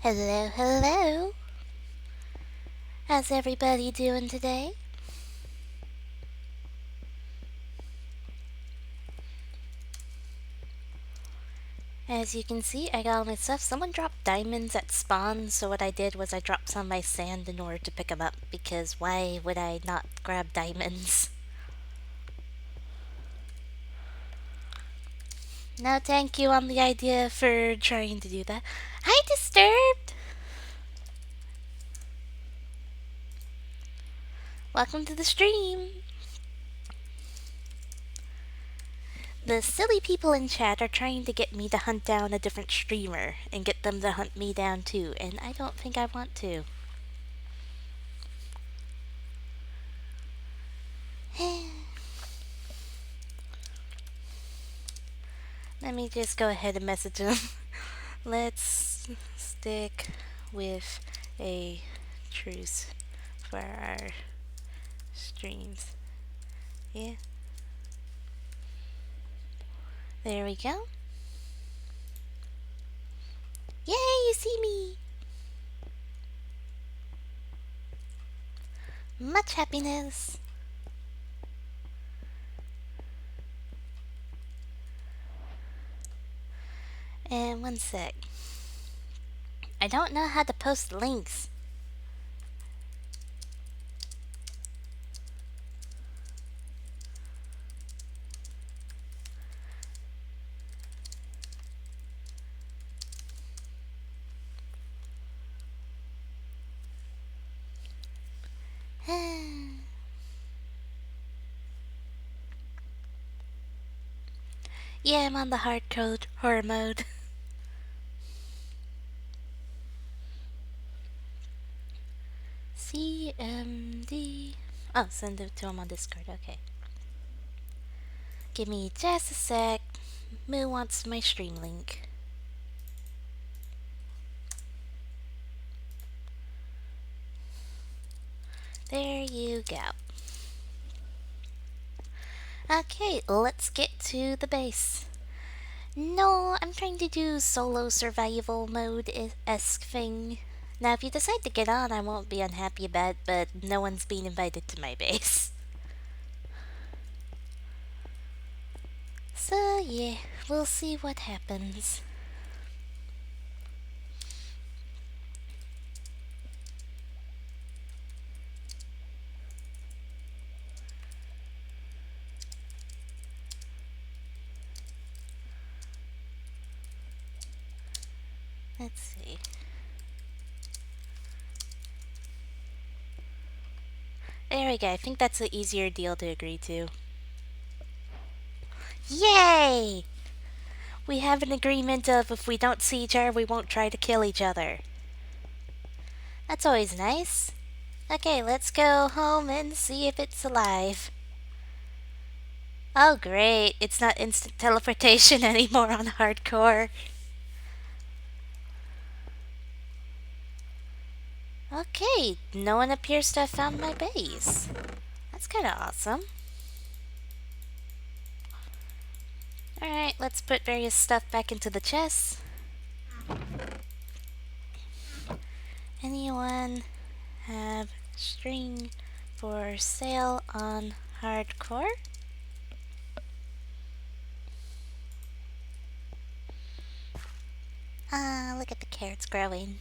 Hello, hello. How's everybody doing today? As you can see, I got all my stuff. Someone dropped diamonds at spawn, so what I did was I dropped some of my sand in order to pick them up, because why would I not grab diamonds? No, thank you on the idea for trying to do that. Hi, Disturbed! Welcome to the stream! The silly people in chat are trying to get me to hunt down a different streamer and get them to hunt me down too, and I don't think I want to. Let me just go ahead and message them. Let's stick with a truce for our streams. Yeah. There we go. Yay, you see me! Much happiness! And one sec. I don't know how to post links. Yeah, I'm on the hardcode horror mode. CMD. Oh, send it to him on Discord. Okay. Give me just a sec. Moo wants my stream link. There you go. Okay, let's get to the base. No, I'm trying to do solo survival mode-esque thing. Now, if you decide to get on, I won't be unhappy about it, but no one's been invited to my base. So, yeah, we'll see what happens. Let's see. There we go. I think that's an easier deal to agree to. Yay! We have an agreement of if we don't see each other, we won't try to kill each other. That's always nice. Okay, let's go home and see if it's alive. Oh great, it's not instant teleportation anymore on hardcore. Okay, no one appears to have found my base. That's kinda awesome. Alright, let's put various stuff back into the chest. Anyone have string for sale on hardcore? Ah, look at the carrots growing.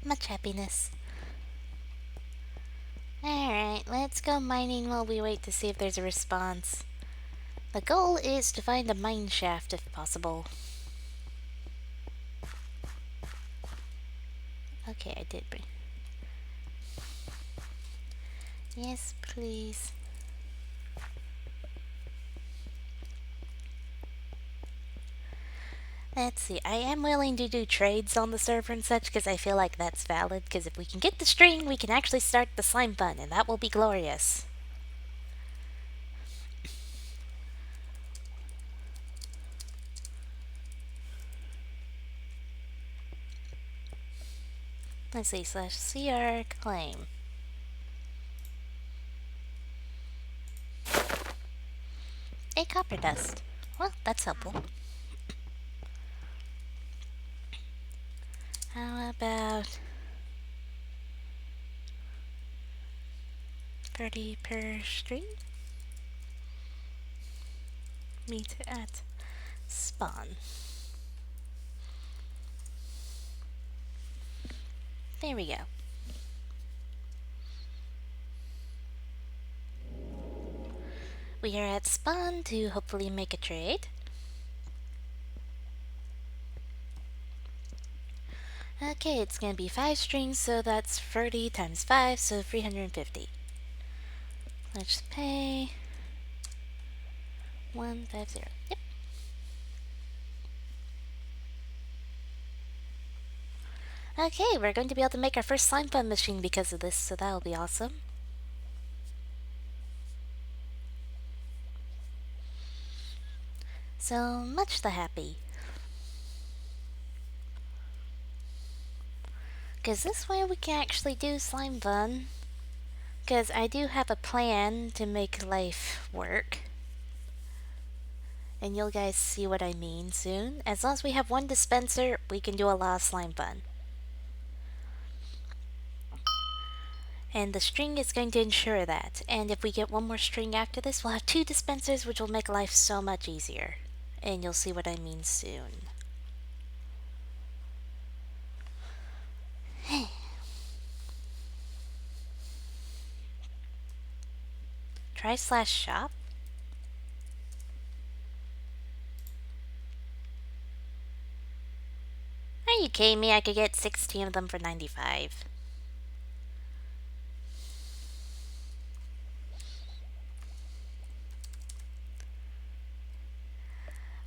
Much happiness. Alright, let's go mining while we wait to see if there's a response. The goal is to find a mine shaft if possible. Okay, I did bring. Yes, please. Let's see, I am willing to do trades on the server and such because I feel like that's valid, because if we can get the string, we can actually start the Slimefun, and that will be glorious. Let's see, /cr claim. A copper dust. Well, that's helpful. How about 30 per string? Meet at spawn. There we go. We are at spawn to hopefully make a trade. Okay, it's gonna be 5 strings, so that's 30 times 5, so 350. Let's pay 150. Yep. Okay, we're going to be able to make our first Slimefun machine because of this, so that'll be awesome. So much the happy. Because this way we can actually do Slimefun. Because I do have a plan to make life work. And you'll guys see what I mean soon. As long as we have one dispenser, we can do a lot of Slimefun. And the string is going to ensure that. And if we get one more string after this, we'll have 2 dispensers, which will make life so much easier. And you'll see what I mean soon. Try/shop? Are you kidding me? I could get 16 of them for 95.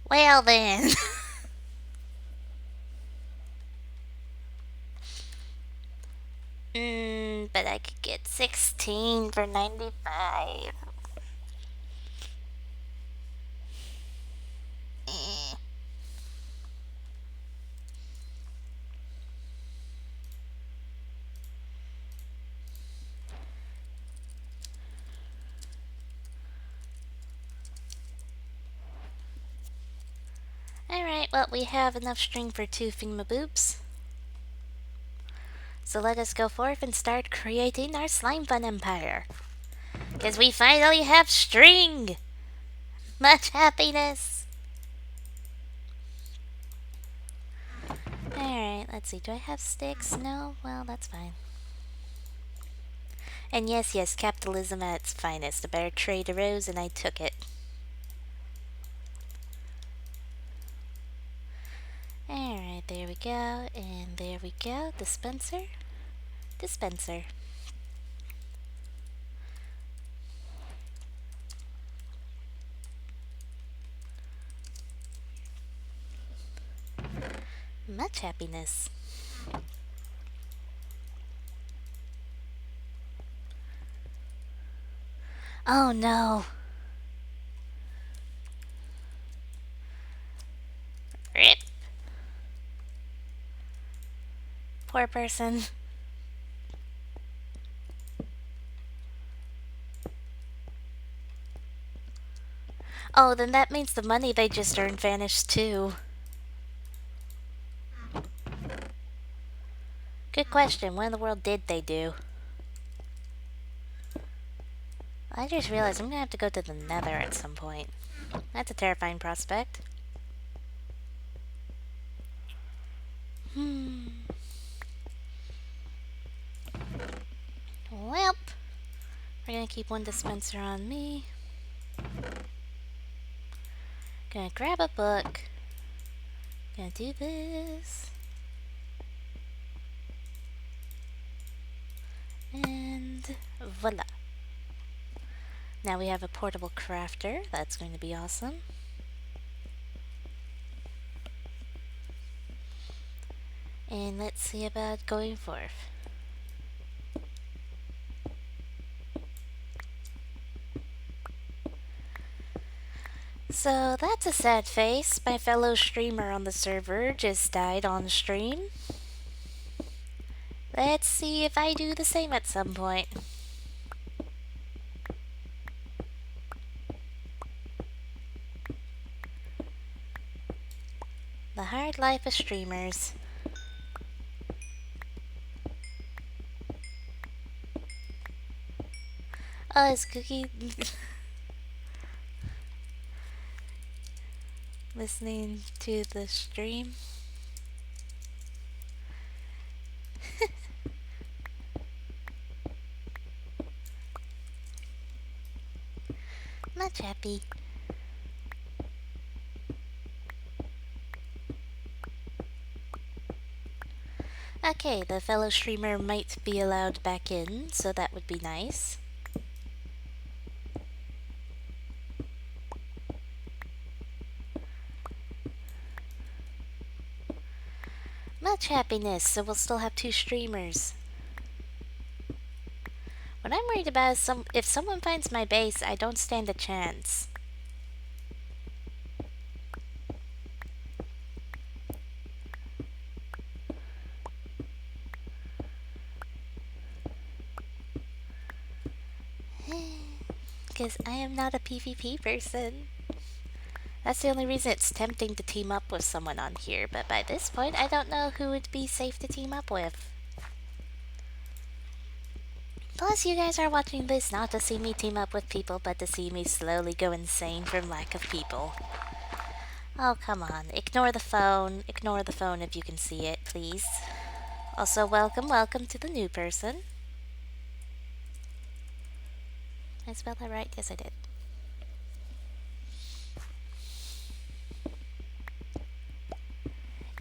Well then. But I could get 16 for 95. Eh. Alright, well, we have enough string for 2 Thingamaboobs. So let us go forth and start creating our Slimefun empire. Because we finally have string! Much happiness! Alright, let's see. Do I have sticks? No? Well, that's fine. And yes, capitalism at its finest. A better trade arose and I took it. Alright, there we go. And there we go. Dispenser. Dispenser. Much happiness. Oh no. Rip. Poor person. Oh, then that means the money they just earned vanished too. Good question. What in the world did they do? I just realized I'm gonna have to go to the Nether at some point. That's a terrifying prospect. Well, we're gonna keep one dispenser on me. Gonna grab a book. Gonna do this. And voila. Now we have a portable crafter. That's going to be awesome. And let's see about going forth. So that's a sad face. My fellow streamer on the server just died on stream. Let's see if I do the same at some point. The hard life of streamers. Oh, is Cookie listening to the stream? Much happy. Okay, the fellow streamer might be allowed back in, so that would be nice. Much happiness, so we'll still have two streamers. What I'm worried about is if someone finds my base, I don't stand a chance. Because I am not a PvP person. That's the only reason it's tempting to team up with someone on here, but by this point, I don't know who would be safe to team up with. Plus, you guys are watching this not to see me team up with people, but to see me slowly go insane from lack of people. Oh, come on. Ignore the phone. Ignore the phone if you can see it, please. Also, welcome to the new person. Did I spell that right? Yes, I did.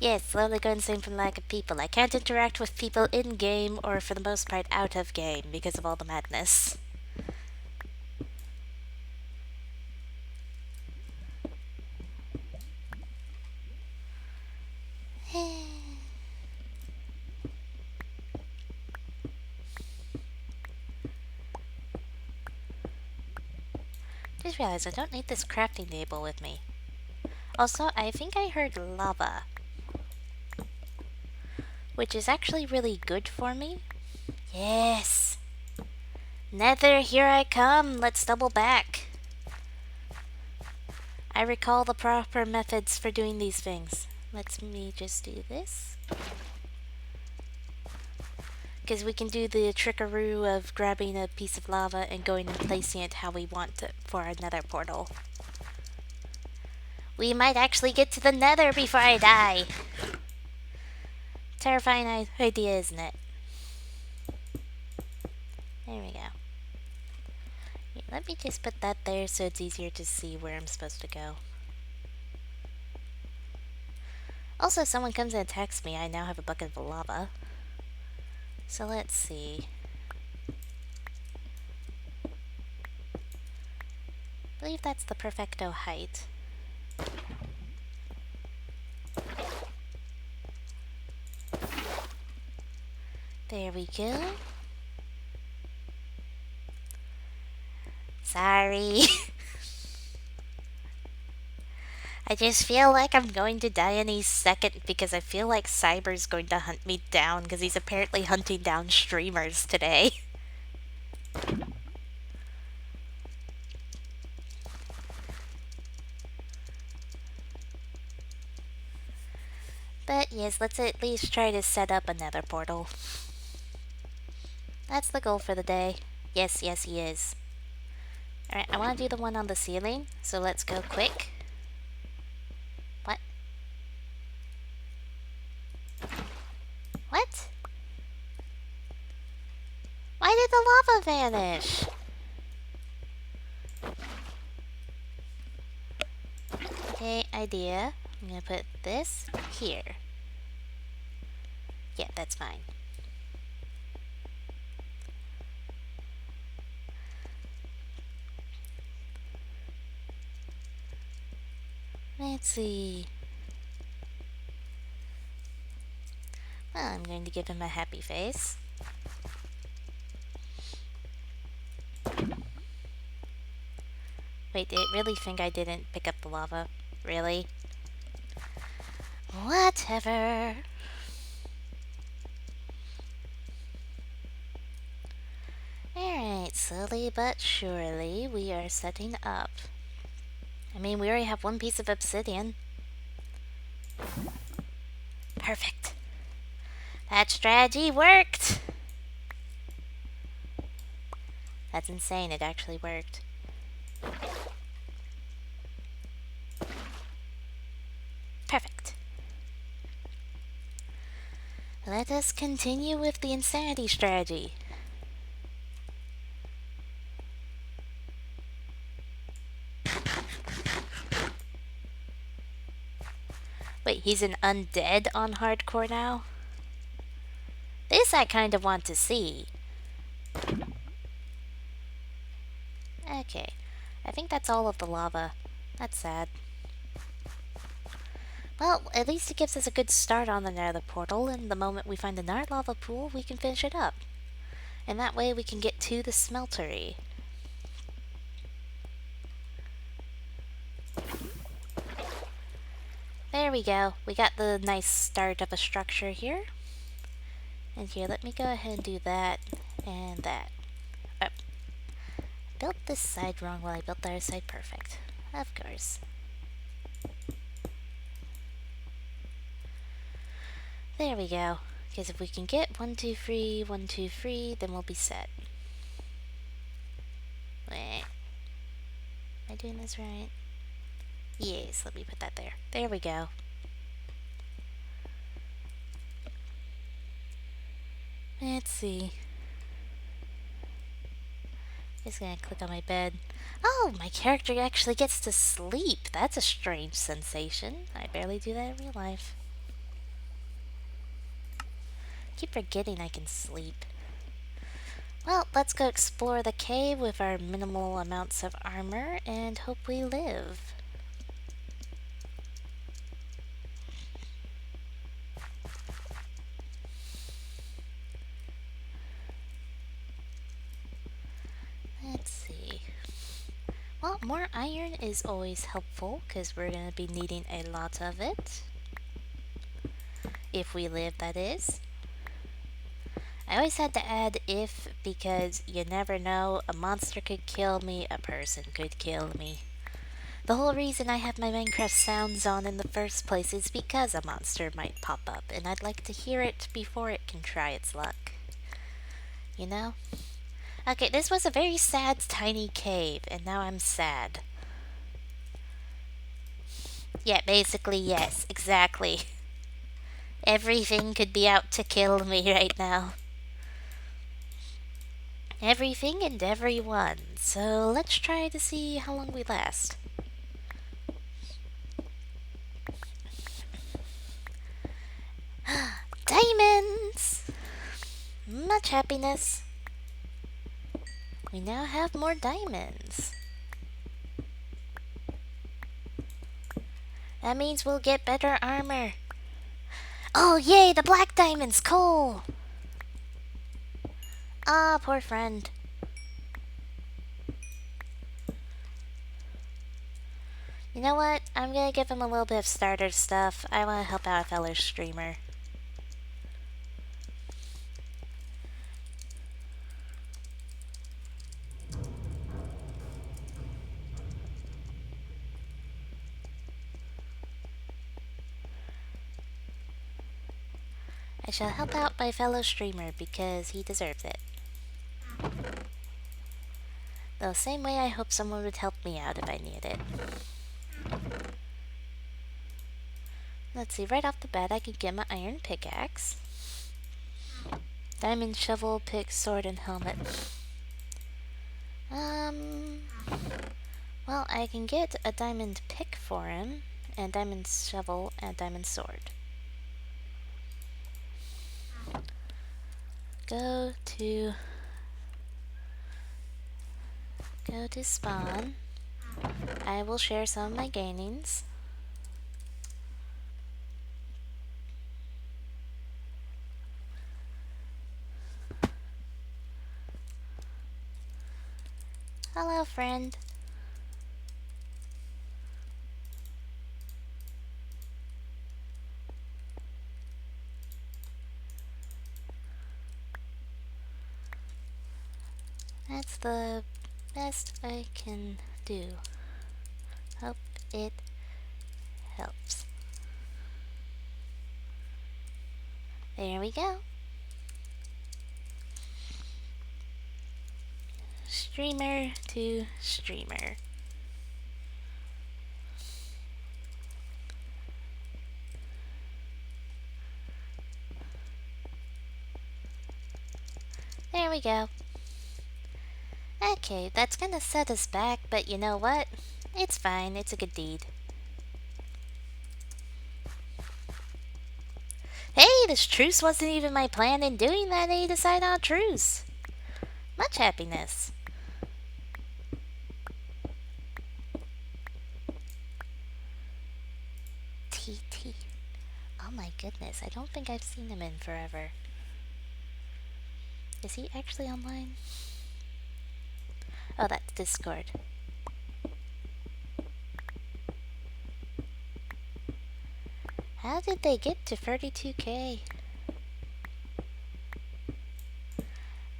Yes, slowly go insane from lack of people. I can't interact with people in-game or for the most part out of game because of all the madness. Just realized I don't need this crafting table with me. Also, I think I heard lava, which is actually really good for me. Yes! Nether, here I come! Let's double back! I recall the proper methods for doing these things. Let me just do this. Because we can do the trickaroo of grabbing a piece of lava and going and placing it how we want it for our nether portal. We might actually get to the nether before I die! Terrifying idea, isn't it? There we go. Yeah, let me just put that there so it's easier to see where I'm supposed to go. Also, if someone comes and attacks me, I now have a bucket of lava. So let's see. I believe that's the perfecto height. There we go. Sorry. I just feel like I'm going to die any second because I feel like Cyber's going to hunt me down because he's apparently hunting down streamers today. But yes, let's at least try to set up another portal. That's the goal for the day. Yes, yes, he is. Alright, I want to do the one on the ceiling, so let's go quick. What? What? Why did the lava vanish? Okay, idea. I'm gonna put this here. Yeah, that's fine. Let's see. Well, I'm going to give him a happy face. Wait, did it really think I didn't pick up the lava? Really? Whatever. Alright, slowly but surely we are setting up. I mean, we already have one piece of obsidian. Perfect. That strategy worked! That's insane, it actually worked. Perfect. Let us continue with the insanity strategy. Wait, he's an undead on hardcore now? This I kind of want to see. Okay, I think that's all of the lava. That's sad. Well, at least it gives us a good start on the nether portal, and the moment we find another lava pool, we can finish it up. And that way we can get to the smeltery. There we go. We got the nice start of a structure here. And here, let me go ahead and do that and that. Built this side wrong while I built the other side perfect. Of course. There we go. Because if we can get 1, 2, 3, 1, 2, 3, then we'll be set. Wait. Am I doing this right? Yes, let me put that there. There we go. Let's see. Just gonna click on my bed. Oh, my character actually gets to sleep. That's a strange sensation. I barely do that in real life. Keep forgetting I can sleep. Well, let's go explore the cave with our minimal amounts of armor and hope we live. Let's see. Well, more iron is always helpful because we're going to be needing a lot of it. If we live, that is. I always had to add if because you never know, a monster could kill me, a person could kill me. The whole reason I have my Minecraft sounds on in the first place is because a monster might pop up, and I'd like to hear it before it can try its luck. You know? Okay, this was a very sad, tiny cave, and now I'm sad. Yeah, basically, yes, exactly. Everything could be out to kill me right now. Everything and everyone. So let's try to see how long we last. Diamonds! Much happiness. We now have more diamonds. That means we'll get better armor. Oh, yay, the black diamonds, cool! Ah, poor friend. You know what? I'm gonna give him a little bit of starter stuff. I want to help out a fellow streamer. I shall help out my fellow streamer because he deserves it. The same way I hope someone would help me out if I needed it. Let's see, right off the bat I could get my iron pickaxe. Diamond shovel, pick, sword, and helmet. Well, I can get a diamond pick for him, and diamond shovel, and diamond sword. Go to spawn. I will share some of my gainings. Hello, friend. That's the best I can do. Hope it helps. There we go. streamer to streamer. There we go. Okay, that's gonna set us back, but you know what? It's fine, it's a good deed. Hey, this truce wasn't even my plan in doing that, they decide on truce. Much happiness. TT. Oh my goodness, I don't think I've seen him in forever. Is he actually online? Oh, that's Discord. How did they get to 32k?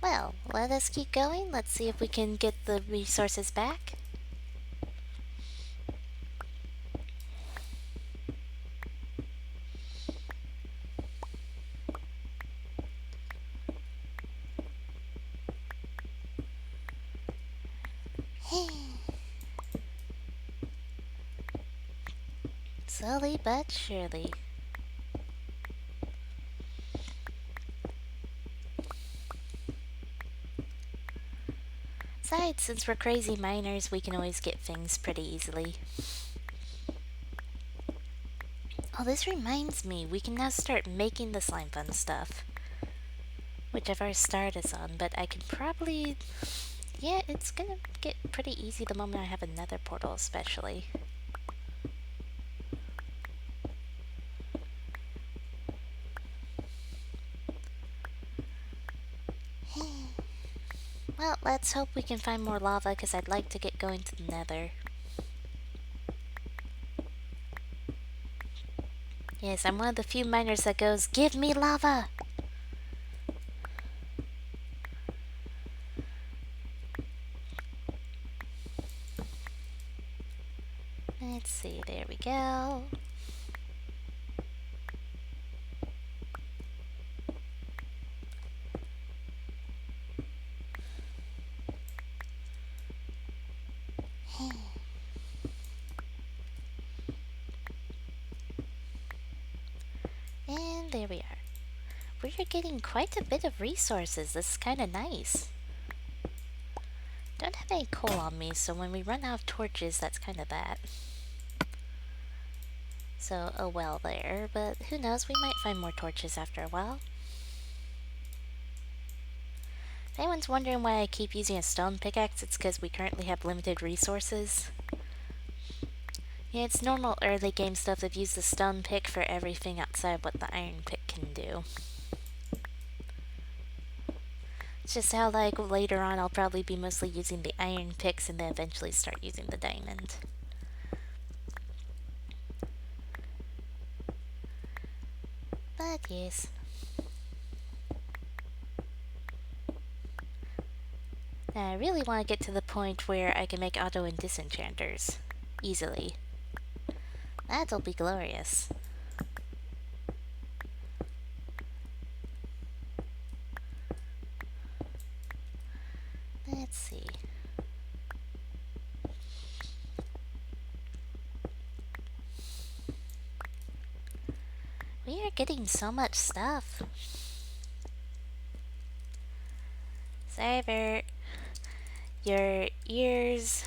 Well, let us keep going. Let's see if we can get the resources back. Slowly but surely. Besides, since we're crazy miners, we can always get things pretty easily. Oh, this reminds me, we can now start making the Slimefun stuff. Which I've already started us on, but I can probably... Yeah, it's gonna get pretty easy the moment I have another portal, especially. Well, let's hope we can find more lava, because I'd like to get going to the nether. Yes, I'm one of the few miners that goes, "Give me lava!" Let's see, there we go. And there we are. We're getting quite a bit of resources. This is kind of nice. Don't have any coal on me, so when we run out of torches, that's kind of that. So, oh well there, but who knows, we might find more torches after a while. If anyone's wondering why I keep using a stone pickaxe, it's because we currently have limited resources. Yeah, it's normal early game stuff to use the stone pick for everything outside what the iron pick can do. It's just how, like, later on I'll probably be mostly using the iron picks and then eventually start using the diamond. But yes. Now I really want to get to the point where I can make auto and disenchanters. Easily. That'll be glorious. Let's see. We are getting so much stuff. Cyber, your ears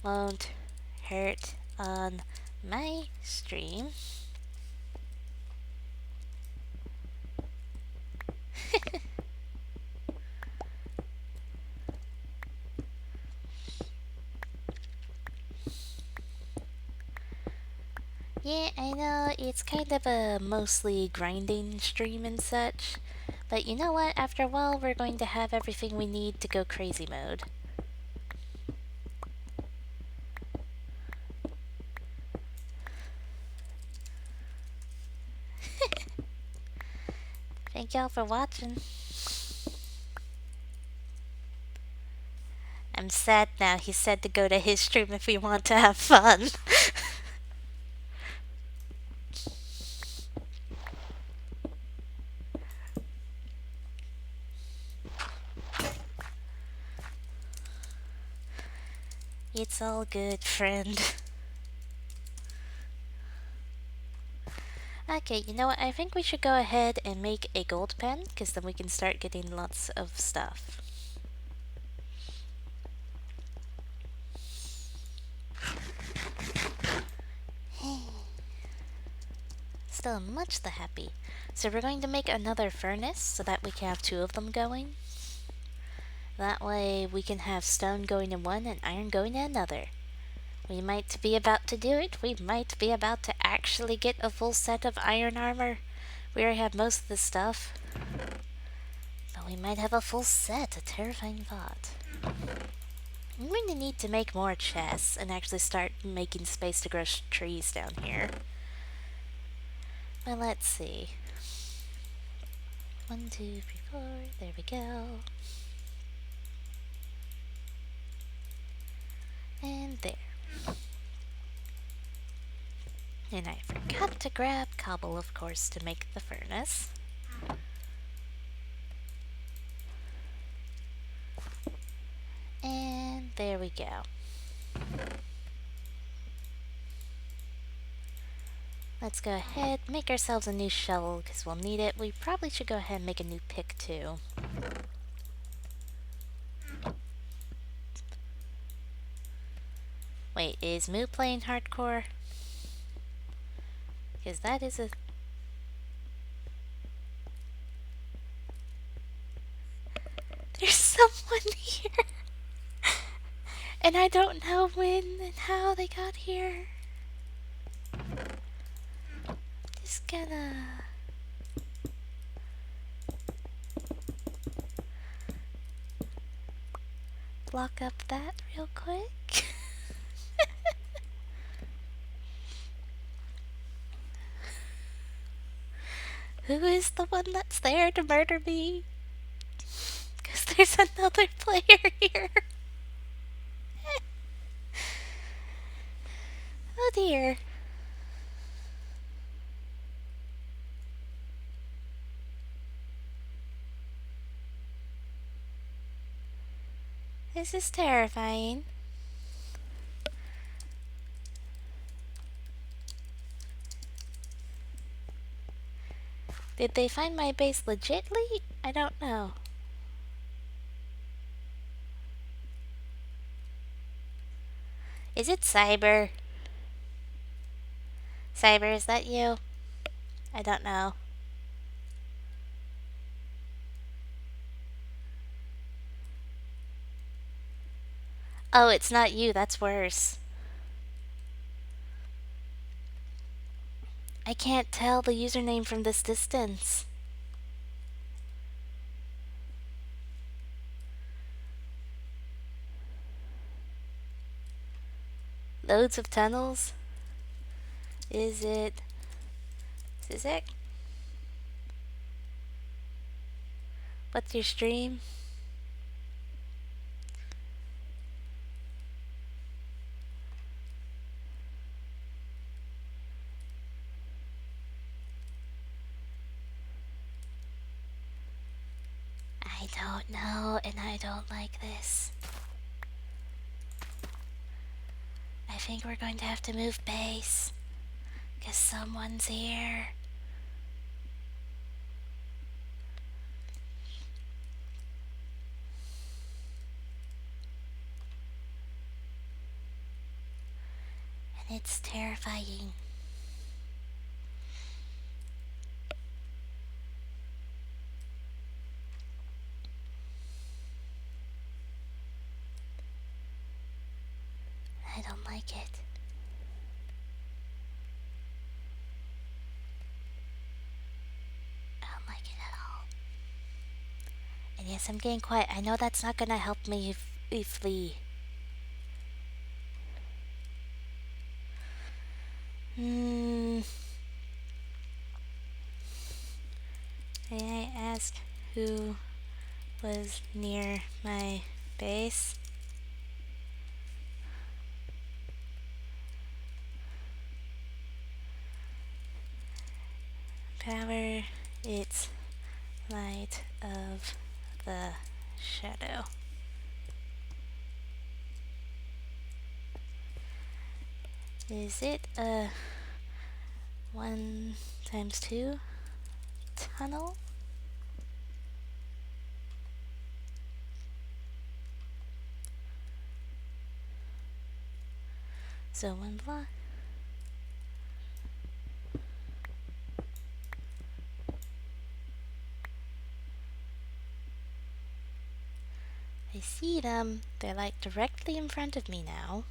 won't hurt on my stream. Yeah, I know it's kind of a mostly grinding stream and such, but you know what? After a while, we're going to have everything we need to go crazy mode. Thank y'all for watching. I'm sad now. He said to go to his stream if we want to have fun. It's all good, friend. Okay, you know what? I think we should go ahead and make a gold pen, because then we can start getting lots of stuff. Still much the happy. So we're going to make another furnace so that we can have two of them going. That way we can have stone going in one and iron going in another. We might be about to do it. We might be about to actually get a full set of iron armor. We already have most of the stuff. But we might have a full set. A terrifying thought. I'm going to need to make more chests and actually start making space to grow trees down here. But let's see. 1, 2, 3, 4. There we go. And there. And I forgot to grab cobble, of course, to make the furnace. And there we go. Let's go ahead, make ourselves a new shovel, because we'll need it. We probably should go ahead and make a new pick, too. Wait, is Moo playing hardcore? Because that is a... There's someone here! And I don't know when and how they got here. Just gonna... block up that real quick. Who is the one that's there to murder me? Because there's another player here. Oh dear. This is terrifying. Did they find my base legitly? I don't know. Is it Cyber? Cyber, is that you? I don't know. Oh, it's not you, that's worse. I can't tell the username from this distance. Loads of tunnels? Is it... Zizek? What's your stream? I don't know, and I don't like this. I think we're going to have to move base, because someone's here. And it's terrifying. I don't like it. I don't like it at all. And yes, I'm getting quiet. I know that's not gonna help me flee. May I ask who was near my base? Power its light of the shadow. Is it a 1 times 2 tunnel? So 1 block. I see them. They're like directly in front of me now.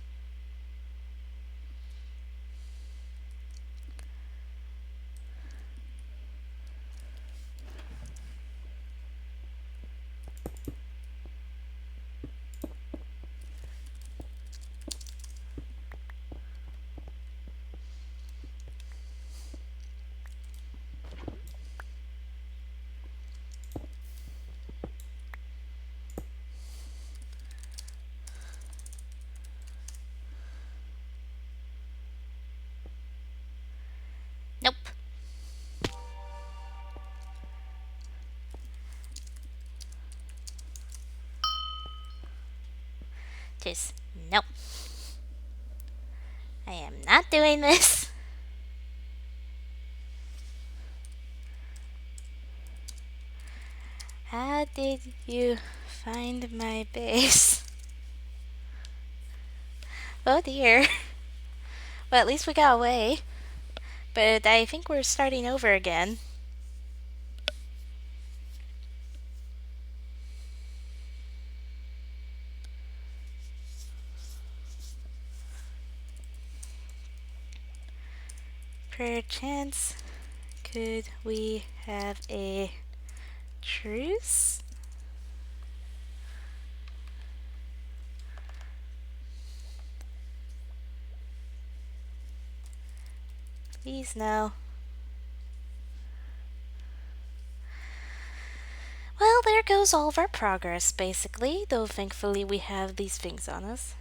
Nope. Just nope. I am not doing this. How did you find my base? Oh dear. Well, at least we got away. But I think we're starting over again. Perchance, could we have a truce? Please no. Well, there goes all of our progress, basically, though thankfully we have these things on us.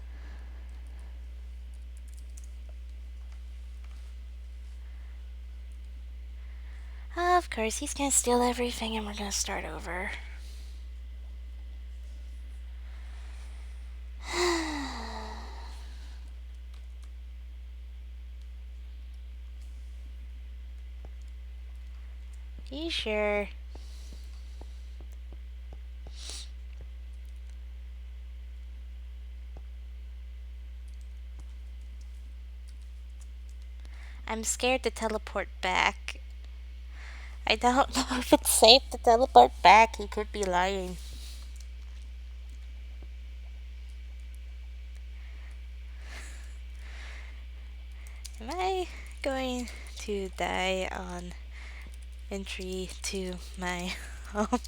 Of course, he's gonna steal everything and we're gonna start over. You sure? I'm scared to teleport back. I don't know if it's safe to teleport back. He could be lying. Am I going to die on entry to my home?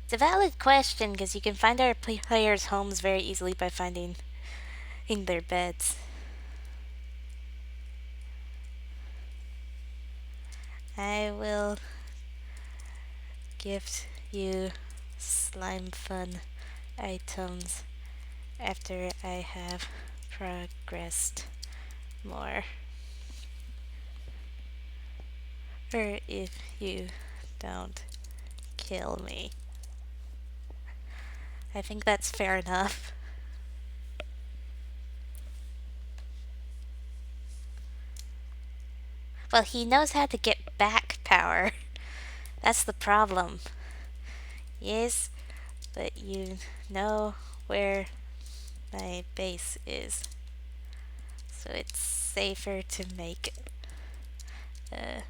It's a valid question because you can find our players' homes very easily by finding in their beds. I will gift you Slimefun items after I have progressed more. Or if you don't kill me. I think that's fair enough. Well, he knows how to get back power. That's the problem. Yes, but you know where my base is. So it's safer to make a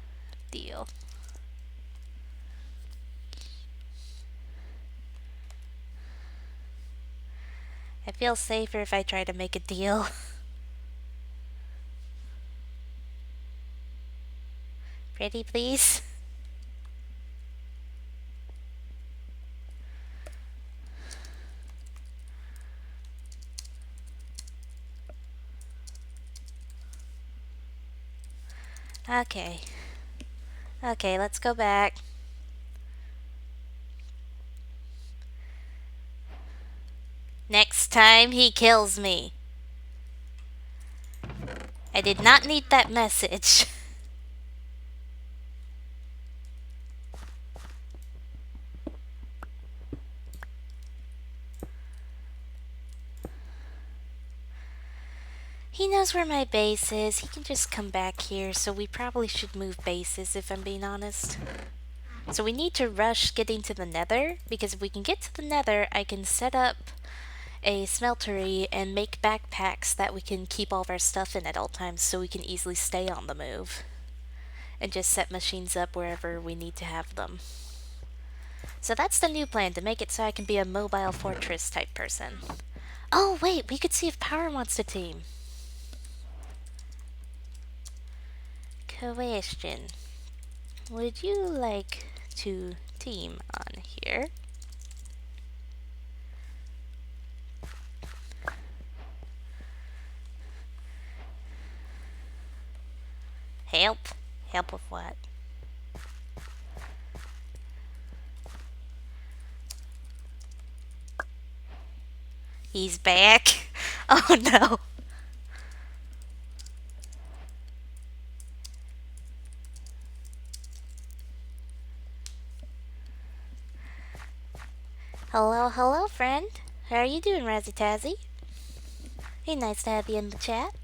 deal. I feel safer if I try to make a deal. Pretty please? Okay. Okay, let's go back. Next time he kills me. I did not need that message. He knows where my base is. He can just come back here, so we probably should move bases if I'm being honest. So we need to rush getting to the nether, because if we can get to the nether, I can set up a smeltery and make backpacks that we can keep all of our stuff in at all times so we can easily stay on the move. And just set machines up wherever we need to have them. So that's the new plan, to make it so I can be a mobile fortress type person. Oh wait, we could see if Power wants to team. Question. Would you like to team on here? Help? Help with what? He's back. Oh no. Hello, hello, friend. How are you doing, Razzie Tazzy? Hey, nice to have you in the chat.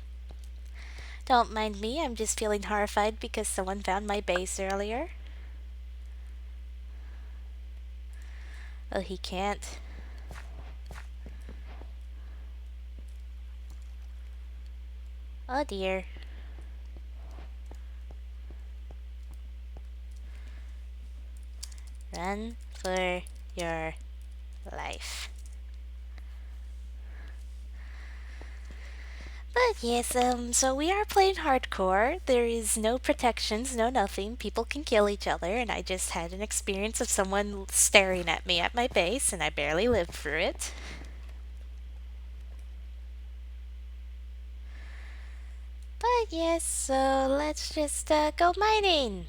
Don't mind me, I'm just feeling horrified because someone found my base earlier. Oh, he can't. Oh dear. Run for your life. But yes, so we are playing hardcore. There is no protections, no nothing. People can kill each other, and I just had an experience of someone staring at me at my base, and I barely lived through it. But yes, so let's just go mining.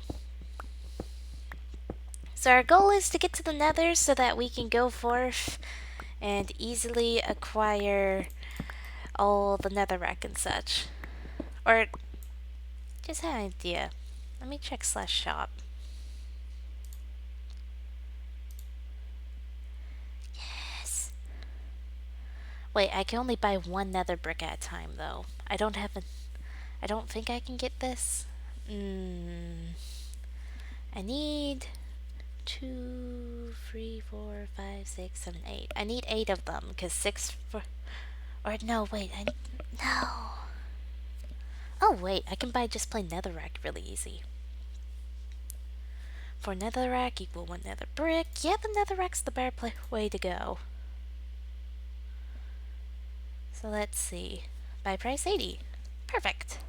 So our goal is to get to the nether so that we can go forth and easily acquire all the netherrack and such. Or, just had an idea. Let me check /shop. Yes. Wait, I can only buy one nether brick at a time, though. I don't think I can get this. I need 2, 3, 4, 5, 6, 7, 8. I need 8 of them, because 6 for... Or, no, wait, no. Oh, wait, I can buy just plain netherrack really easy. For netherrack equal 1 nether brick. Yeah, the netherrack's the better way to go. So let's see. Buy price 80. Perfect.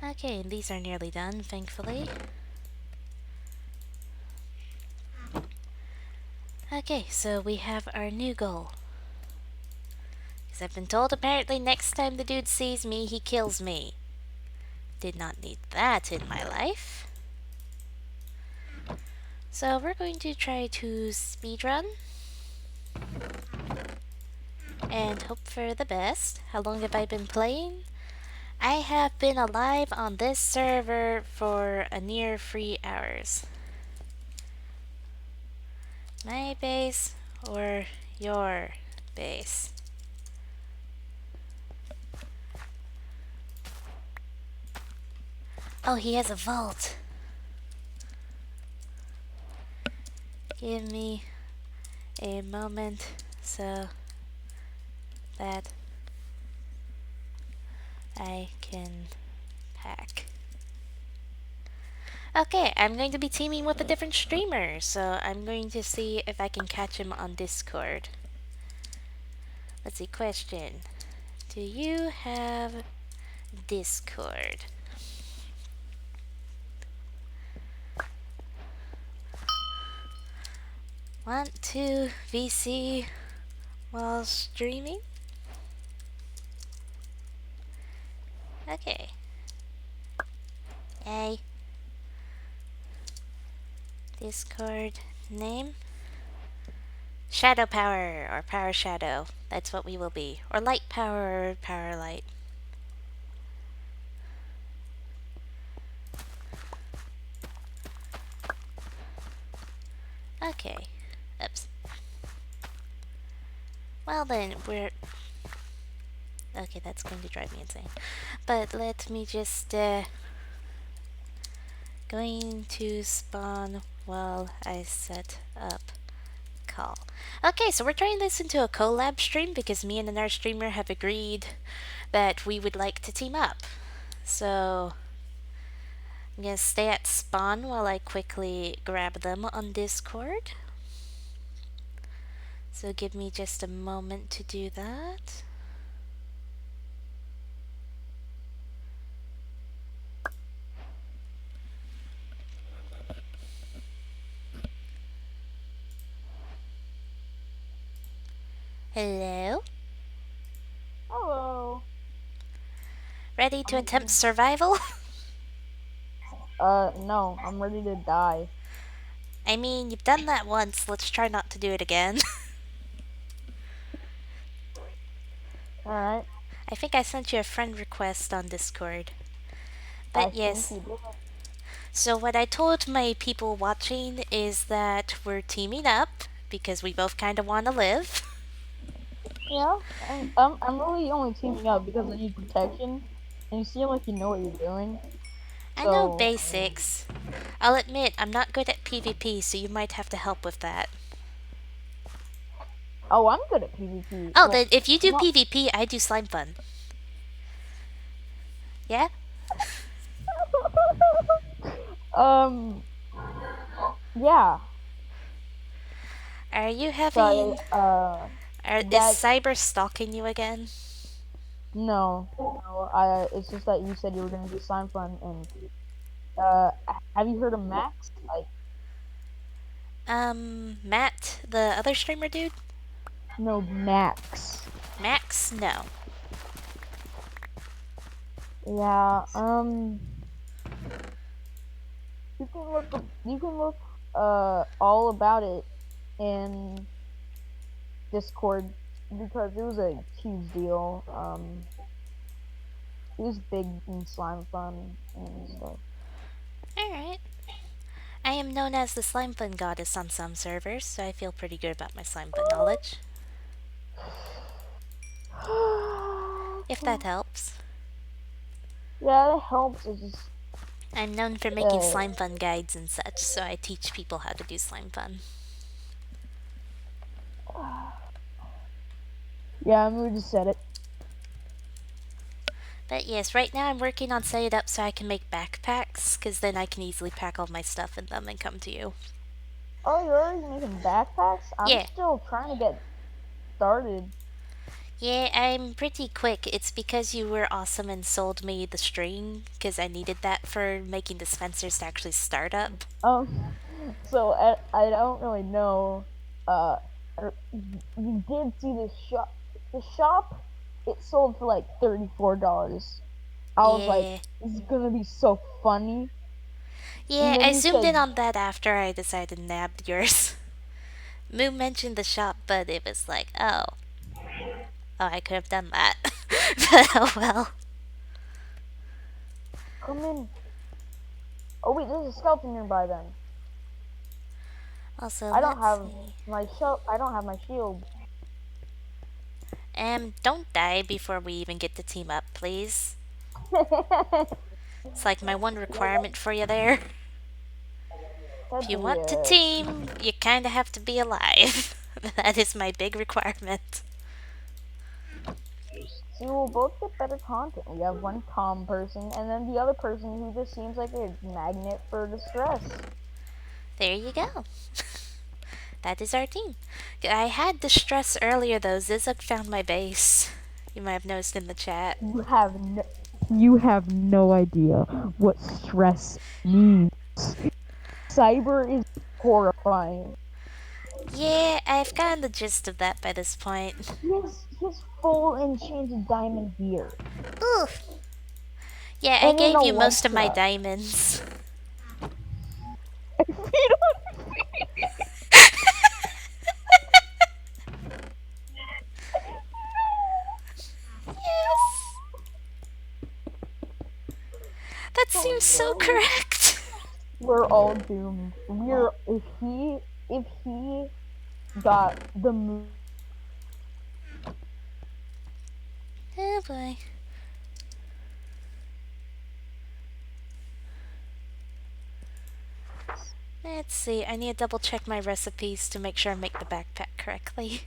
Okay, and these are nearly done, thankfully. Okay, so we have our new goal. Because I've been told apparently next time the dude sees me, he kills me. Did not need that in my life. So we're going to try to speedrun. And hope for the best. How long have I been playing? I have been alive on this server for a near 3 hours. My base or your base? Oh, he has a vault. Give me a moment so that I can pack. Okay, I'm going to be teaming with a different streamer, so I'm going to see if I can catch him on Discord. Let's see, question. Do you have Discord? Want to VC while streaming? Okay. Hey. Discord name? Shadow Power, or Power Shadow. That's what we will be. Or Light Power, or Power Light. Okay. Oops. Well then, we're... Okay, that's going to drive me insane. But let me just, going to spawn while I set up call. Okay, so we're turning this into a collab stream because me and another streamer have agreed that we would like to team up. So I'm gonna stay at spawn while I quickly grab them on Discord. So give me just a moment to do that. Hello? Hello. Ready to attempt survival? No, I'm ready to die. I mean, you've done that once, let's try not to do it again. Alright. I think I sent you a friend request on Discord. I But think yes, you did. so what I told my people watching is that we're teaming up because we both kind of want to live. Yeah, I'm really only teaming up because I need protection, and you seem like you know what you're doing. I know So, basics. I'll admit, I'm not good at PvP, so you might have to help with that. oh, I'm good at PvP. Oh, Well, then if you do not. PvP, I do Slimefun. Yeah? um, yeah. Are you Sorry. having... is That Cyber stalking you again? no. It's just that you said you were gonna do sign fun, and have you heard of Max? Like, Matt, the other streamer dude? no, Max. Max? No. Yeah. You can look all about it in Discord because it was a huge deal. It was big in Slime Fun and stuff. Alright. I am known as the Slimefun goddess on some servers, so I feel pretty good about my Slimefun knowledge. If that helps. Yeah, it helps. It's just I'm known for making uh, Slimefun guides and such, so I teach people how to do Slimefun. yeah. I mean, we just said it. But yes, right now I'm working on setting it up so I can make backpacks, because then I can easily pack all my stuff in them and come to you. Oh, you're already making backpacks? I'm Yeah. still trying to get started. Yeah, I'm pretty quick. It's because you were awesome and sold me the string, because I needed that for making dispensers to actually start up. So I don't really know. Uh, you did see this shop. The shop, it sold for like $34. I was like, Yeah. this is gonna be so funny. And Yeah, then I you zoomed in said, on that after I decided to nab yours. Moo mentioned the shop, but it was like, oh. Oh, I could have done that. But oh well. come in. Oh wait, there's a skeleton nearby then. Also, I don't let's have see. I don't have my shield. Don't die before we even get the team up, please. It's like my one requirement for you there. If That'd you be want to team, you kinda have to be alive. That is my big requirement. See, we'll both get better content. We have one calm person, and then the other person who just seems like a magnet for distress. There you go. That is our team. I had distress earlier though. Zizuk found my base. You might have noticed in the chat. You have no, you have no idea what stress means. Cyber is horrifying. Yeah, I've gotten the gist of that by this point. He has full enchanted diamond gear. Oof. Yeah, I And an gave you most of my Elytra. diamonds. Yes. That Oh seems so no. correct. We're all doomed. We're if he got the move Oh boy. Let's see, I need to double check my recipes to make sure I make the backpack correctly.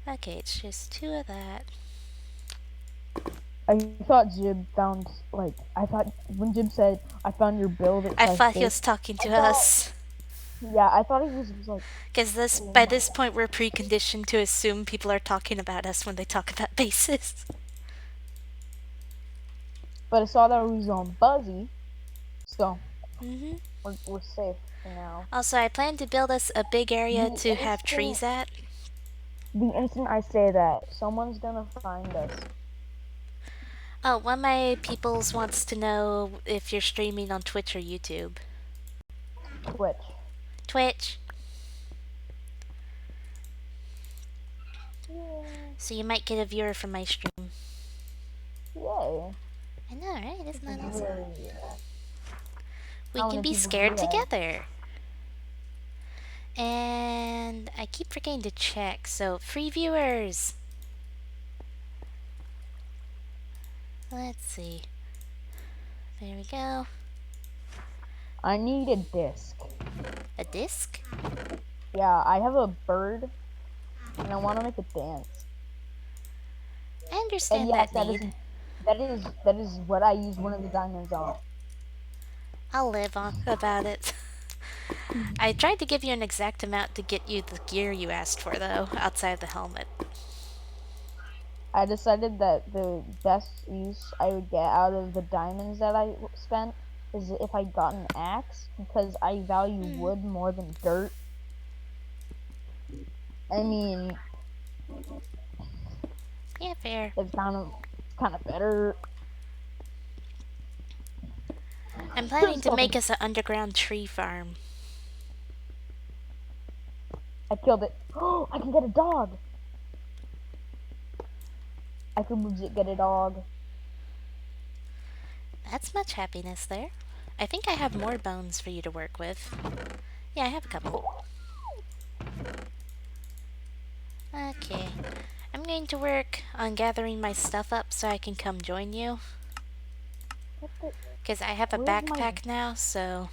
Okay, it's just two of that. I thought Jib found like I thought when Jib said I found your build at I size thought he base. was talking I to thought us. yeah, I thought he was like Because this, oh by my this god. point, we're preconditioned to assume people are talking about us when they talk about bases. But I saw that he was on Buzzy, so hmm we're safe for now. Also, I plan to build us a big area The to have instant trees at. the instant I say that, someone's gonna find us. Oh, one of my peoples wants to know if you're streaming on Twitch or YouTube. Twitch. Twitch. Yeah. So you might get a viewer from my stream. Yay. I know, right? Isn't This that is awesome? very We how can many be people do scared that? together. And I keep forgetting to check. So, free viewers. Let's see. There we go. I need a disc. A disc? Yeah, I have a bird and I wanna make it dance. I And understand yes, that need. that is what I use one of the diamonds on. I'll live on about it. I tried to give you an exact amount to get you the gear you asked for, though, outside of the helmet. I decided that the best use I would get out of the diamonds that I spent is if I got an axe because I value Hmm. wood more than dirt. I mean, Yeah, fair. it's kind of better. I'm planning to make So us an underground tree farm. I killed it. Oh, I can get a dog. I can legit get a dog. That's much happiness there. I think I have more bones for you to work with. Yeah, I have a couple. Okay. I'm going to work on gathering my stuff up so I can come join you. What the? Because I have a Where's my? backpack now, so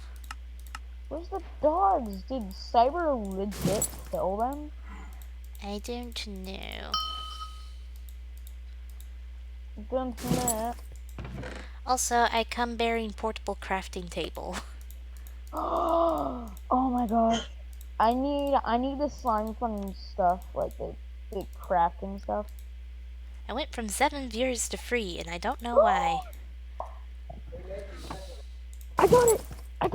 Where's the dogs? Did Cyber legit kill them? I don't know. Don't know. Also, I come bearing portable crafting table. Oh my gosh. I need the slime fun stuff, like the crafting stuff. I went from 7 viewers to free, and I don't know why. I got it! I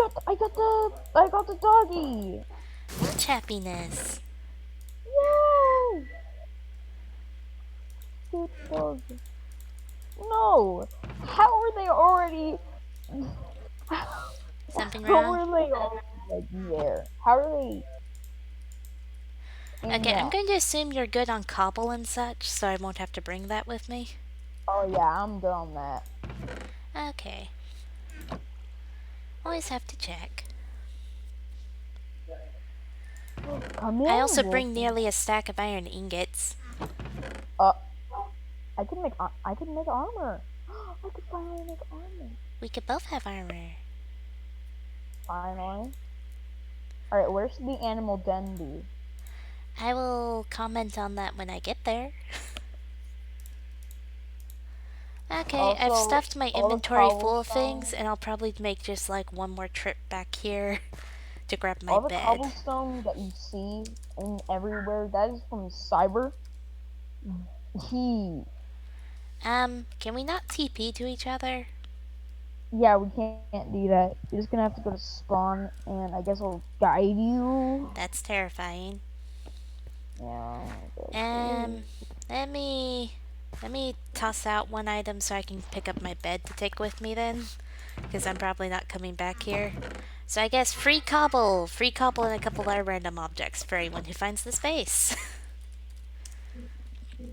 got the doggy! Much happiness. Yay! Good dog. No! How are they already Something how wrong? are they already like there? How are they in Okay, I'm that? going to assume you're good on cobble and such, so I won't have to bring that with me. Oh yeah, I'm good on that. Okay. Always have to check. Come I in, also bring Wolfie. nearly a stack of iron ingots. Uh I can make armor. I could finally make armor. We could both have armor. Finally. Alright, where should the animal den be? I will comment on that when I get there. Okay, I've Also, stuffed my all the inventory full of things, cobblestone, and I'll probably make just like one more trip back here to grab my all the bed. cobblestone that you see in everywhere, that is from Cyber. He, Can we not TP to each other? yeah, we can't do that. You're just gonna have to go to spawn, and I guess I'll guide you. That's terrifying. Yeah, that's Um, let me let me toss out one item so I can pick up my bed to take with me then, because I'm probably not coming back here. So I guess free cobble, and a couple other random objects for anyone who finds the space.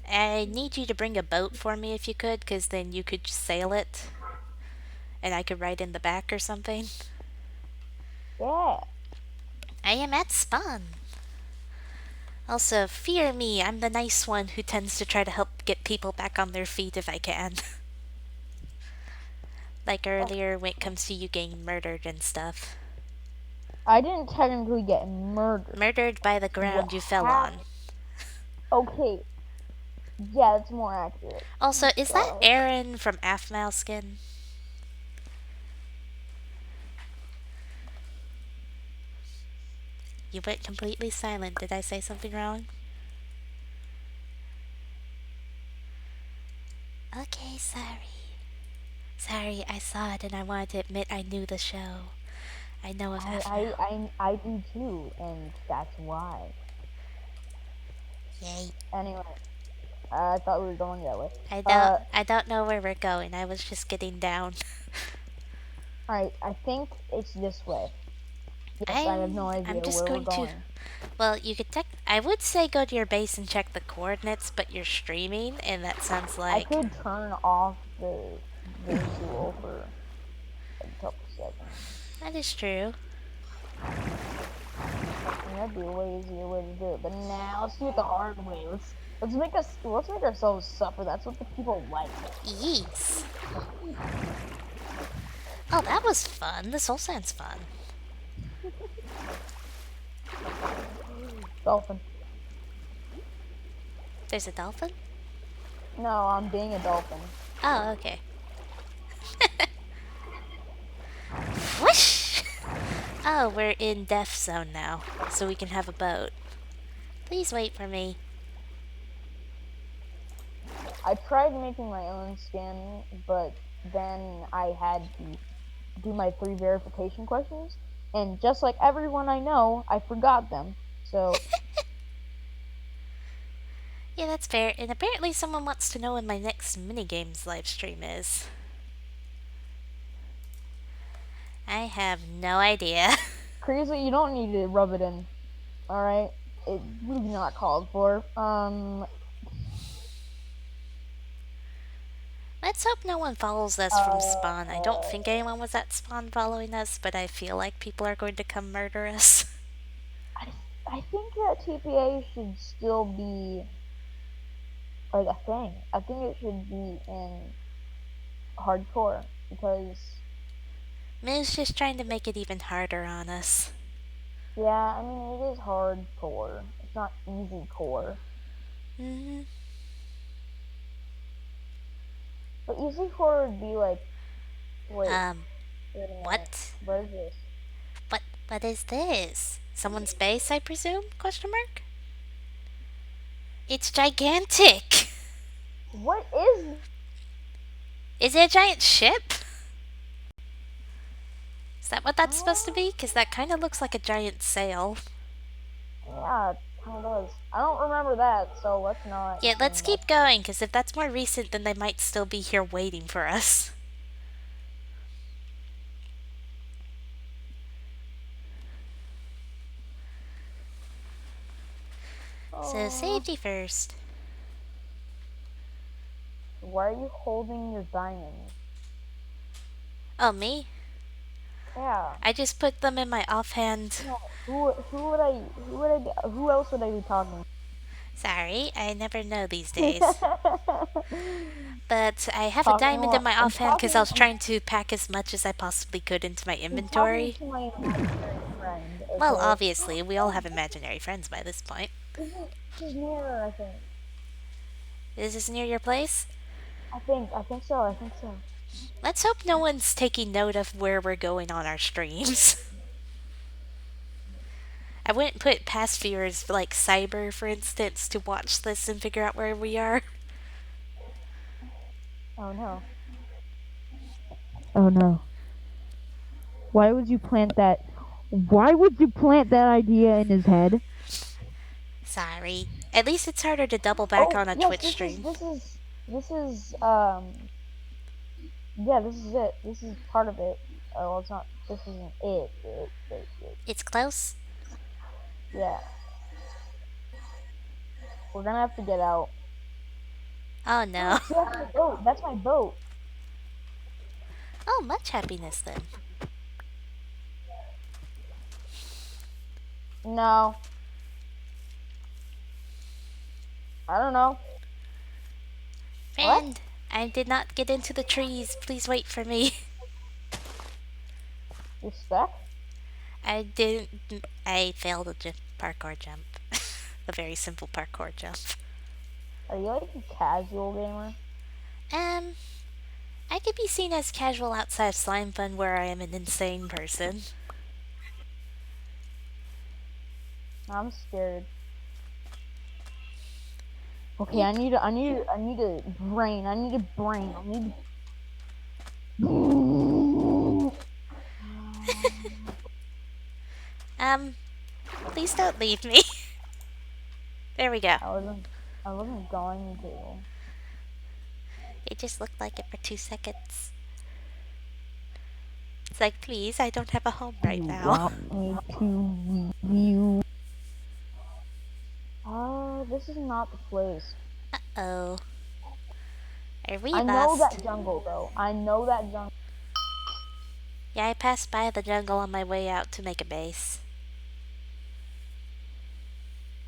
I need you to bring a boat for me if you could, because then you could sail it, and I could ride in the back or something. yeah. I am at spawn. Also, fear me, I'm the nice one who tends to try to help get people back on their feet if I can. Like Oh, earlier when it comes to you getting murdered and stuff. I didn't technically get murdered. Murdered by the What ground you fell on. happened? Okay, yeah, that's more accurate. Also, Oh is that god. Aaron from Afmouskin? You went completely silent. Did I say something wrong? Okay, sorry. Sorry, I saw it and I wanted to admit I knew the show. I know of I Afmo. I I I do too, and that's why. Yay. Anyway, I thought we were going that way. I don't Uh, I don't know where we're going. I was just getting down. alright, I think it's this way. Yes, I have no I'm idea just where we're going to. going. Well, you could check. I would say go to your base and check the coordinates, but you're streaming, and that sounds I like. could turn off the visual for a couple seconds. That is true. I mean, that'd be a way easier way to do it. But now let's do it the hard way. Let's make ourselves suffer. That's what the people like. Yes. Oh, that was fun. This all sounds fun. Dolphin. There's a dolphin? No, I'm being a dolphin. Oh, okay. Whoosh! Oh, we're in death zone now, so we can have a boat. Please wait for me. I tried making my own skin, but then I had to do my 3 verification questions, and just like everyone I know, I forgot them. So Yeah, that's fair. And apparently, someone wants to know when my next minigames live stream is. I have no idea. crazy, you don't need to rub it in. All right, it was not called for. Let's hope no one follows us from spawn. I don't think anyone was at spawn following us, but I feel like people are going to come murder us. I I think that TPA should still be like a thing. I think it should be in hardcore because Moo's just trying to make it even harder on us. yeah, I mean it is hardcore. It's not easy core. Hmm. But easy core would be like wait, Um, wait a minute. what? What is this? What is this? Someone's base, I presume? Question mark? It's gigantic! What is Is it a giant ship? Is that what that's supposed to uh, be? Because that kind of looks like a giant sail. yeah, it kinda does. I don't remember that, so let's not Yeah, let's bring that. keep going, because if that's more recent, then they might still be here waiting for us. So, Oh, safety first. why are you holding your diamonds? Oh, me? Yeah. I just put them in my offhand. No, who else would I be talking Sorry, I never know these days. to? But I have a talking diamond in more. my offhand because I was trying to pack as much as I possibly could into my I'm talking inventory. to my imaginary friend, Well, okay? obviously, we all have imaginary friends by this point. This is nearer, I think. Is this near your place? I think so. Let's hope no one's taking note of where we're going on our streams. I wouldn't put past viewers like Cyber, for instance, to watch this and figure out where we are. Oh no. Oh no. Why would you plant that? Why would you plant that idea in his head? Sorry. At least it's harder to double back Oh on a yes, Twitch stream. this is yeah, this is it. This is part of it. Oh, well, it's not. This isn't it. It's close. Yeah, we're gonna have to get out. Oh no. See, that's my boat. That's my boat. Oh, much happiness then. No, I don't know. What? Friend, I did not get into the trees. Please wait for me. You're stuck? I didn't. I failed a parkour jump. A very simple parkour jump. Are you like a casual gamer? Um, I could be seen as casual outside of Slimefun where I am an insane person. I'm scared. Okay, You, I need a brain. I need a brain. I need. um, please don't leave me. There we go. I wasn't. I wasn't going to. It just looked like it for 2 seconds. It's like, please, I don't have a home right You now. want me to review? Oh, this is not the place. Oh, are we I know lost? that jungle though. I know that jungle. Yeah, I passed by the jungle on my way out to make a base.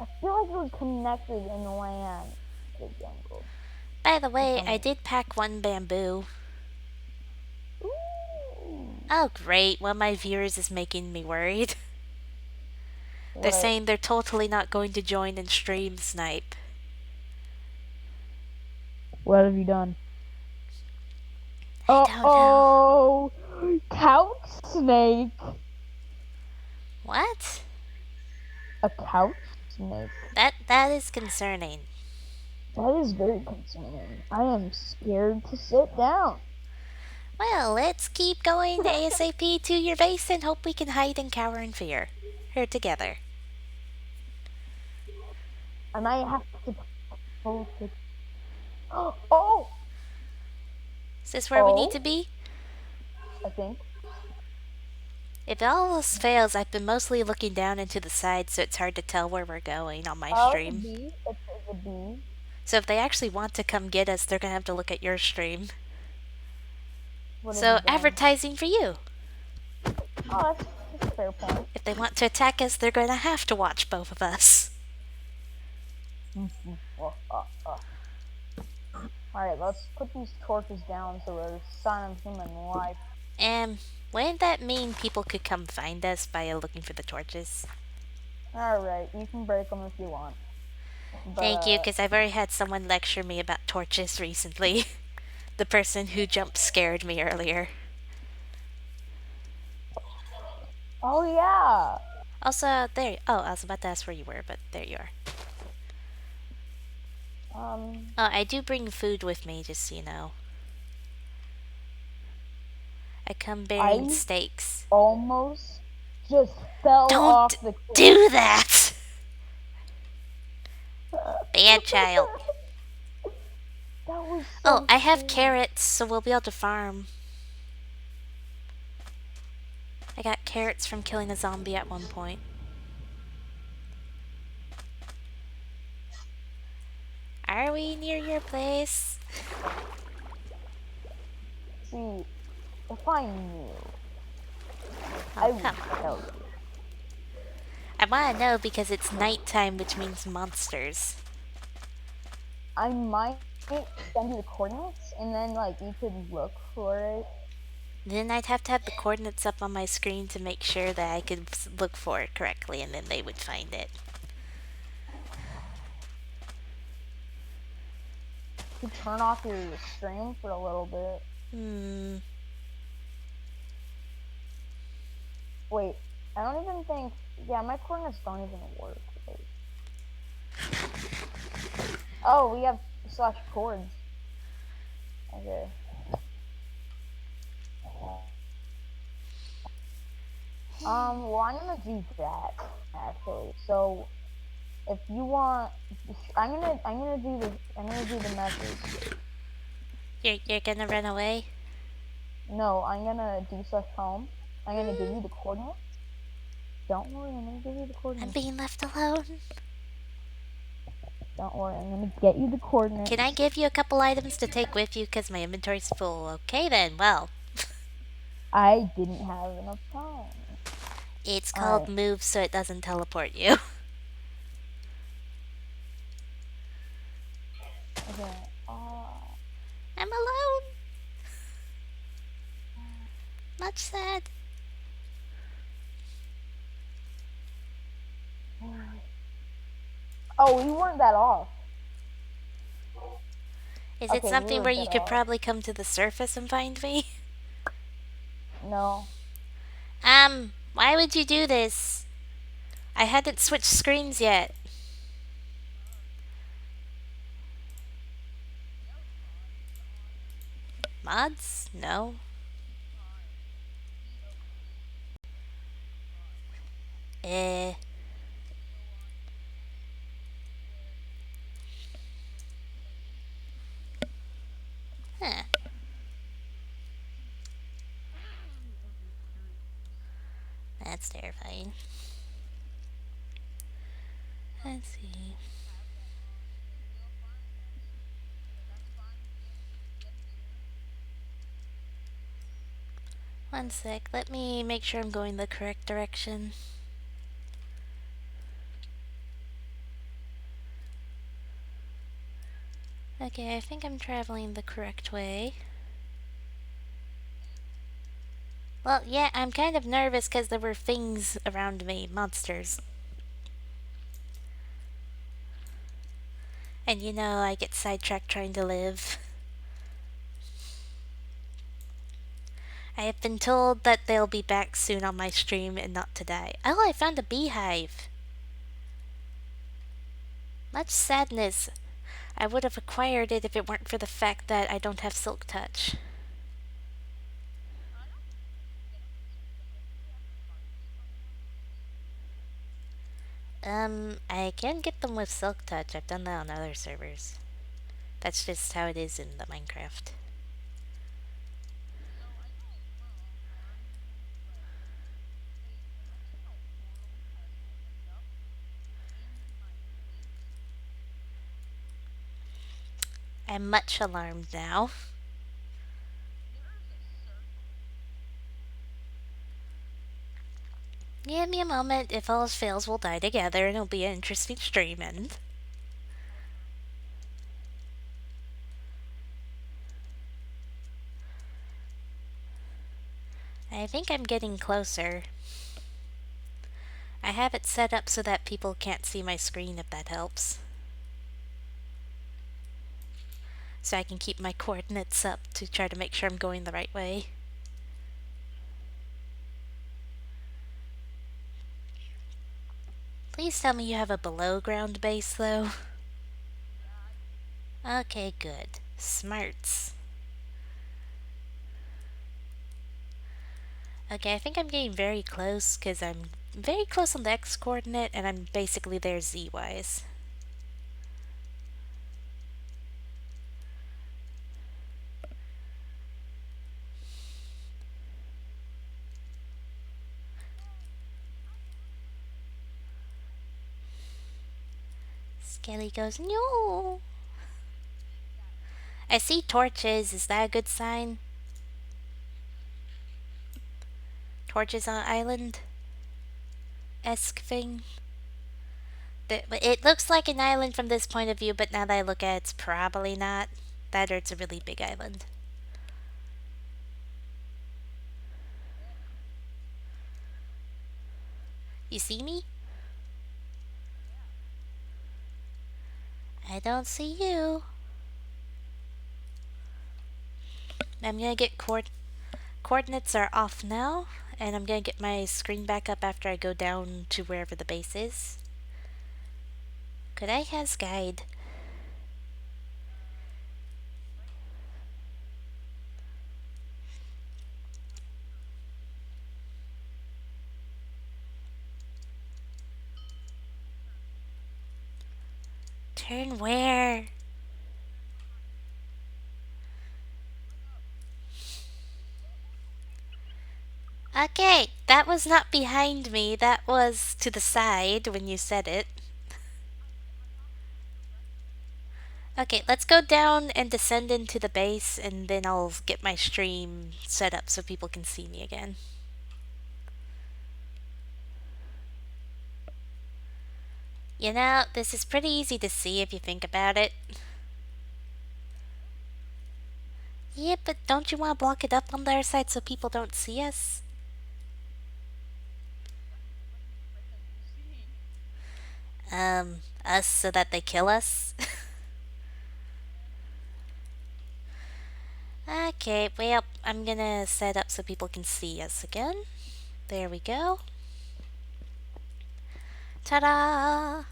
I feel like we're connected in land. The jungle. By the For way, some I reason. did pack one bamboo. Ooh. Oh, great. One of my viewers is making me worried. They're What? saying they're totally not going to join in stream snipe. What have you done? I Uh don't know. oh, couch snake. What? A couch snake. That is concerning. That is very concerning. I am scared to sit down. Well, let's keep going ASAP to your base and hope we can hide and cower in fear. Here together. And I have to focus. Oh, Is this where we need oh, to be? I think. If all else fails, I've been mostly looking down into the side, so it's hard to tell where we're going on my Oh, it's a stream. bee. It's a bee. So if they actually want to come get us, they're gonna have to look at your stream. What have So you done? advertising for you. Oh, that's a fair point. If they want to attack us, they're gonna have to watch both of us. Alright, let's put these torches down so there's sign of human life. And wouldn't that mean people could come find us by looking for the torches? Alright, you can break them if you want. But, Thank you, because I've already had someone lecture me about torches recently. The person who jump scared me earlier. oh yeah! Also, there. Oh, I was about to ask where you were, but there you are. Oh, I do bring food with me, just so you know. I come bearing I steaks. almost just fell Don't off the cliff. do that! Bad child. That was Oh, so I have scary. carrots, so we'll be able to farm. I got carrots from killing a zombie at one point. Are we near your place? See, if I knew, I Oh, would come. tell you. I want to know because it's nighttime, which means monsters. I might send you the coordinates, and then like you could look for it. Then I'd have to have the coordinates up on my screen to make sure that I could look for it correctly, and then they would find it. You could turn off your stream for a little bit. Wait, I don't even think. Yeah, my coordinates don't even work. Wait. Oh, we have slash chords. Okay. Well, I'm gonna do that actually. So, if you want, I'm gonna do the message. You're gonna run away? No, I'm gonna do slash home. I'm gonna give you the coordinates. Don't worry, I'm gonna give you the I'm coordinates. being left alone. Don't worry, I'm gonna get you the coordinates. Can I give you a couple items to take with you because my inventory's full? Okay then, well. I didn't have enough time. It's called move so it doesn't teleport you. Okay. I'm alone. Much sad. Oh, we weren't that off. Is it Okay, we something where weren't you that could off. probably come to the surface and find me? No. Why would you do this? I hadn't switched screens yet. Mods? No. Eh. Huh. That's terrifying. Let's see. One sec. Let me make sure I'm going the correct direction. Okay, I think I'm traveling the correct way. Well, yeah, I'm kind of nervous because there were things around me, monsters. And you know, I get sidetracked trying to live. I have been told that they'll be back soon on my stream and not to die. Oh, I found a beehive. Much sadness. I would have acquired it if it weren't for the fact that I don't have Silk Touch. I can get them with Silk Touch. I've done that on other servers. That's just how it is in the Minecraft. I'm much alarmed now. Give me a moment. If all else fails, we'll die together and it'll be an interesting stream. And I think I'm getting closer. I have it set up so that people can't see my screen if that helps. So I can keep my coordinates up to try to make sure I'm going the right way. Please tell me you have a below ground base though. Okay, good. Smarts. Okay, I think I'm getting very close because I'm very close on the x coordinate and I'm basically there z-wise. Skelly goes, no. I see torches. Is that a good sign? Torches on island? Esque thing? It looks like an island from this point of view, but now that I look at it, it's probably not. That or it's a really big island. You see me? I don't see you. I'm gonna get coordinates are off now, and I'm gonna get my screen back up after I go down to wherever the base is. Could I has guide? Turn where? Okay, that was not behind me. That was to the side when you said it. Okay, let's go down and descend into the base, and then I'll get my stream set up so people can see me again. You know, this is pretty easy to see if you think about it. Yeah, but don't you want to block it up on their side so people don't see us? Us so that they kill us? Okay, well, I'm gonna set up so people can see us again. There we go. Ta-da!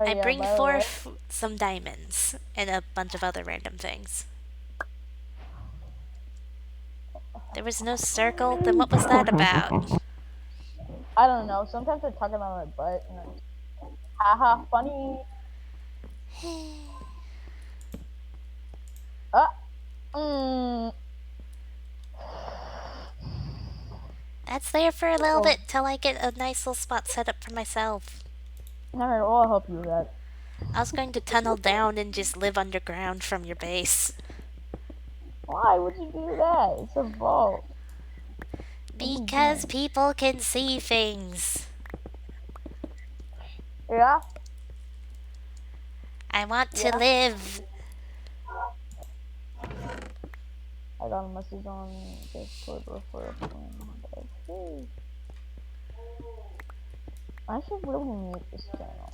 Oh I yeah, bring by the way, forth some diamonds and a bunch of other random things. There was no circle, then what was that about? I don't know. Sometimes I talk about my butt, and I'm haha funny. Ah, mm. That's there for a little Oh, bit till I get a nice little spot set up for myself. alright, well, I'll help you with that. I was going to tunnel down and just live underground from your base. Why would you do that? It's a vault. What are you Because doing? people can see things. Yeah, I want to yeah. live. I got a message on Discord for a friend. Okay. I should really mute this channel.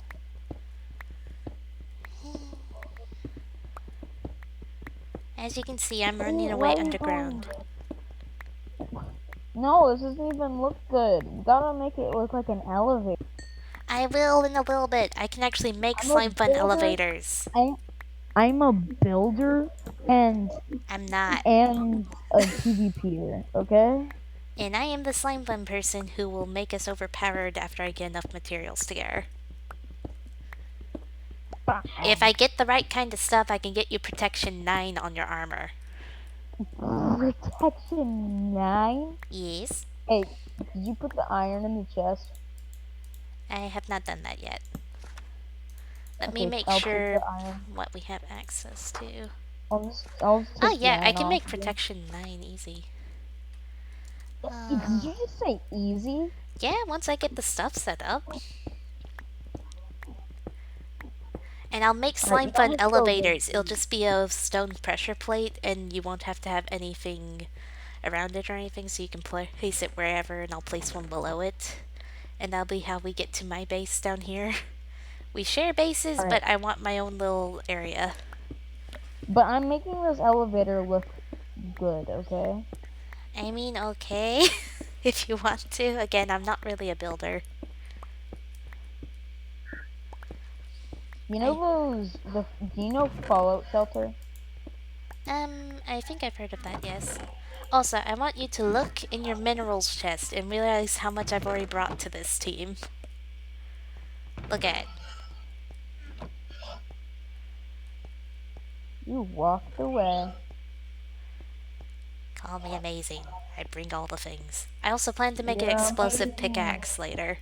As you can see, I'm running Why away are you going? underground. No, this doesn't even look good. You gotta make it look like an elevator. I will in a little bit. I can actually make I'm a slime fun builder. elevators. I I'm a builder and I'm not. a PvPer, okay? And I am the slime fun person who will make us overpowered after I get enough materials together. If I get the right kind of stuff, I can get you protection 9 on your armor. Protection 9? Yes, Hey, did you put the iron in the chest? I have not done that yet. Let me Okay, make I'll take the sure iron. what we have access to. I'll just Oh take the yeah, I iron can off make of you. protection 9 easy. Did you just say easy? Yeah, once I get the stuff set up. And I'll make Alright, slime you got fun me so good. elevators. It'll just be a stone pressure plate, and you won't have to have anything around it or anything, so you can place it wherever, and I'll place one below it. And that'll be how we get to my base down here. We share bases, Alright, but I want my own little area. but I'm making this elevator look good, okay? I mean, okay, if you want to. Again, I'm not really a builder. You know I do you know Fallout Shelter? I think I've heard of that, yes. Also, I want you to look in your minerals chest and realize how much I've already brought to this team. Look at it. You walked away. Call me amazing. I bring all the things. I also plan to make an You're explosive amazing. pickaxe later.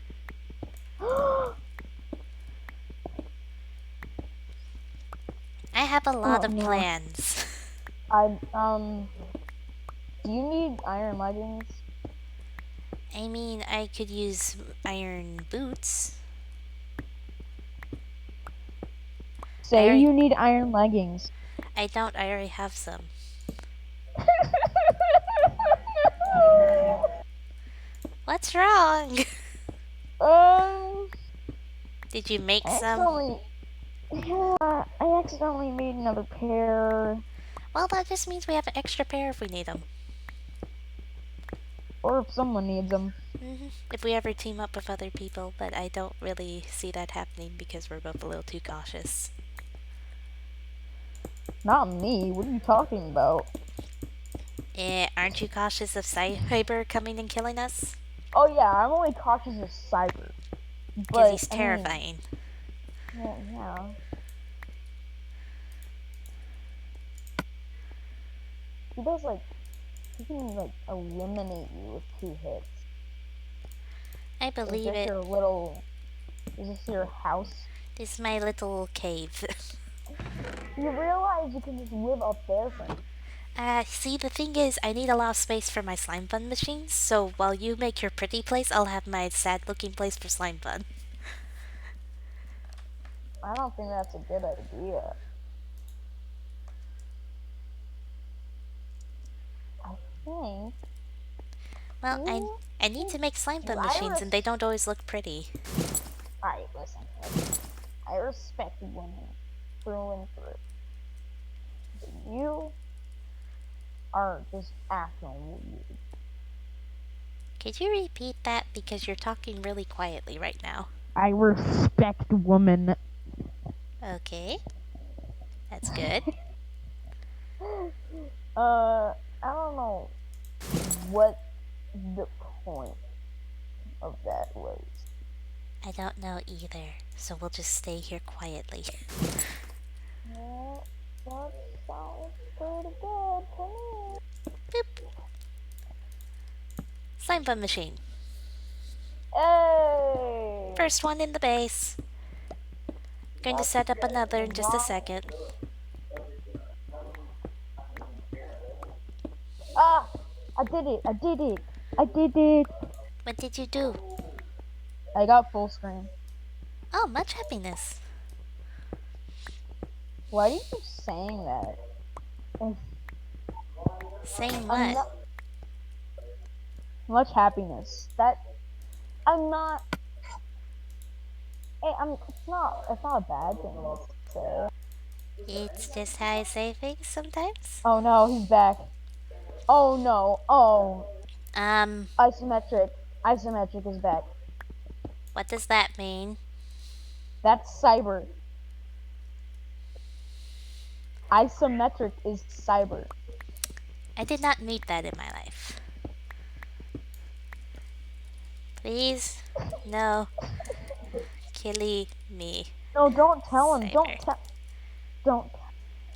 I have a lot Oh of no. plans. I do you need iron leggings? I mean, I could use iron boots. I Say already, you need iron leggings. I don't, I already have some. What's wrong? um, Did you make I some? accidentally, yeah, I accidentally made another pair. Well, that just means we have an extra pair if we need them. Or if someone needs them. If we ever team up with other people, but I don't really see that happening because we're both a little too cautious. Not me. What are you talking about? Aren't you cautious of Cyber coming and killing us? Oh yeah, I'm only cautious of Cyber. Because But he's I mean, terrifying. well, yeah. He does like he can like eliminate you with 2 hits. I Is believe this it. your little? Is this your house? This is my little cave. You realize you can just live up there for me. See, the thing is, I need a lot of space for my slime fun machines, so while you make your pretty place, I'll have my sad looking place for slime fun. I don't think that's a good idea. Thanks. Well, I You, I need to you, make slime bun I machines, and they don't always look pretty. Alright, listen. I respect women through and through. But you are just acting weird. Could you repeat that because you're talking really quietly right now? I respect women. Okay, that's good. I don't know what the point of that was. I don't know either, so we'll just stay here quietly. Well, that sounds pretty good to me. Boop. Slime bun machine. Hey! First one in the base. Going to That's set up another in just a wrong. second. Ah! I did it! I did it! I did it! What did you do? I got full screen. Oh, much happiness. Why do you keep saying that? If Saying I'm what? not much happiness. That I'm not. Hey, I'm. It's not. It's not a bad thing to say. It's just how I say things sometimes. Oh no, he's back. Oh no. Oh, Um, isometric. Isometric is back. what does that mean? That's cyber. Isometric is cyber. I did not need that in my life. Please, no, killing me, No, don't tell him. Cyber. Don't tell. Don't.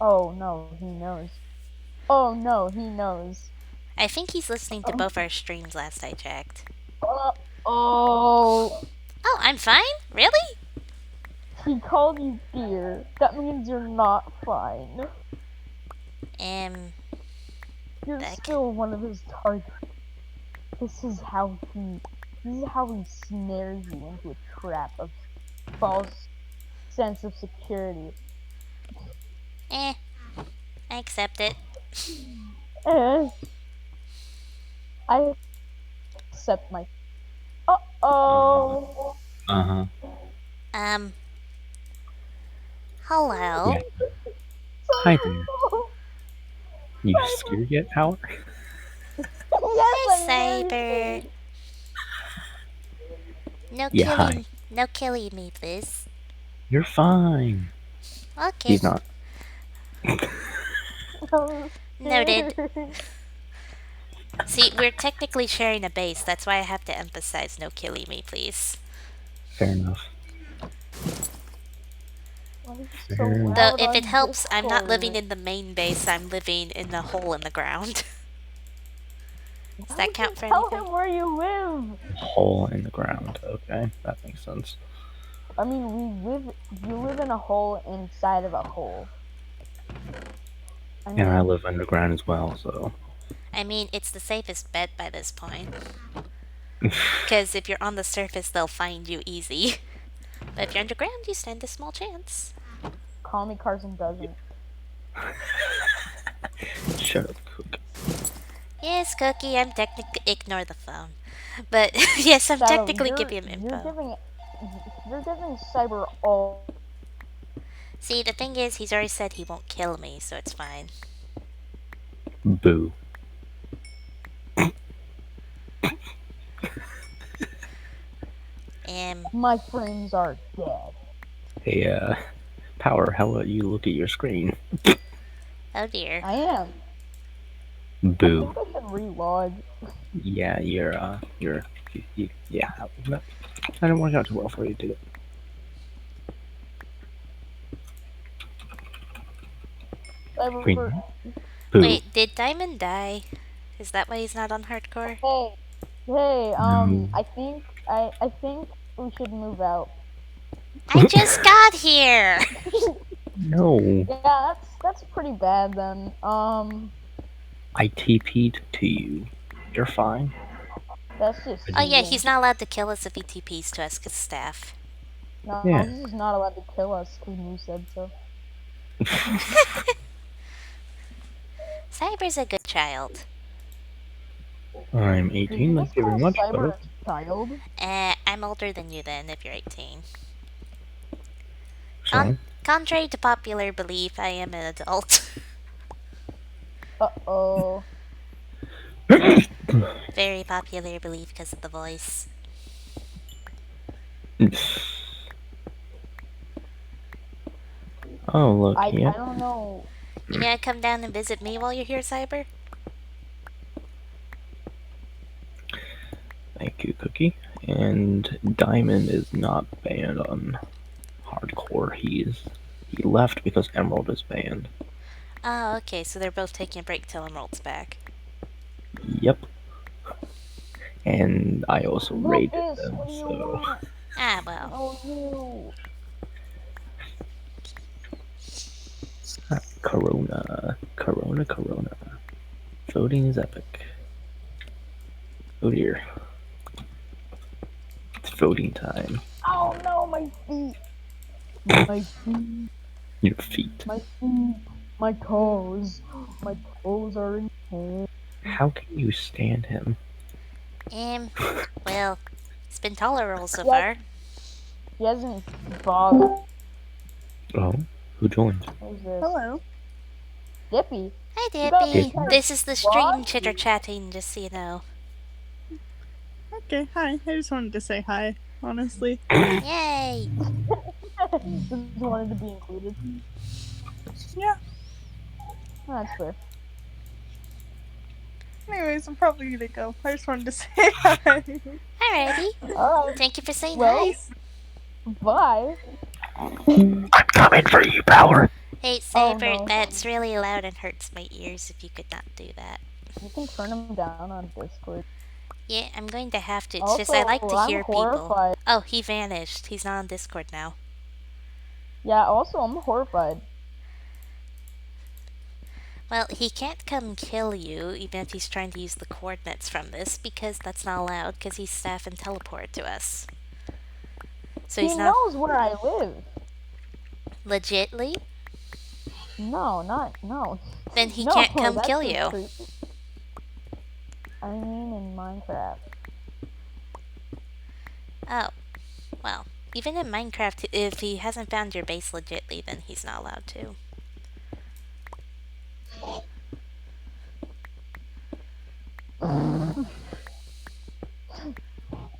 Oh no, he knows. Oh no, he knows. I think he's listening to Oh. both our streams last I checked. Oh. Oh, I'm fine? Really? He called you dear. That means you're not fine. Um, You're that. still one of his targets. This is how he. This is how he snares you into a trap of false sense of security. Eh, I accept it. Eh, I accept my. Uh Uh-huh. oh. Uh-huh. Um, hello? Yeah. Hi there. Cyber. You scared yet, Power? Yes, Hi, I'm very Cyber. scared. Yeah, hi. No killing me, please. You're fine. Okay, He's not. I'm noted. scared. See, we're technically sharing a base, that's why I have to emphasize no killing me, please. Fair enough. Why are you so Fair enough. Though, loud if it on helps, I'm not living Discord? in the main base, I'm living in the hole in the ground. Does Why that would you count for tell anything? him where you live? Hole in the ground. Okay, that makes sense. I mean, you live in a hole inside of a hole. I And I mean, live underground as well, so. I mean, it's the safest bet by this point. Because if you're on the surface, they'll find you easy. But if you're underground, you stand a small chance. call me Carson doesn't. Shut up, Cook. Yes, Cookie, I'm technically. Ignore the phone. But yes, I'm Shadow, technically giving him you're info. giving Cyber all. See, the thing is, he's already said he won't kill me, so it's fine. Boo. My friends are dead. Hey, Power, how about you look at your screen? Oh dear. I am. I Boo. think I should relog. Yeah, yeah. That didn't work out too well for you, did it? Cyber. Green. Boo. Wait, did Diamond die? Is that why he's not on hardcore? Hey, hey. No. I think we should move out. I just got here! No. Yeah, that's pretty bad then. I TP'd to you. You're fine. That's just I Oh just, yeah, cheating. he's not allowed to kill us if he TPs to us, 'cause staff. No, yeah. he's just not allowed to kill us because you said so. Cyber's a good child. I'm Did you 18. just Thank you very call much, Cyber but a child? I'm older than you then if you're 18. so Contrary to popular belief, I am an adult. Uh-oh. Very popular belief because of the voice. oh look, I yep. don't know. You gonna come down and visit me while you're here, Cyber? Thank you, Cookie. And Diamond is not banned on hardcore. He left because Emerald is banned. Oh, okay, so they're both taking a break till Emerald's back. Yep. And I also raided Lucas, them, what do you so Ah, want? well. Oh, no. Corona. Voting is epic. Oh dear. It's voting time. Oh, no, my feet. My feet. Your feet. My feet. My toes. My toes are in pain. How can you stand him? Um, well, it's been tolerable so Yes, far. he hasn't bothered. Oh, who joined? Who's this? Hello. Dippy. Hi, You got the Dippy. Dippy? entire This is the stream squad? chitter chatting, just so you know. Okay, hi. I just wanted to say hi, honestly. Yay! Just wanted to be included. Yeah. That's fair. Anyways, I'm probably gonna go. I just wanted to say hi. Alrighty. Alright. Thank you for saying Well, hi. bye. I'm coming for you, Power. Hey, Oh, Saber, no. that's really loud and hurts my ears if you could not do that. You can turn him down on Discord. Yeah, I'm going to have to. It's just I Also, like to I'm hear people. horrified. Oh, he vanished. He's not on Discord now. Yeah, also, I'm horrified. Well, he can't come kill you, even if he's trying to use the coordinates from this, because that's not allowed, because he's staff and teleport to us. So He he's not knows where I live. legitly. No. Then he No, can't come that's kill just you. creepy. I mean, in Minecraft. Oh, well. Even in Minecraft, if he hasn't found your base legitly, then he's not allowed to.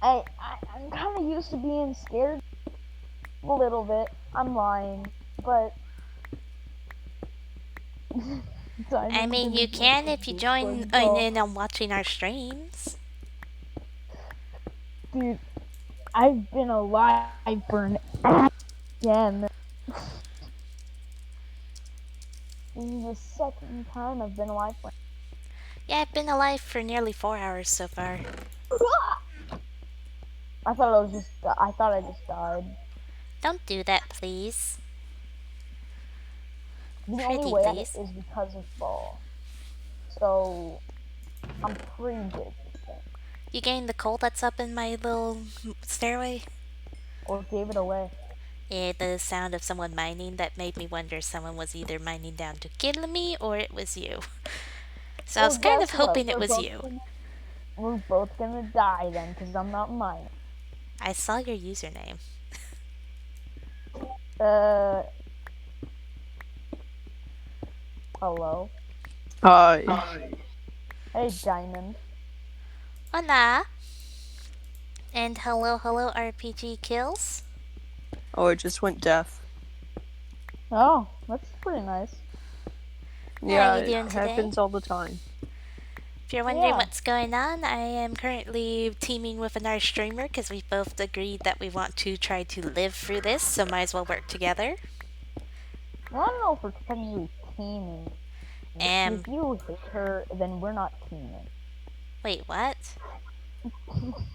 I'm kind of used to being scared a little bit. I'm lying, but I mean, you can if you join in on watching our streams. Dude, I've been alive for an again. This is the second time I've been alive for. Yeah, I've been alive for nearly 4 hours so far. I thought I just died. Don't do that, please. The only Pretty way please. is because of fall. So I'm pretty good. You gained the coal that's up in my little stairway? Or gave it away. Yeah, the sound of someone mining that made me wonder someone was either mining down to kill me or it was you. So I was kind of guess what? hoping it was you. We're both gonna die then, because I'm not mine. I saw your username. Hello? Hi. Hey, Diamond. Hola! And hello, RPG Kills. Oh, I just went deaf. Oh, that's pretty nice. Yeah, you doing it today? happens all the time. If you're wondering Yeah. what's going on, I am currently teaming with another streamer because we both agreed that we want to try to live through this, so might as well work together. Well, I don't know if we're technically teaming. If you hate her, then we're not teaming. Wait, what?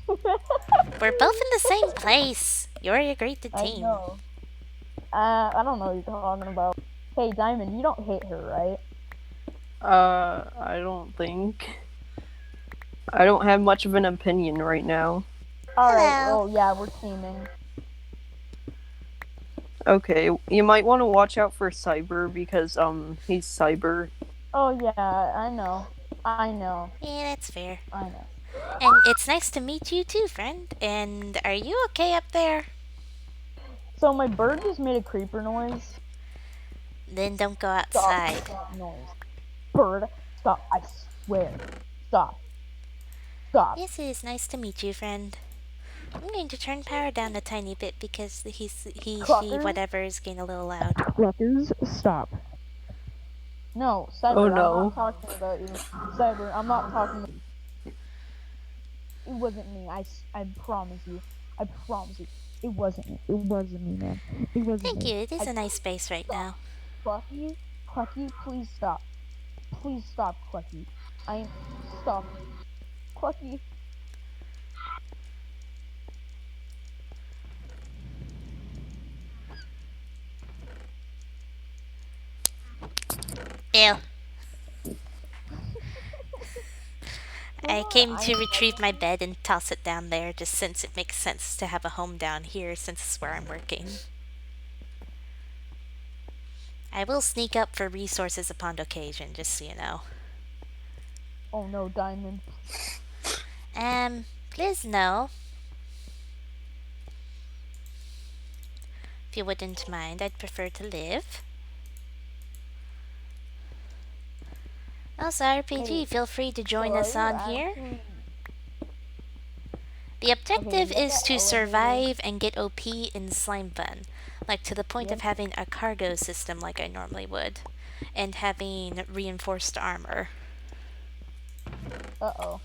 We're both in the same place. You already agreed to team. I know. I don't know what you're talking about. Hey, Diamond, you don't hate her, right? I don't think. I don't have much of an opinion right now. Alright, Hello. well, yeah, we're teaming. Okay, you might want to watch out for Cyber because, he's Cyber. Oh, yeah, I know. I know. Yeah, that's fair. I know. And it's nice to meet you too, friend. And are you okay up there? So my bird just made a creeper noise. Then don't go Stop outside. making that noise. Bird, stop. I swear. Stop. Stop. Yes, it is nice to meet you, friend. I'm going to turn power down a tiny bit because she, Cluckers. whatever is getting a little loud. Cluckers, stop. No, Oh Cyber, I'm not no. talking about you. Cyber, I'm not talking. It wasn't me. I promise you. I promise you. It wasn't me. It wasn't me, man. It wasn't Thank me. you, it is I a nice space right stop. now. Clucky, Clucky, please stop. Please stop, Clucky. I stop. Clucky. Ew. I Sure, came to retrieve my bed and toss it down there just since it makes sense to have a home down here since it's where I'm working. I will sneak up for resources upon occasion, just so you know. Oh no, Diamond. Please no. If you wouldn't mind, I'd prefer to live. Also, RPG, Hey, feel free to so join are us you on here. actually The okay? Is objective that is the to elevator? survive and get OP in Slimefun, like to the point of Yep. having a cargo system like I normally would, and having reinforced armor. Uh oh.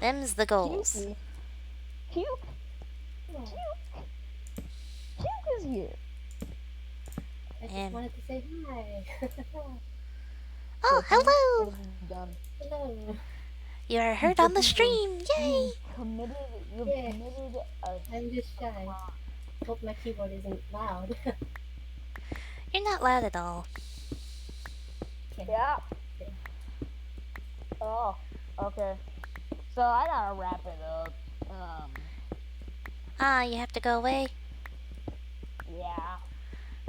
Them's the goals. Cukey. Cuke. Cuke. Cuke is here. I just And wanted to say hi. oh, Listen, what hello! have you done? Hello. You are heard You've on the listen. stream! You've Yay! committed. You've Yeah, committed a I'm just shy. Hope my keyboard isn't loud. You're not loud at all. Okay. yeah. Okay. Oh. Okay. So I gotta wrap it up. Ah, you have to go away? Yeah.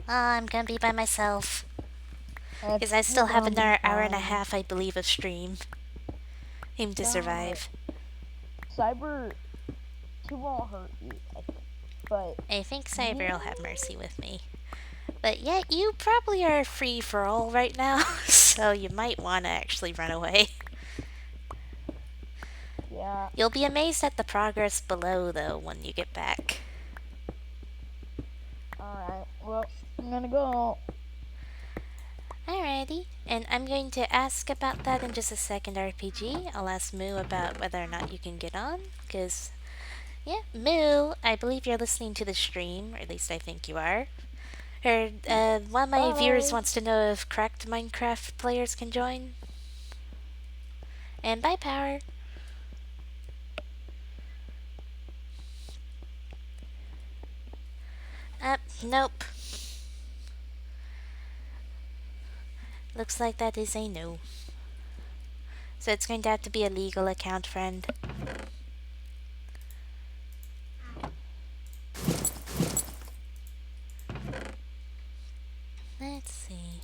Ah, I'm gonna be by myself. That's Because I still have gonna be another hour and a fine. half, I believe, of stream. Aim to But survive. Cyber, he won't hurt you, I think. But I think me, Cyber will have mercy with me. But yet, you probably are free for all right now, so you might want to actually run away. yeah. You'll be amazed at the progress below, though, when you get back. All right. Well, I'm gonna go. Alrighty, and I'm going to ask about that in just a second, RPG. I'll ask Moo about whether or not you can get on, because, yeah, Moo, I believe you're listening to the stream, or at least I think you are. Heard, one of my viewers Bye. wants to know if cracked Minecraft players can join. And bye, Power. Nope. Looks like that is a no. So it's going to have to be a legal account, friend. Let's see.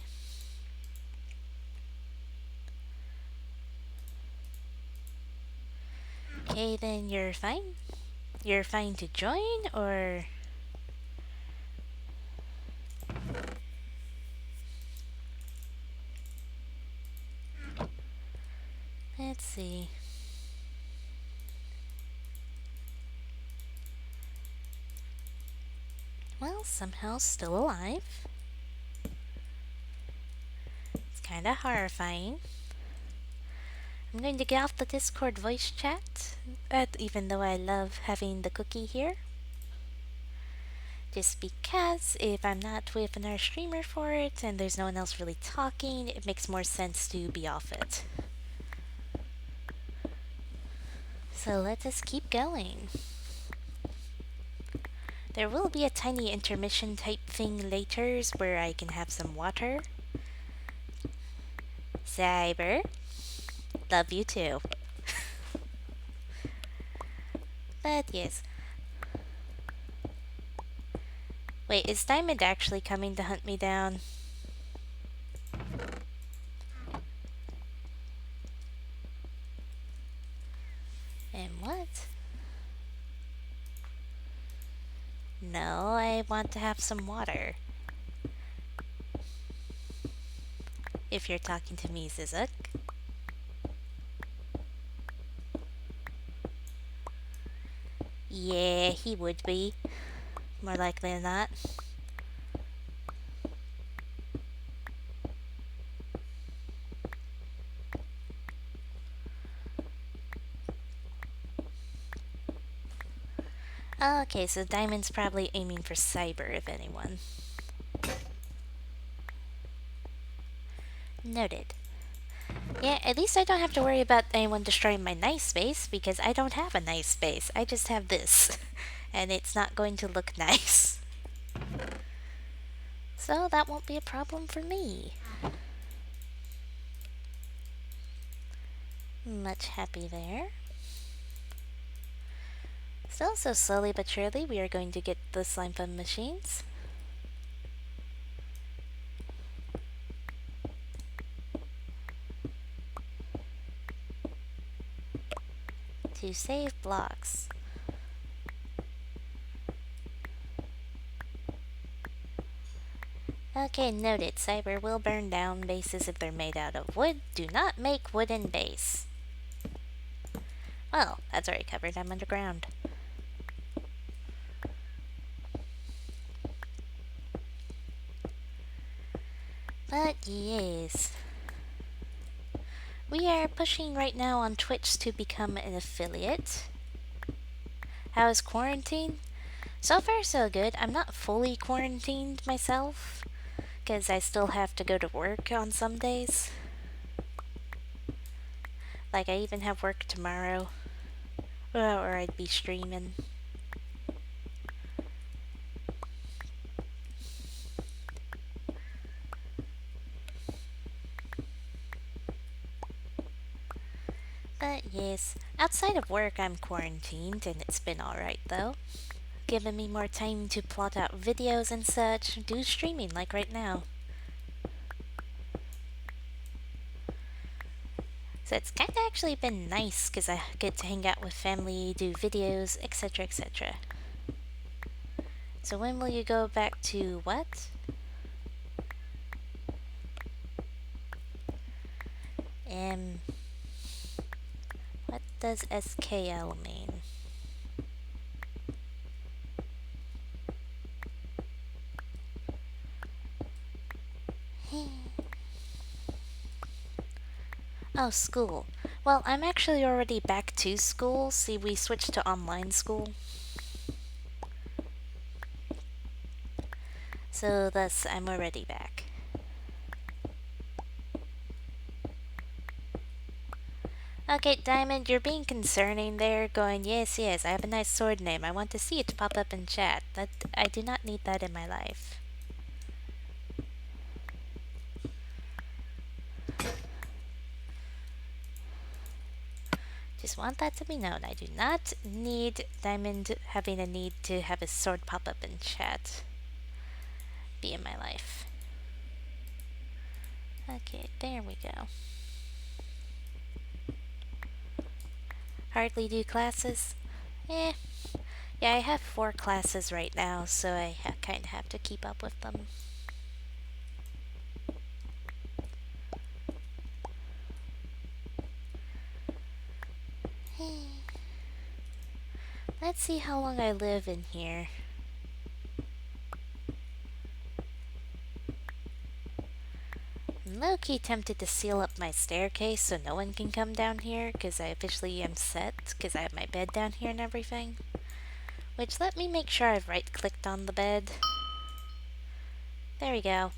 Okay, then you're fine. You're fine to join, or... Let's see. Well, somehow still alive. It's kinda horrifying. I'm going to get off the Discord voice chat, even though I love having the cookie here. Just because if I'm not with another streamer for it and there's no one else really talking, it makes more sense to be off it. So let us keep going. There will be a tiny intermission type thing later where I can have some water. Cyber, love you too. But yes. Wait, is Diamond actually coming to hunt me down? And what? No, I want to have some water. If you're talking to me, Zizuk. Yeah, he would be. More likely than not. Okay, so Diamond's probably aiming for Cyber, if anyone. Noted. Yeah, at least I don't have to worry about anyone destroying my nice space, because I don't have a nice space. I just have this. And it's not going to look nice. So that won't be a problem for me. Much happy there. Still, so slowly but surely, we are going to get the Slimefun machines. To save blocks. Okay, noted. Cyber will burn down bases if they're made out of wood. Do not make wooden base. Well, that's already covered. I'm underground. But yes. We are pushing right now on Twitch to become an affiliate. How is quarantine? So far so good. I'm not fully quarantined myself, because I still have to go to work on some days. Like, I even have work tomorrow. Or I'd be streaming. But yes, outside of work I'm quarantined, and it's been alright though. Giving me more time to plot out videos and such, do streaming like right now. So it's kinda actually been nice, because I get to hang out with family, do videos, etc, etc. So when will you go back to what? What does SKL mean? Oh, school. Well, I'm actually already back to school. See, we switched to online school. So thus, I'm already back. Okay, Diamond, you're being concerning there, going, yes, yes, I have a nice sword name. I want to see it pop up in chat. That I do not need that in my life. Just want that to be known. I do not need Diamond having a need to have his sword pop up in chat. Be in my life. Okay, there we go. Hardly do classes? Eh. Yeah, I have 4 classes right now, so I kind of have to keep up with them. Let's see how long I live in here. I'm low-key tempted to seal up my staircase so no one can come down here, because I officially am set, because I have my bed down here and everything. Which, let me make sure I've right-clicked on the bed. There we go.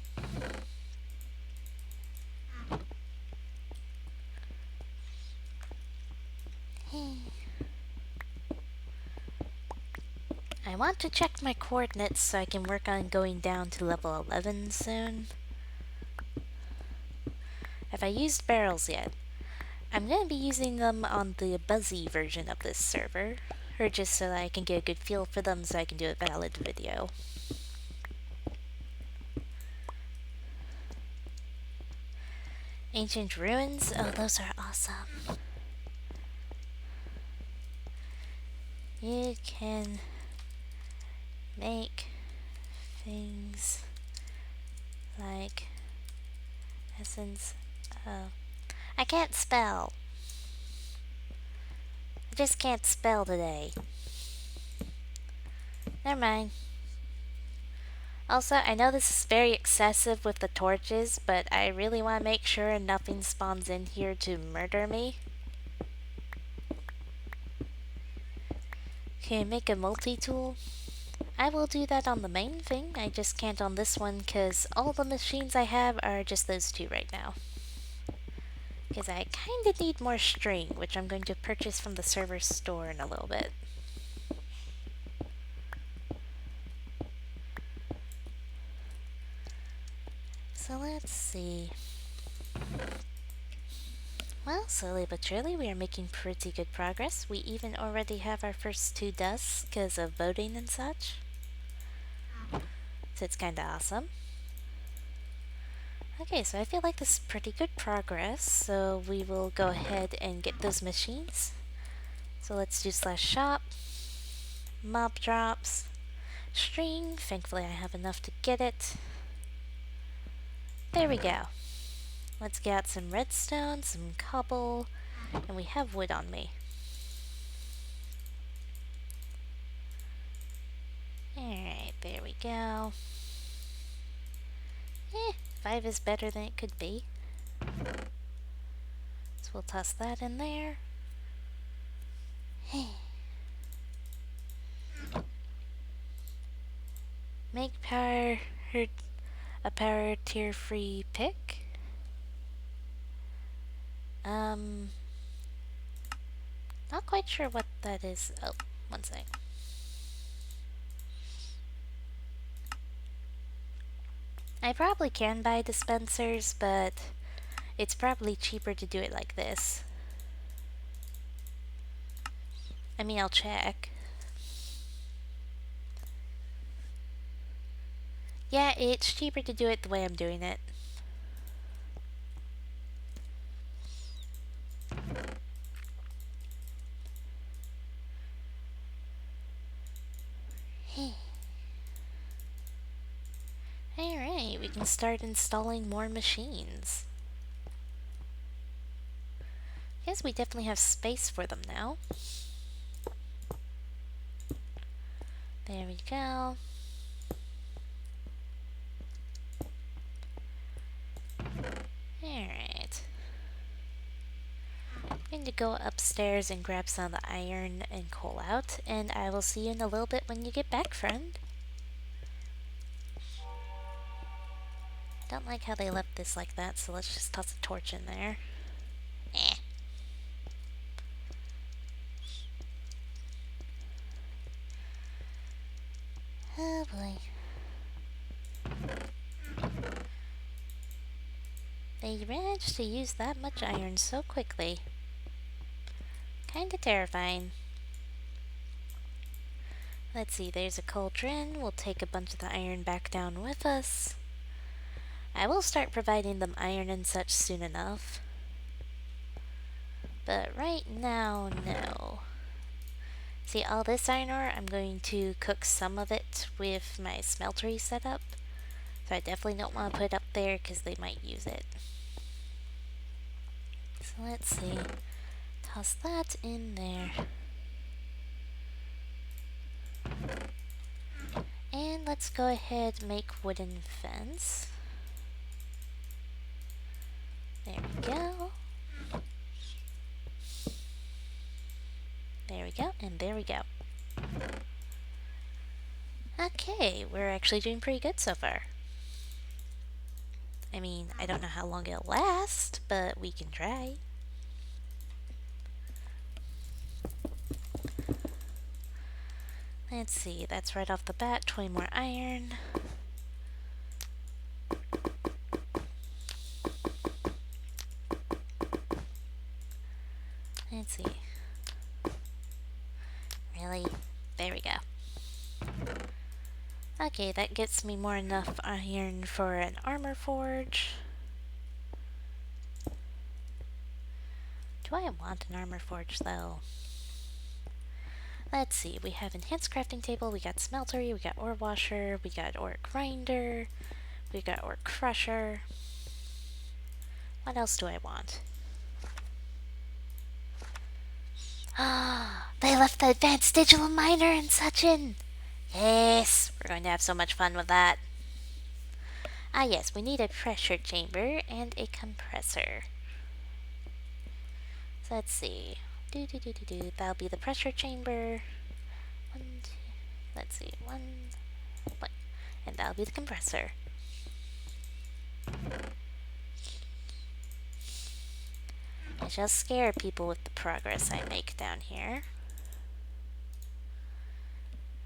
I want to check my coordinates so I can work on going down to level 11 soon. Have I used barrels yet? I'm gonna be using them on the Buzzy version of this server, or just so that I can get a good feel for them so I can do a valid video. Ancient ruins? Oh, those are awesome. You can make things like essence of. I can't spell. I just can't spell today. Never mind. Also, I know this is very excessive with the torches, but I really want to make sure nothing spawns in here to murder me. Okay, make a multi-tool. I will do that on the main thing, I just can't on this one because all the machines I have are just those two right now. Because I kinda need more string, which I'm going to purchase from the server store in a little bit. So let's see. Well, slowly but surely we are making pretty good progress. We even already have our first 2 deaths because of voting and such. So it's kinda awesome. Okay, so I feel like this is pretty good progress, so we will go ahead and get those machines. So let's do /shop, mob drops, string, thankfully I have enough to get it. There we go. Let's get out some redstone, some cobble, and we have wood on me. Alright, there we go. 5 is better than it could be. So we'll toss that in there. Make a power tier free pick. Not quite sure what that is. Oh, one sec. I probably can buy dispensers, but it's probably cheaper to do it like this. I mean, I'll check. Yeah, it's cheaper to do it the way I'm doing it. Alright, we can start installing more machines. Yes, we definitely have space for them now. There we go. Alright. I'm going to go upstairs and grab some of the iron and coal out, and I will see you in a little bit when you get back, friend. Don't like how they left this like that, so let's just toss a torch in there. Eh. Oh boy. They managed to use that much iron so quickly. Kinda terrifying. Let's see, there's a cauldron. We'll take a bunch of the iron back down with us. I will start providing them iron and such soon enough. But right now, no. See, all this iron ore, I'm going to cook some of it with my smeltery setup. So I definitely don't want to put it up there because they might use it. So let's see. Toss that in there. And let's go ahead and make wooden fence. There we go. There we go, and there we go. Okay, we're actually doing pretty good so far. I mean, I don't know how long it'll last, but we can try. Let's see, that's right off the bat, 20 more iron. Let's see. Really? There we go. Okay, that gets me more enough iron for an armor forge. Do I want an armor forge though? Let's see, we have enhanced crafting table, we got smeltery, we got ore washer, we got ore grinder, we got ore crusher. What else do I want? Ah, they left the advanced digital miner and such in. Yes, we're going to have so much fun with that. Ah yes, we need a pressure chamber and a compressor. So let's see. That'll be the pressure chamber. One, two, let's see. One, and that'll be the compressor. I shall scare people with the progress I make down here.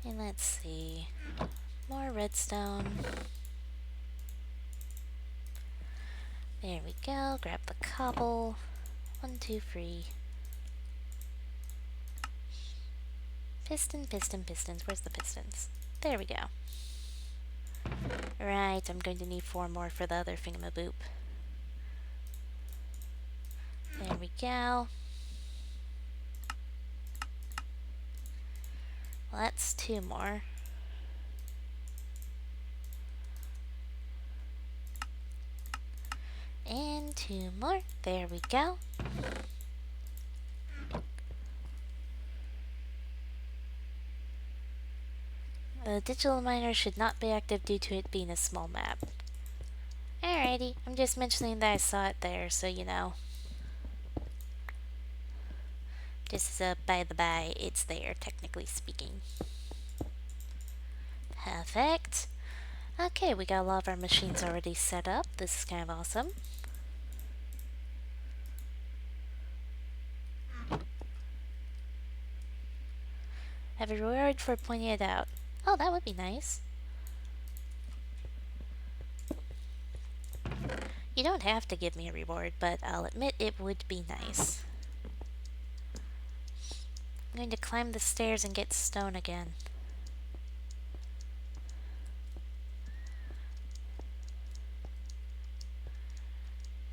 And let's see. More redstone. There we go. Grab the cobble. 1, 2, 3. Pistons. Where's the pistons? There we go. Right, I'm going to need 4 more for the other thingamaboop. There we go. Well, that's 2 more. And 2 more. There we go. The digital miner should not be active due to it being a small map. Alrighty, I'm just mentioning that I saw it there, so you know. Just as a by the by, it's there, technically speaking. Perfect. Okay, we got a lot of our machines already set up. This is kind of awesome. Have a reward for pointing it out. Oh, that would be nice. You don't have to give me a reward, but I'll admit it would be nice. I'm going to climb the stairs and get stone again.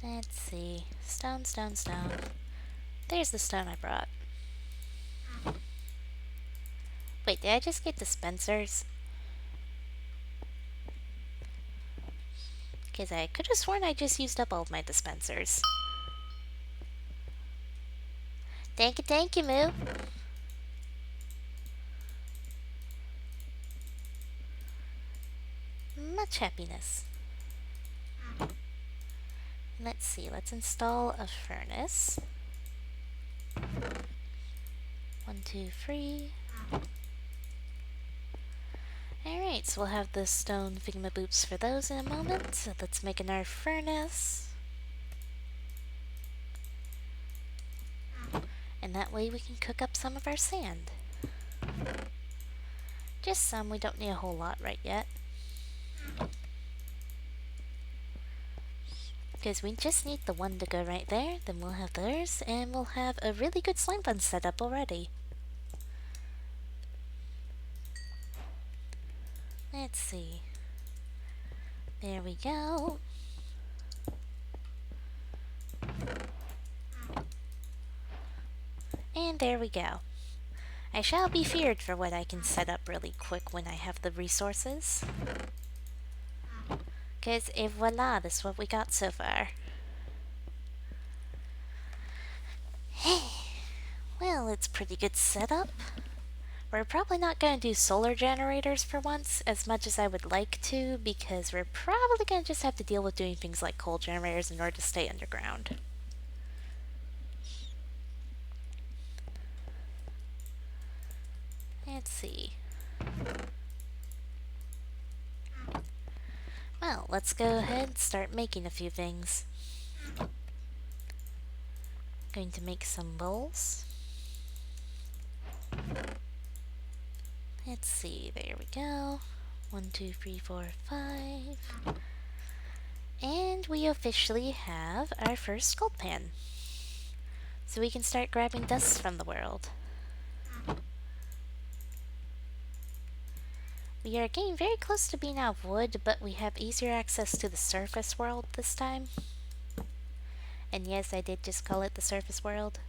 Let's see. Stone. There's the stone I brought. Wait, did I just get dispensers? Because I could have sworn I just used up all of my dispensers. Thank you, Moo. Much happiness. Let's see, let's install a furnace. 1, 2, 3. Alright, so we'll have the stone thingamaboops for those in a moment. So let's make another furnace. And that way we can cook up some of our sand. Just some, we don't need a whole lot right yet. Because we just need the one to go right there, then we'll have theirs, and we'll have a really good Slimefun setup already. Let's see. There we go. And there we go. I shall be feared for what I can set up really quick when I have the resources. Because, voila, this is what we got so far. Well, it's pretty good setup. We're probably not going to do solar generators for once, as much as I would like to, because we're probably going to just have to deal with doing things like coal generators in order to stay underground. Let's see. Well, let's go ahead and start making a few things. Going to make some bowls. Let's see, there we go. 1, 2, 3, 4, 5. And we officially have our first gold pan. So we can start grabbing dust from the world. We are getting very close to being out of wood, but we have easier access to the surface world this time. And yes, I did just call it the surface world.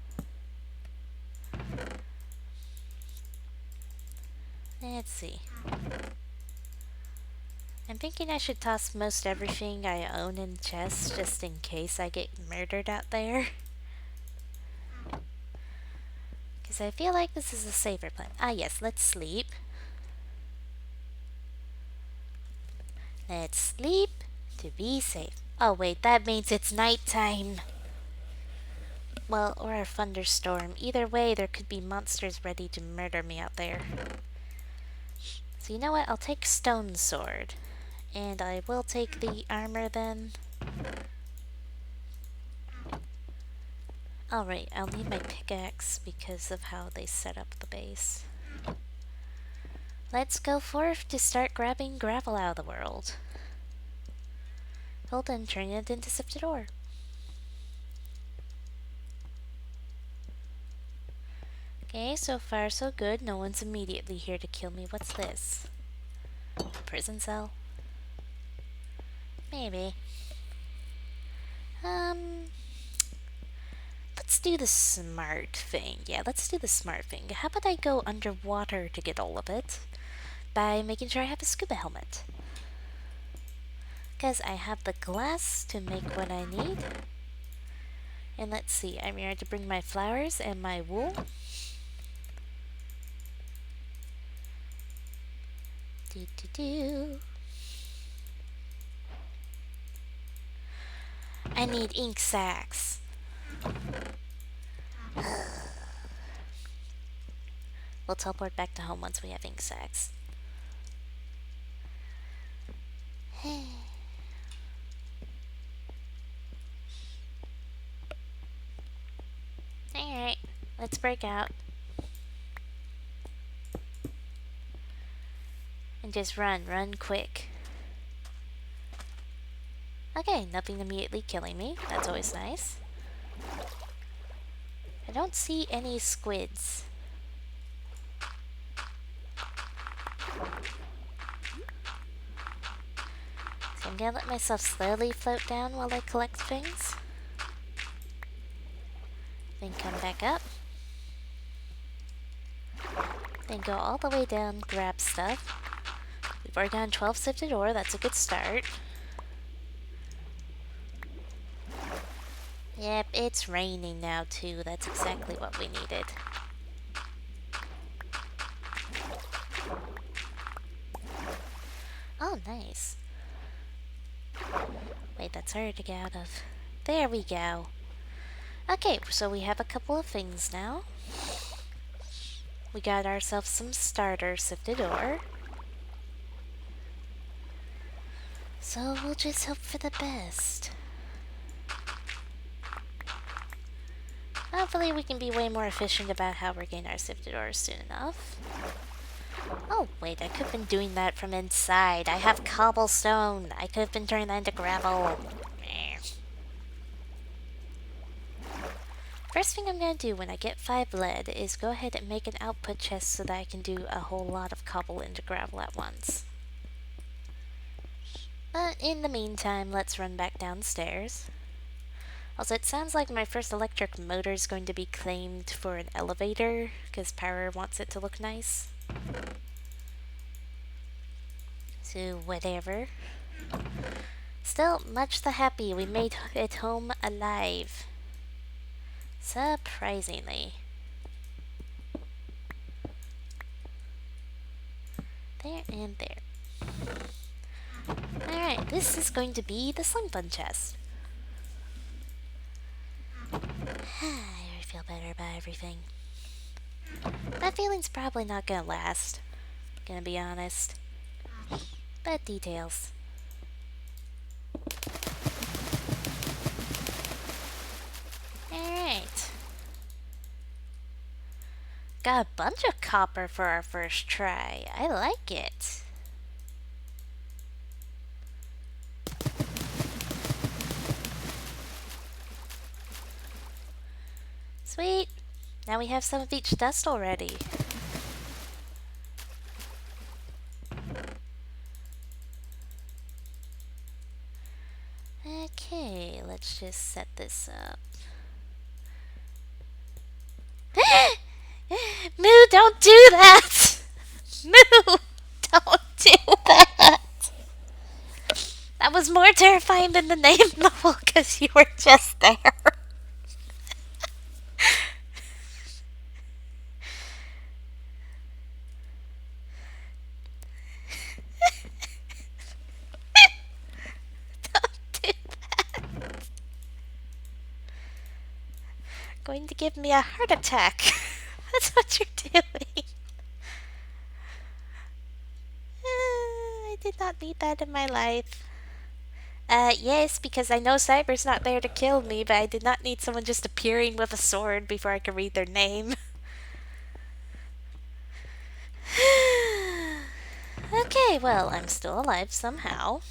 Let's see. I'm thinking I should toss most everything I own in chests just in case I get murdered out there. Because I feel like this is a safer plan. Ah yes, let's sleep. Let's sleep to be safe. Oh wait, that means it's nighttime. Well, or a thunderstorm. Either way, there could be monsters ready to murder me out there. So you know what? I'll take stone sword. And I will take the armor then. Alright, I'll need my pickaxe because of how they set up the base. Let's go forth to start grabbing gravel out of the world. Hold and turn it into sifted ore. Okay, so far so good. No one's immediately here to kill me. What's this? Prison cell? Maybe. Let's do the smart thing. Yeah, let's do the smart thing. How about I go underwater to get all of it by making sure I have a scuba helmet? Because I have the glass to make what I need. And let's see, I'm here to bring my flowers and my wool. I need ink sacks. We'll teleport back to home once we have ink sacks. Alright, let's break out. And just run quick. Okay, nothing immediately killing me. That's always nice. I don't see any squids. So I'm gonna let myself slowly float down while I collect things. Then come back up. Then go all the way down, grab stuff. We've already done 12 sifted ore, that's a good start. Yep, it's raining now too, that's exactly what we needed. Oh, nice. Wait, that's hard to get out of. There we go. Okay, so we have a couple of things now. We got ourselves some starter sifted ore. So we'll just hope for the best. Hopefully we can be way more efficient about how we're getting our sifted ore soon enough. Oh wait, I could have been doing that from inside. I have cobblestone. I could have been turning that into gravel. First thing I'm gonna do when I get 5 lead is go ahead and make an output chest so that I can do a whole lot of cobble into gravel at once. But in the meantime, let's run back downstairs. Also, it sounds like my first electric motor is going to be claimed for an elevator, because Power wants it to look nice. So, whatever. Still, much the happy we made it home alive. Surprisingly. There and there. Alright, this is going to be the Slimefun chest. I feel better about everything. That feeling's probably not gonna last, gonna be honest. But details. Alright. Got a bunch of copper for our first try. I like it. Sweet! Now we have some of each dust already. Okay, let's just set this up. Moo, don't do that! Moo! more terrifying than the name level because you were just there. Don't do that. Going to give me a heart attack. That's what you're doing. I did not need that in my life. Yes, because I know Cyber's not there to kill me, but I did not need someone just appearing with a sword before I could read their name. Okay, well, I'm still alive somehow.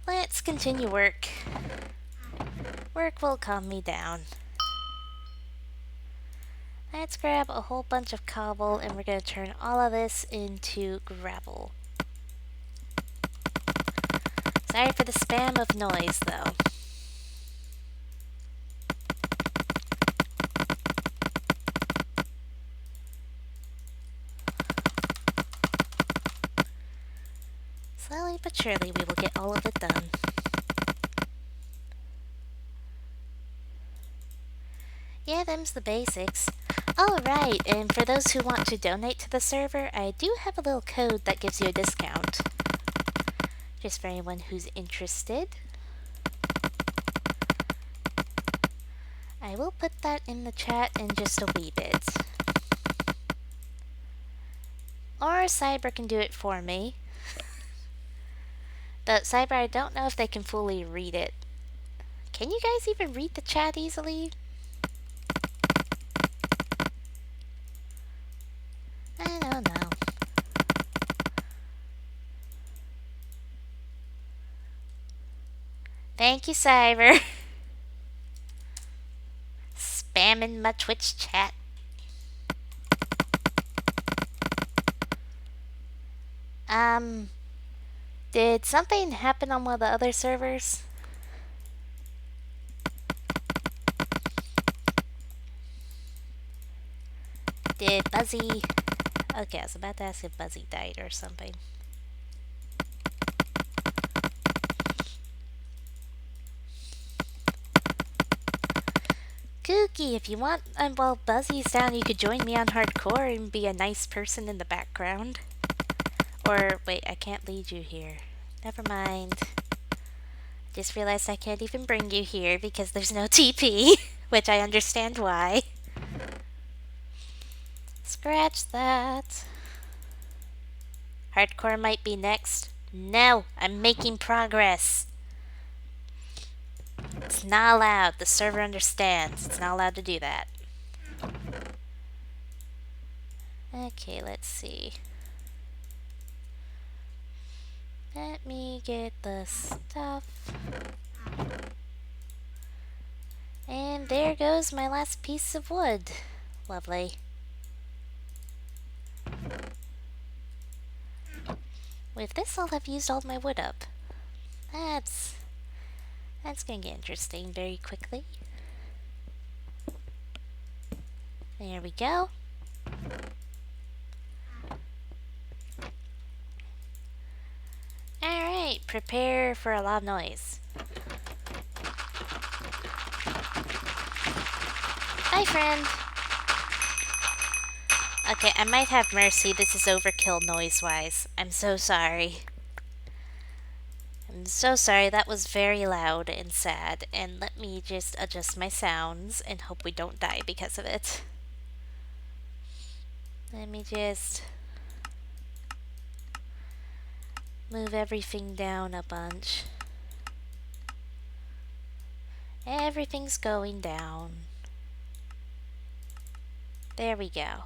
Let's continue work. Work will calm me down. Let's grab a whole bunch of cobble and we're going to turn all of this into gravel. Sorry for the spam of noise, though. Slowly but surely we will get all of it done. Yeah, them's the basics. Alright, and for those who want to donate to the server, I do have a little code that gives you a discount. Just for anyone who's interested. I will put that in the chat in just a wee bit. Or Cyber can do it for me. But Cyber, I don't know if they can fully read it. Can you guys even read the chat easily? I don't know. Thank you, Cyber. Spamming my Twitch chat. Did something happen on one of the other servers? Did Buzzy... Okay, I was about to ask if Buzzy died or something. Kooky, if you want, while Buzzy's down, you could join me on hardcore and be a nice person in the background. Or, wait, I can't lead you here. Never mind. Just realized I can't even bring you here because there's no TP, which I understand why. Scratch that. Hardcore might be next. No, I'm making progress. It's not allowed. The server understands. It's not allowed to do that. Okay, let's see. Let me get the stuff. And there goes my last piece of wood. Lovely. With this, I'll have used all my wood up. That's gonna get interesting very quickly. There we go. Alright, prepare for a loud noise. Bye, friend. Okay, I might have mercy. This is overkill noise-wise. I'm so sorry. I'm so sorry. That was very loud and sad. And let me just adjust my sounds and hope we don't die because of it. Let me just move everything down a bunch. Everything's going down. There we go.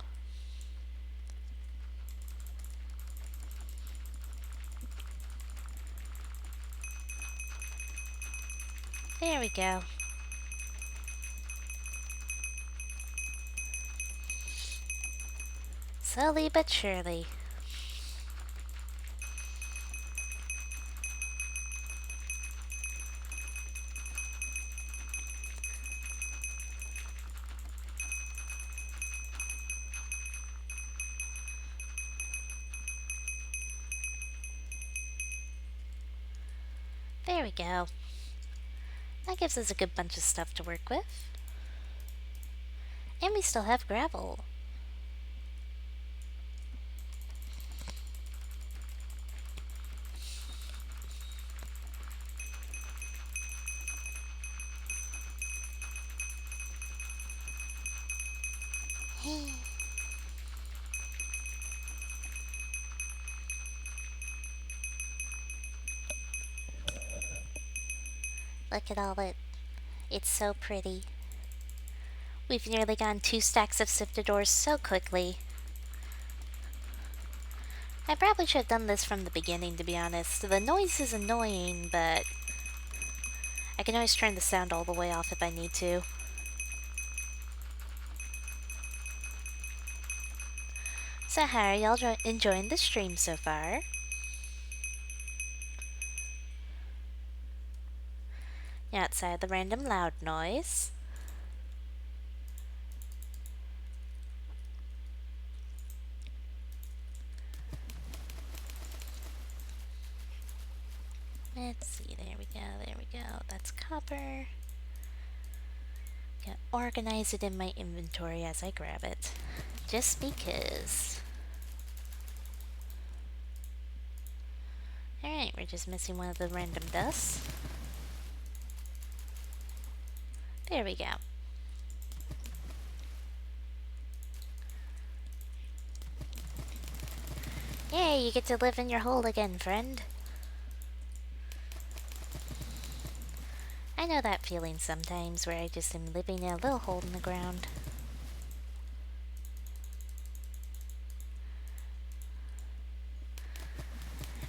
There we go. Slowly but surely. There we go. That gives us a good bunch of stuff to work with. And we still have gravel. Look at all it. It's so pretty. We've nearly gotten 2 stacks of sifted ores so quickly. I probably should have done this from the beginning, to be honest. The noise is annoying, but I can always turn the sound all the way off if I need to. So how are y'all enjoying the stream so far? Outside the random loud noise. Let's see, there we go. That's copper. Gonna organize it in my inventory as I grab it. Just because. Alright, we're just missing one of the random dusts. There we go. Yay, you get to live in your hole again, friend. I know that feeling sometimes, where I just am living in a little hole in the ground.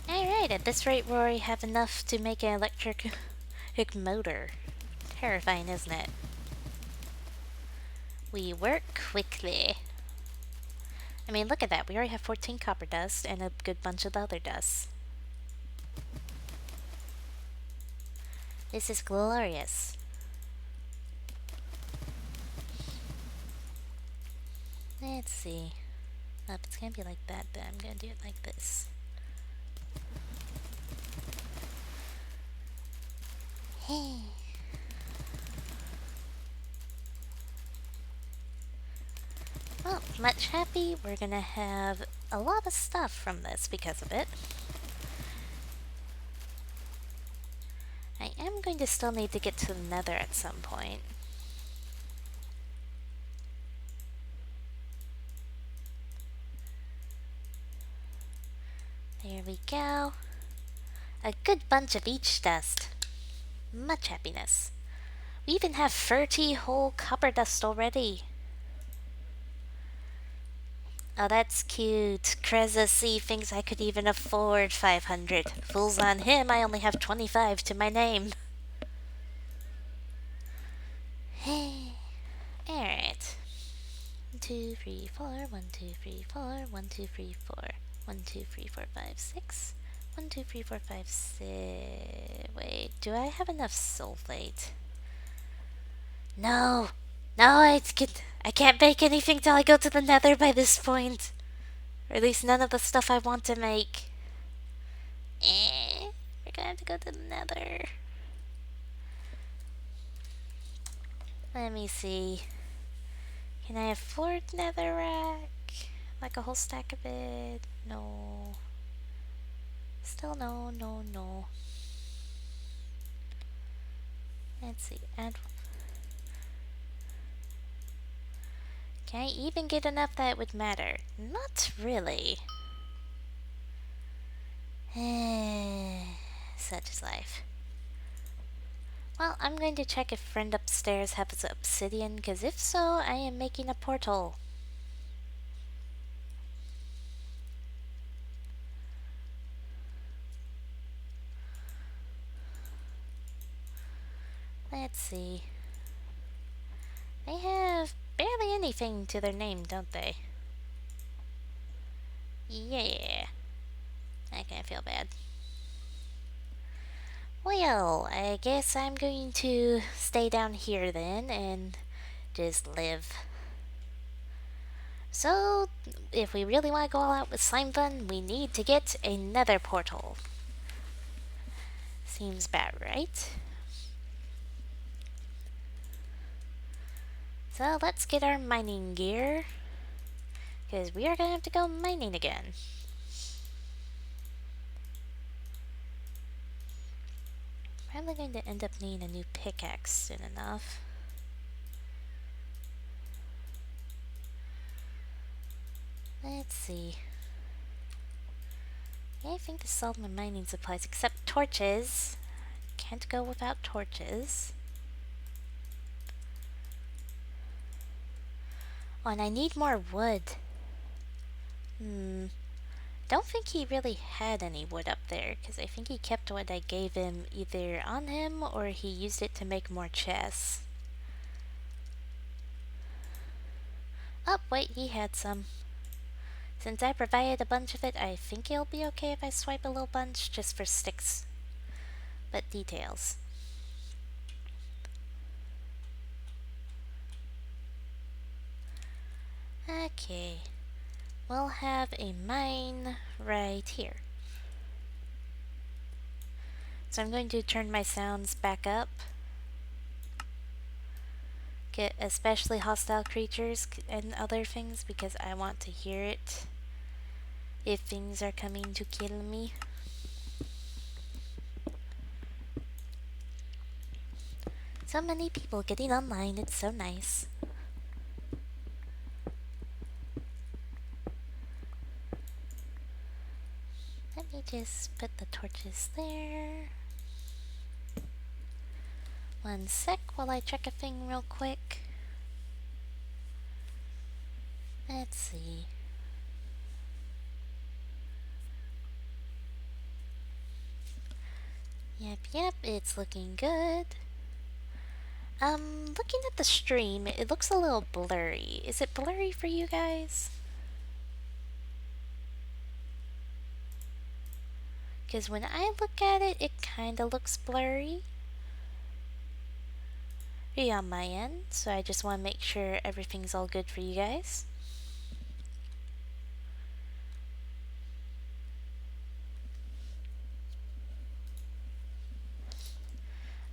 Alright, at this rate we already have enough to make an electric motor. Terrifying, isn't it? We work quickly. I mean, look at that. We already have 14 copper dust and a good bunch of the other dust. This is glorious. Let's see. Oh, if it's gonna be like that, then I'm gonna do it like this. Hey. Well, much happy. We're gonna have a lot of stuff from this because of it. I am going to still need to get to the nether at some point. There we go. A good bunch of each dust. Much happiness. We even have 30 whole copper dust already. Oh, that's cute. Kreza C thinks I could even afford 500. Fools on him, I only have 25 to my name. Hey. Alright. 1, 2, 3, 4, 1, 2, 3, 4, 1, 2, 3, 4. 1, 2, 3, 4, 5, 6. 1, 2, 3, 4, 5, 6. Wait, do I have enough sulfate? No! No, I can't make anything till I go to the nether by this point. Or at least none of the stuff I want to make. We're gonna have to go to the nether. Let me see. Can I afford netherrack? Like a whole stack of it? No. Still no. Let's see. Add. Can I even get enough that it would matter? Not really. Such is life. Well, I'm going to check if friend upstairs has obsidian, because if so, I am making a portal. Let's see. They have barely anything to their name, don't they? Yeah. I kinda feel bad. Well, I guess I'm going to stay down here then and just live. So, if we really want to go all out with Slimefun, we need to get another portal. Seems about right. So let's get our mining gear, because we are going to have to go mining again. Probably going to end up needing a new pickaxe soon enough. Let's see. Yeah, I think this is all my mining supplies, except torches. Can't go without torches. Oh, and I need more wood. Don't think he really had any wood up there, because I think he kept what I gave him either on him or he used it to make more chests. Oh, wait, he had some. Since I provided a bunch of it, I think it'll be okay if I swipe a little bunch just for sticks. But details. Okay. We'll have a mine right here. So I'm going to turn my sounds back up. Get especially hostile creatures and other things because I want to hear it if things are coming to kill me. So many people getting online, it's so nice. Let me just put the torches there. One sec while I check a thing real quick. Let's see. Yep, it's looking good. Looking at the stream, it looks a little blurry. Is it blurry for you guys? Because when I look at it, it kinda looks blurry. On my end, so I just want to make sure everything's all good for you guys.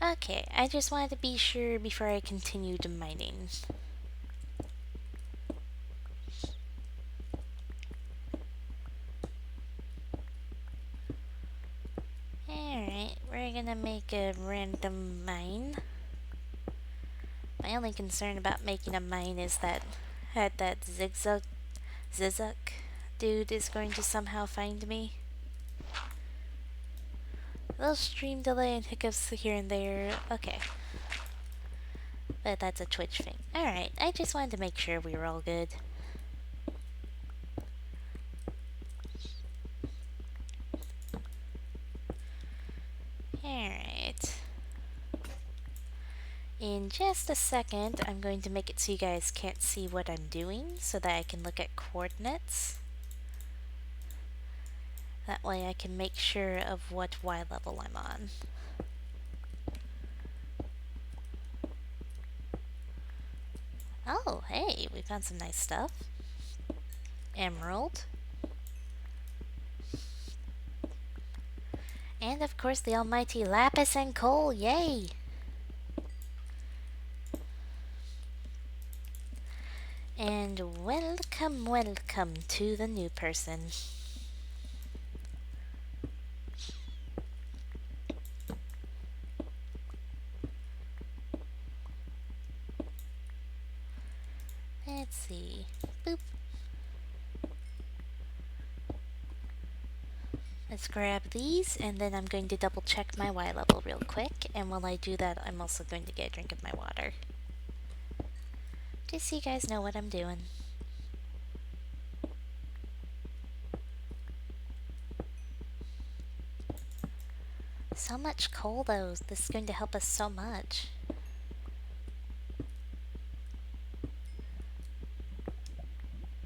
Okay, I just wanted to be sure before I continued mining. Alright, we're gonna make a random mine. My only concern about making a mine is that zigzag dude is going to somehow find me. A little stream delay and hiccups here and there. Okay. But that's a Twitch thing. Alright, I just wanted to make sure we were all good. Alright. In just a second, I'm going to make it so you guys can't see what I'm doing so that I can look at coordinates. That way I can make sure of what Y level I'm on. Oh, hey, we found some nice stuff. Emerald. And of course the almighty lapis and coal, yay! And welcome to the new person. Let's see. Boop. Let's grab these, and then I'm going to double check my Y level real quick, and while I do that, I'm also going to get a drink of my water. Just so you guys know what I'm doing. So much coal though, this is going to help us so much.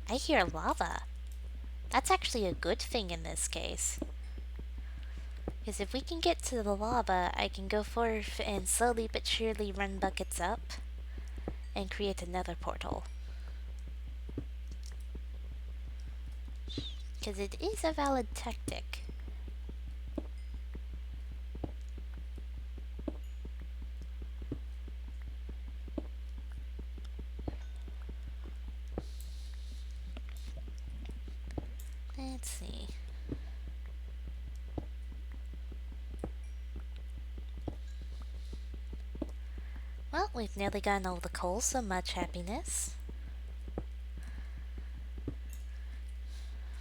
I hear lava. That's actually a good thing in this case. Because if we can get to the lava, I can go forth and slowly but surely run buckets up and create another portal. Because it is a valid tactic. let's see. Well, we've nearly gotten all the coal, so much happiness.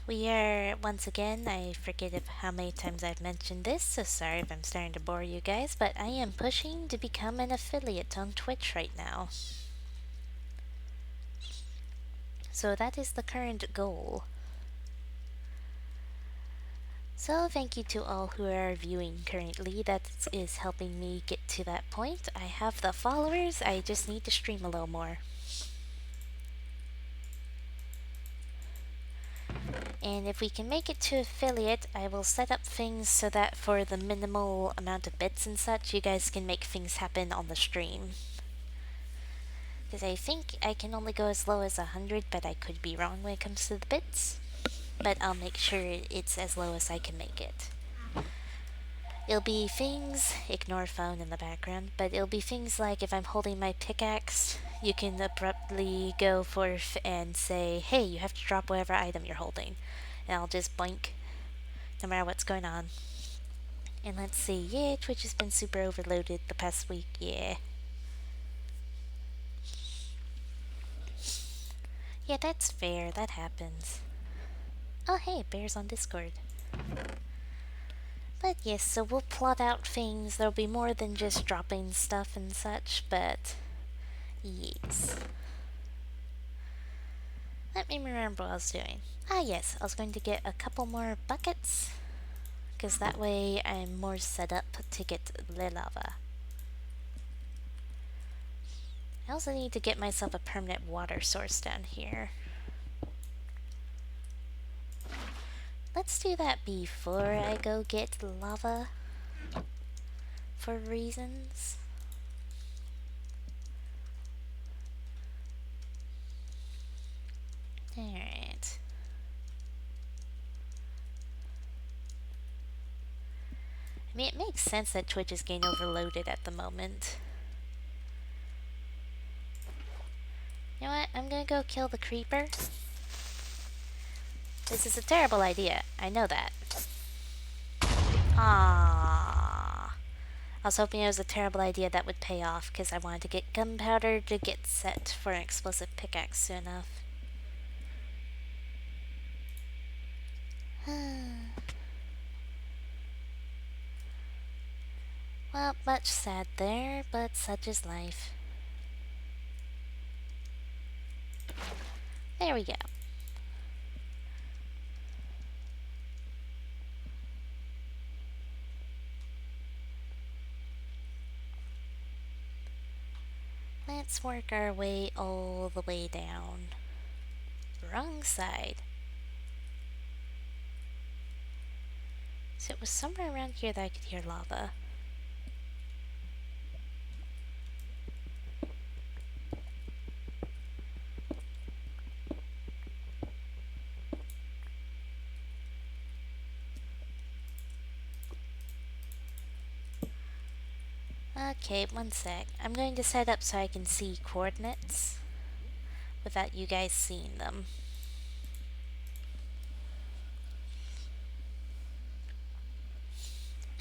We are, once again, I forget how many times I've mentioned this, so sorry if I'm starting to bore you guys, but I am pushing to become an affiliate on Twitch right now. So that is the current goal. So thank you to all who are viewing currently. That is helping me get to that point. I have the followers, I just need to stream a little more. And if we can make it to affiliate, I will set up things so that for the minimal amount of bits and such, you guys can make things happen on the stream. Because I think I can only go as low as 100, but I could be wrong when it comes to the bits. But I'll make sure it's as low as I can make it. It'll be things, ignore phone in the background, but it'll be things like if I'm holding my pickaxe, you can abruptly go forth and say, hey, you have to drop whatever item you're holding. And I'll just blink, no matter what's going on. And let's see, yeah, Twitch has been super overloaded the past week, yeah. Yeah, that's fair, that happens. Oh hey, Bear's on Discord. But yes, so we'll plot out things. There'll be more than just dropping stuff and such, but yes. Let me remember what I was doing. Ah yes, I was going to get a couple more buckets, because that way I'm more set up to get the lava. I also need to get myself a permanent water source down here. Let's do that before I go get lava, for reasons. Alright. I mean, it makes sense that Twitch is getting overloaded at the moment. You know what? I'm gonna go kill the creeper. This is a terrible idea. I know that. Ah, I was hoping it was a terrible idea that would pay off, because I wanted to get gunpowder to get set for an explosive pickaxe soon enough. Well, much sad there, but such is life. There we go. Let's work our way all the way down. Wrong side. So it was somewhere around here that I could hear lava. Okay, one sec. I'm going to set up so I can see coordinates without you guys seeing them.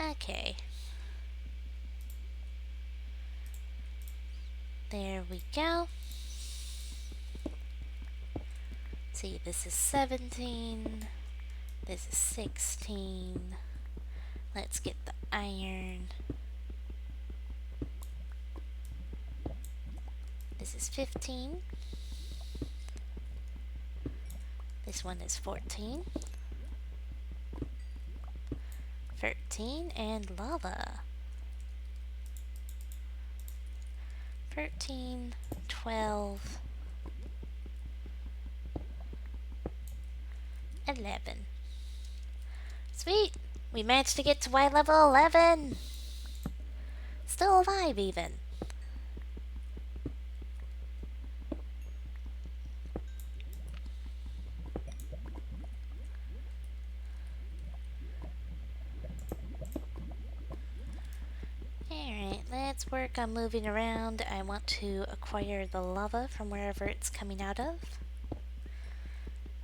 Okay. There we go. See, this is 17. This is 16. Let's get the iron. This is 15. This one is 14. 13, and lava. 13, 12, 11. Sweet! We managed to get to Y level 11! Still alive, even. Alright, let's work on moving around. I want to acquire the lava from wherever it's coming out of.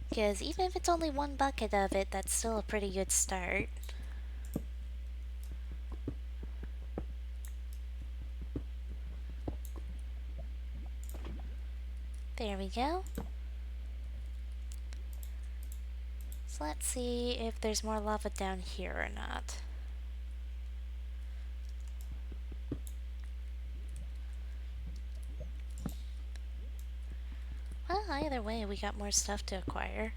Because even if it's only one bucket of it, that's still a pretty good start. There we go. So let's see if there's more lava down here or not. Well, either way, we got more stuff to acquire.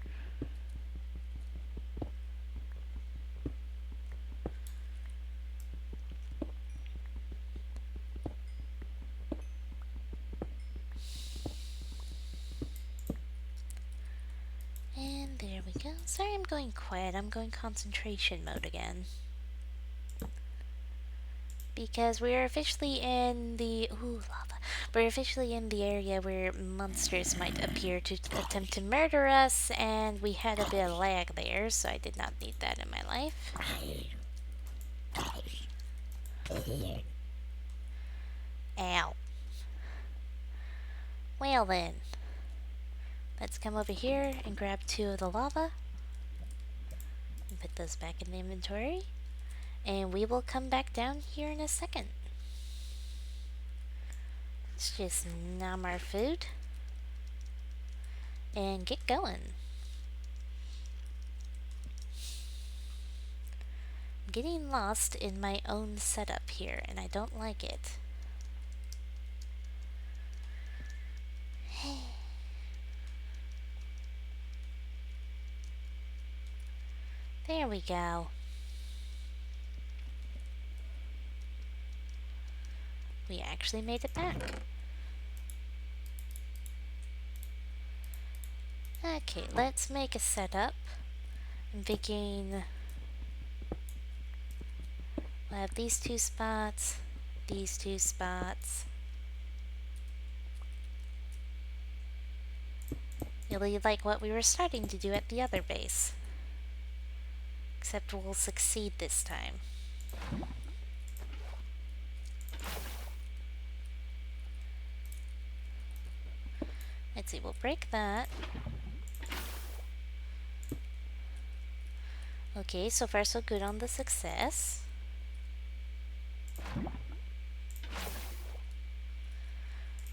And there we go. Sorry I'm going quiet. I'm going concentration mode again. Because we're officially in the... Ooh, lava. We're officially in the area where monsters might appear to attempt to murder us, and we had a bit of lag there, so I did not need that in my life. Ow. Well then. Let's come over here and grab 2 of the lava. And put those back in the inventory. And we will come back down here in a second. Let's just nom our food. And get going. I'm getting lost in my own setup here, and I don't like it. There we go. We actually made it back. Okay, let's make a setup. I'm thinking we'll have these 2 spots, these 2 spots. Really like what we were starting to do at the other base. Except we'll succeed this time. Let's see, we'll break that. Okay, so far so good on the success.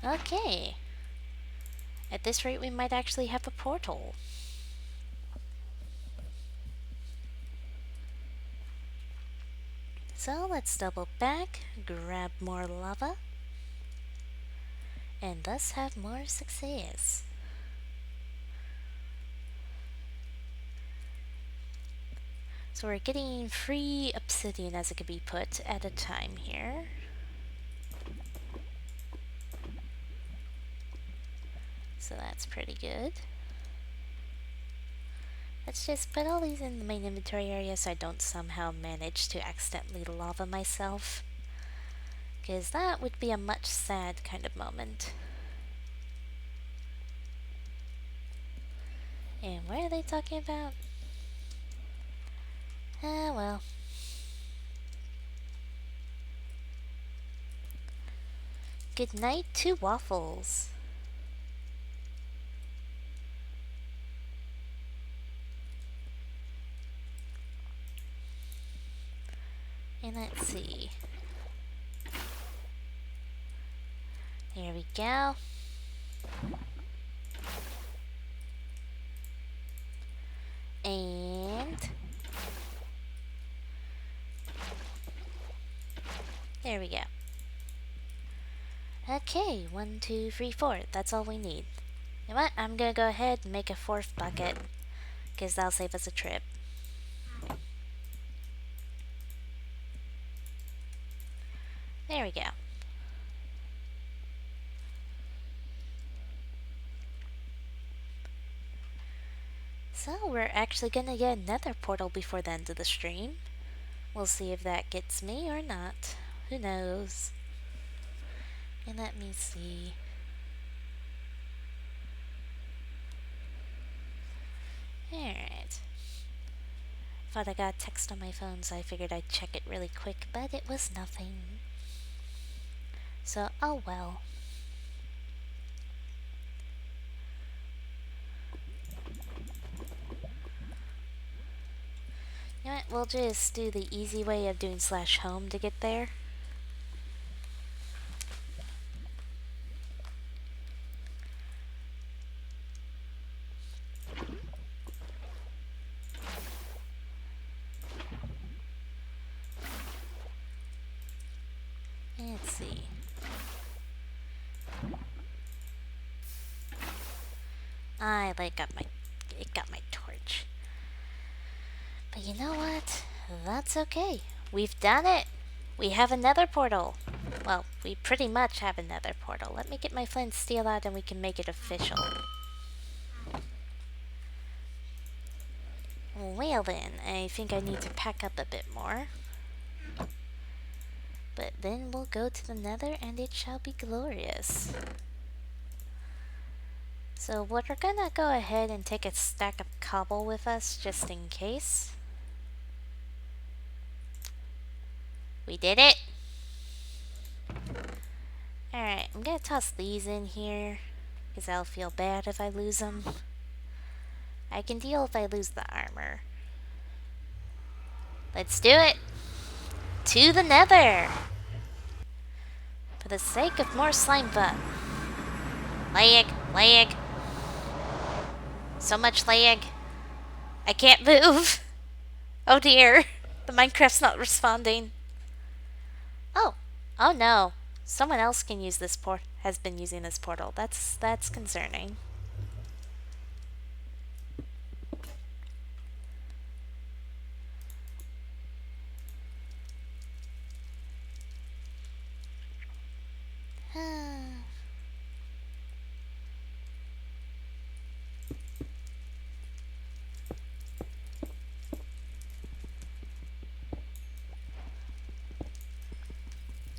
Okay. At this rate, we might actually have a portal. So let's double back, grab more lava, and thus have more success. So we're getting free obsidian, as it could be put, at a time here. So that's pretty good. Let's just put all these in the main inventory area so I don't somehow manage to accidentally lava myself. Because that would be a much sad kind of moment. And what are they talking about? Ah, well. Good night to Waffles. And let's see. There we go. And there we go. Okay, 1, 2, 3, 4. That's all we need. You know what? I'm gonna go ahead and make a 4th bucket, because that'll save us a trip. There we go. So we're actually gonna get another portal before the end of the stream. We'll see if that gets me or not. Who knows? And let me see. Alright. Thought I got a text on my phone, so I figured I'd check it really quick, but it was nothing. So, oh well. we'll just do the easy way of doing /home to get there. Let's see. It got my torch. But you know what? That's okay. We've done it. We have another portal. Well, we pretty much have another portal. Let me get my flint steel out and we can make it official. Well then, I think I need to pack up a bit more. But then we'll go to the nether and it shall be glorious. So we're gonna go ahead and take a stack of cobble with us just in case. We did it! Alright, I'm gonna toss these in here, because I'll feel bad if I lose them. I can deal if I lose the armor. Let's do it! To the nether! For the sake of more slime fun. Lag, lag. So much lag. I can't move. Oh dear. The Minecraft's not responding. Oh. Oh no. Someone else can use this has been using this portal. That's concerning.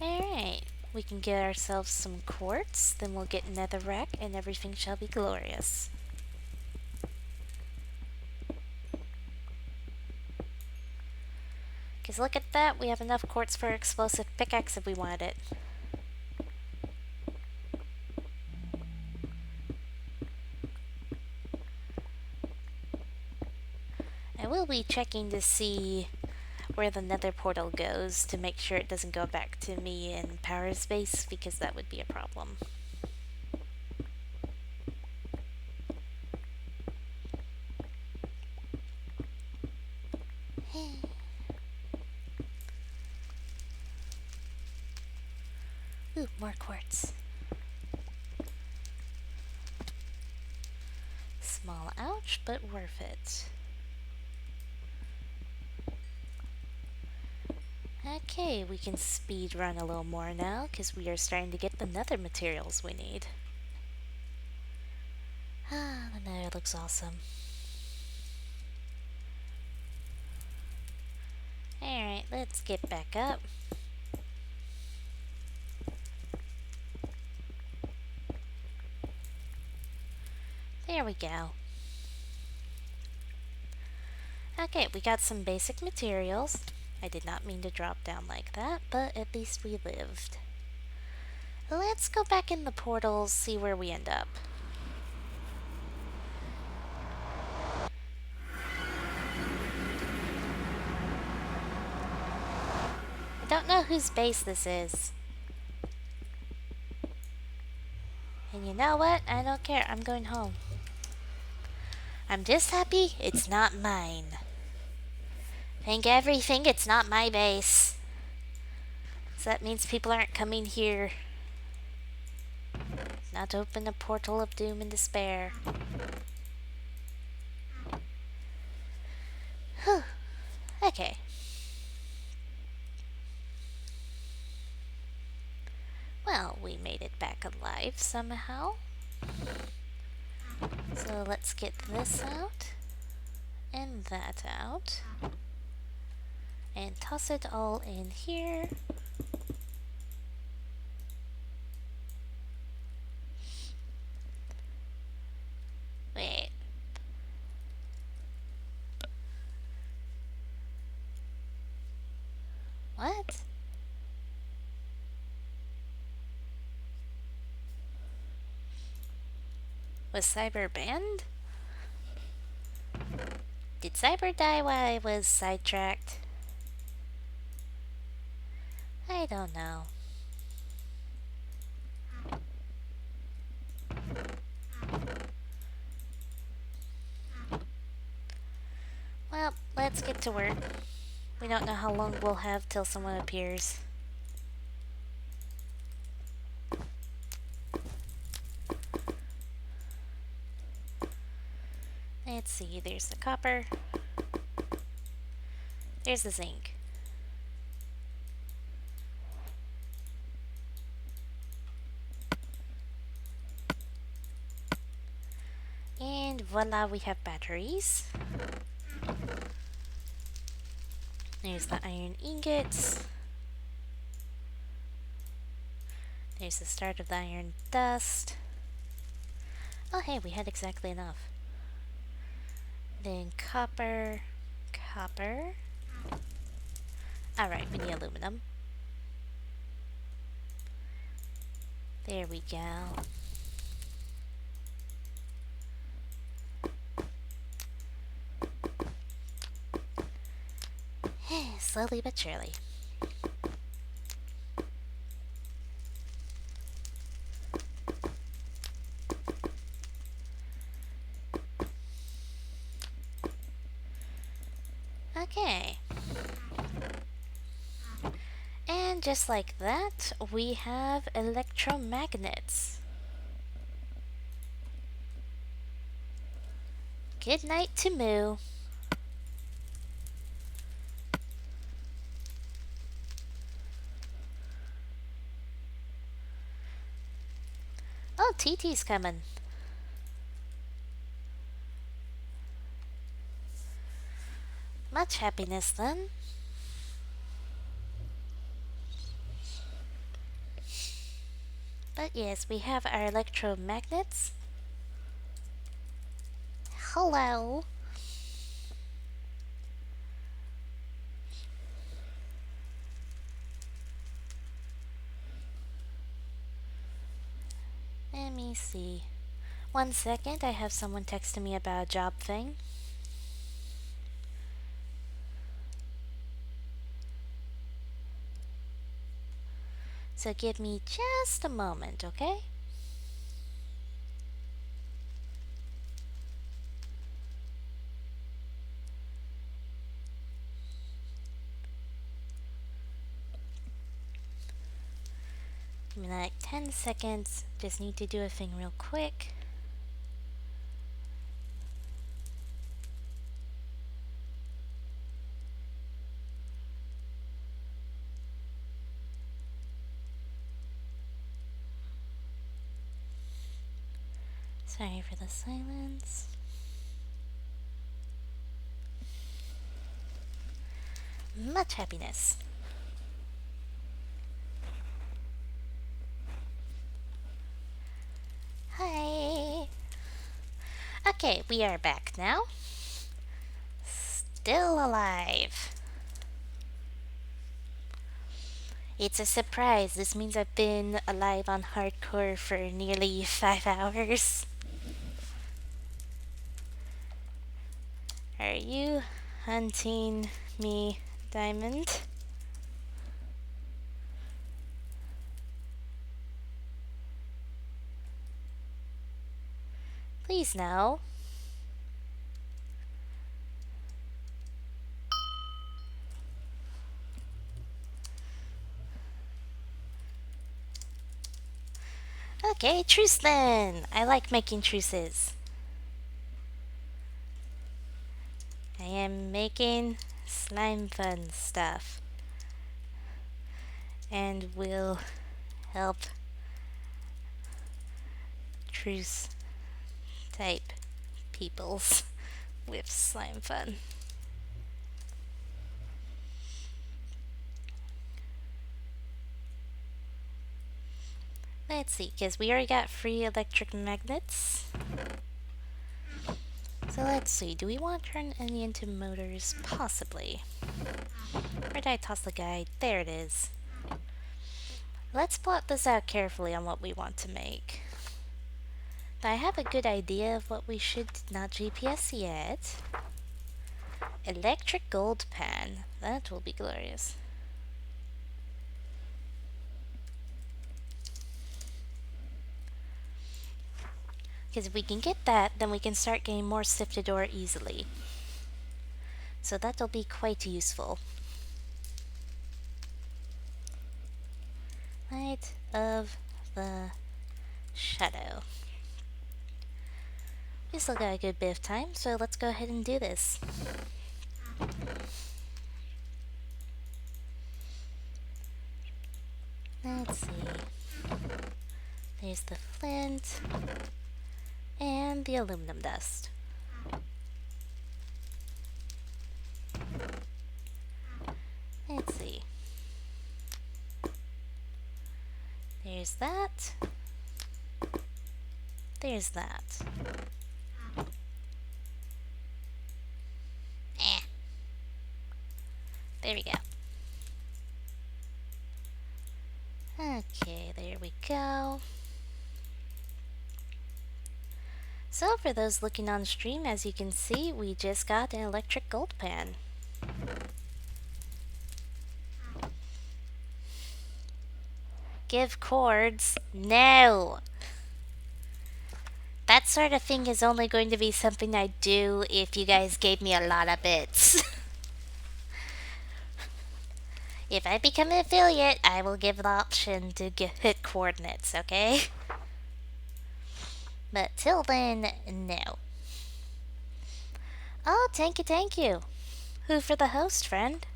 Alright, we can get ourselves some quartz, then we'll get netherrack, and everything shall be glorious. Because look at that, we have enough quartz for an explosive pickaxe if we wanted it. I will be checking to see where the nether portal goes to make sure it doesn't go back to me in Power's base, because that would be a problem. Ooh, more quartz. Small ouch, but worth it. Okay, we can speed run a little more now, because we are starting to get the nether materials we need. Ah, the nether looks awesome. Alright, let's get back up. There we go. Okay, we got some basic materials. I did not mean to drop down like that, but at least we lived. Let's go back in the portals, see where we end up. I don't know whose base this is. And you know what? I don't care. I'm going home. I'm just happy it's not mine. Thank everything it's not my base. So that means people aren't coming here. Not to open a portal of doom and despair. Whew. Okay. Well, we made it back alive somehow. So let's get this out. And that out. And toss it all in here. Wait. What? Was Cyber banned? Did Cyber die while I was sidetracked? I don't know. Well, let's get to work. We don't know how long we'll have till someone appears. Let's see, there's the copper. There's the zinc. And voila, we have batteries. There's the iron ingots. There's the start of the iron dust. Oh hey, we had exactly enough. Then copper, copper. Alright, we need aluminum. There we go. Slowly but surely. Okay. And just like that, we have electromagnets. Good night to Moo. Oh, TT's coming. Much happiness then. But yes, we have our electromagnets. Hello. Let me see. 1 second, I have someone texting me about a job thing. So give me just a moment, okay? Give me like 10 seconds. Just need to do a thing real quick. Sorry for the silence. Much happiness. Hi. Okay, we are back now. Still alive. It's a surprise. This means I've been alive on hardcore for nearly 5 hours. Are you hunting me, Diamond? Please no. Okay, truce then. I like making truces. I am making Slimefun stuff. And will help truce type peoples with Slimefun. Let's see, because we already got free electric magnets. So let's see, do we want to turn any into motors? Possibly. Where did I toss the guide? There it is. Let's plot this out carefully on what we want to make. But I have a good idea of what we should not GPS yet. Electric gold pan. That will be glorious. Because if we can get that, then we can start getting more sifted ore easily. So that'll be quite useful. Light of the shadow. We still got a good bit of time, so let's go ahead and do this. Let's see. There's the flint and the aluminum dust. Let's see. There's that. There's that. Eh. There we go. Okay, there we go. So for those looking on stream, as you can see, we just got an electric gold pan. Give cords? No! That sort of thing is only going to be something I do if you guys gave me a lot of bits. If I become an affiliate, I will give the option to hit coordinates, okay? But till then, no. Oh, thank you. Who for the host, friend?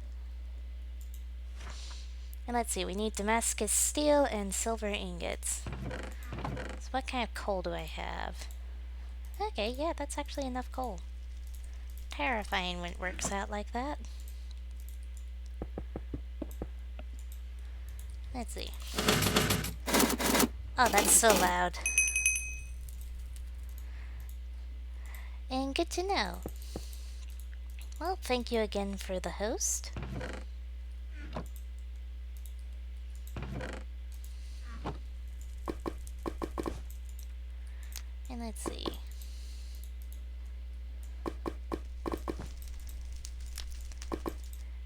And let's see, we need Damascus steel and silver ingots. So what kind of coal do I have? Okay, yeah, that's actually enough coal. Terrifying when it works out like that. Let's see. Oh, that's so loud. And good to know. Well, thank you again for the host. And let's see.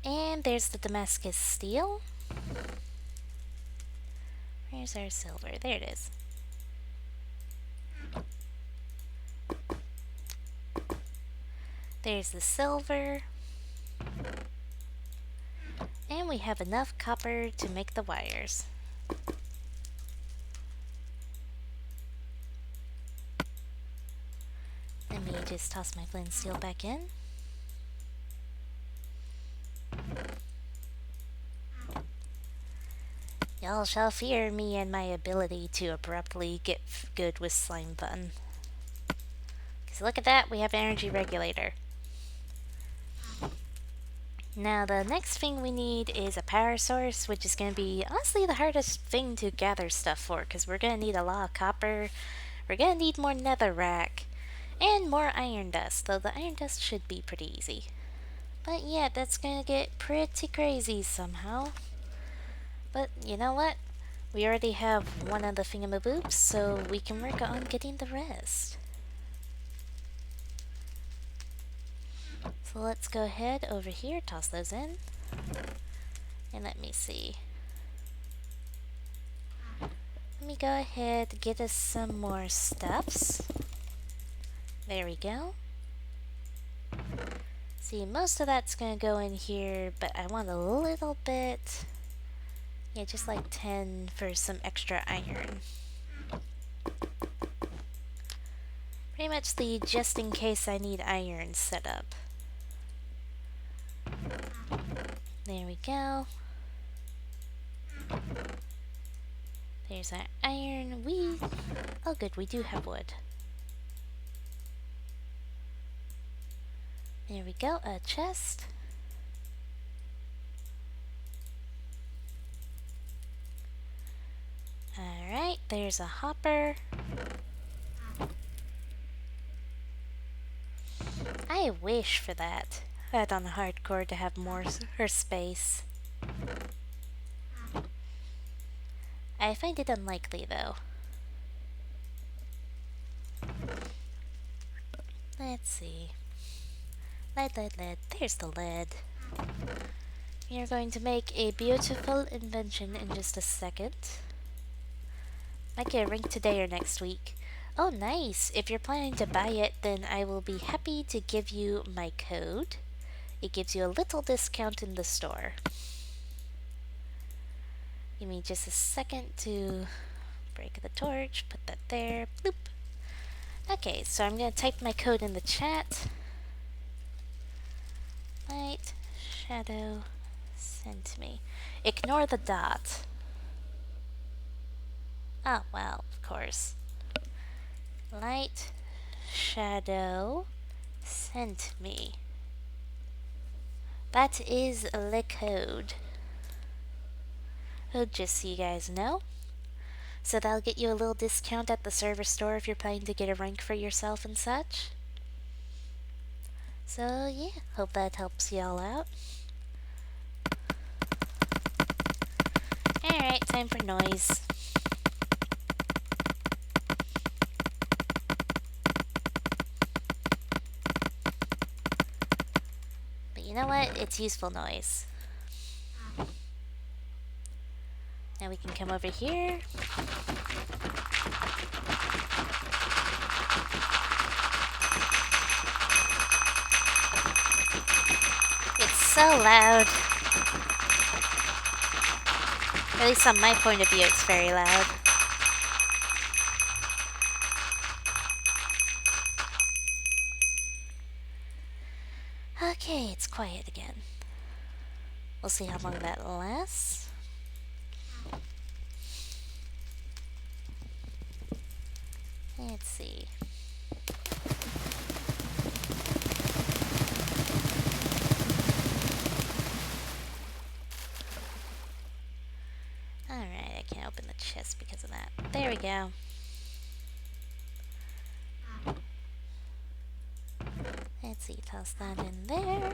And there's the Damascus steel. Where's our silver? There it is. There's the silver. And we have enough copper to make the wires. Let me just toss my flint steel back in. Y'all shall fear me and my ability to abruptly get good with Slimefun. Because look at that, we have an energy regulator. Now the next thing we need is a power source, which is going to be honestly the hardest thing to gather stuff for, because we're going to need a lot of copper, we're going to need more netherrack, and more iron dust, though the iron dust should be pretty easy. But yeah, that's going to get pretty crazy somehow. But you know what? We already have one of the thingamaboops, so we can work on getting the rest. So let's go ahead over here, toss those in. And let me see. Let me go ahead, get us some more stuffs. There we go. See, most of that's gonna go in here, but I want a little bit. Yeah, just like 10 for some extra iron. Pretty much the just in case I need iron setup. There we go. There's our iron. Oh good, we do have wood. There we go, a chest. Alright, there's a hopper. I wish for that. That on hardcore to have more space. I find it unlikely though. Let's see. Lead, lead, lead. There's the lead. We are going to make a beautiful invention in just a second. Might get a ring today or next week. Oh, nice. If you're planning to buy it, then I will be happy to give you my code. It gives you a little discount in the store. Give me just a second to break the torch, put that there, bloop. Okay, so I'm gonna type my code in the chat. Light, shadow, send to me. Ignore the dot. Oh, well, of course. Light, shadow, send me. That is the code. Oh, just so you guys know. So that'll get you a little discount at the server store if you're planning to get a rank for yourself and such. So yeah, hope that helps y'all out. Alright, time for noise. But you know what? It's useful noise. Now we can come over here. It's so loud. At least on my point of view, it's very loud. Okay, it's quiet again. We'll see how long that lasts. Let's see. Alright, I can't open the chest because of that. There we go. Let's see, toss that in there.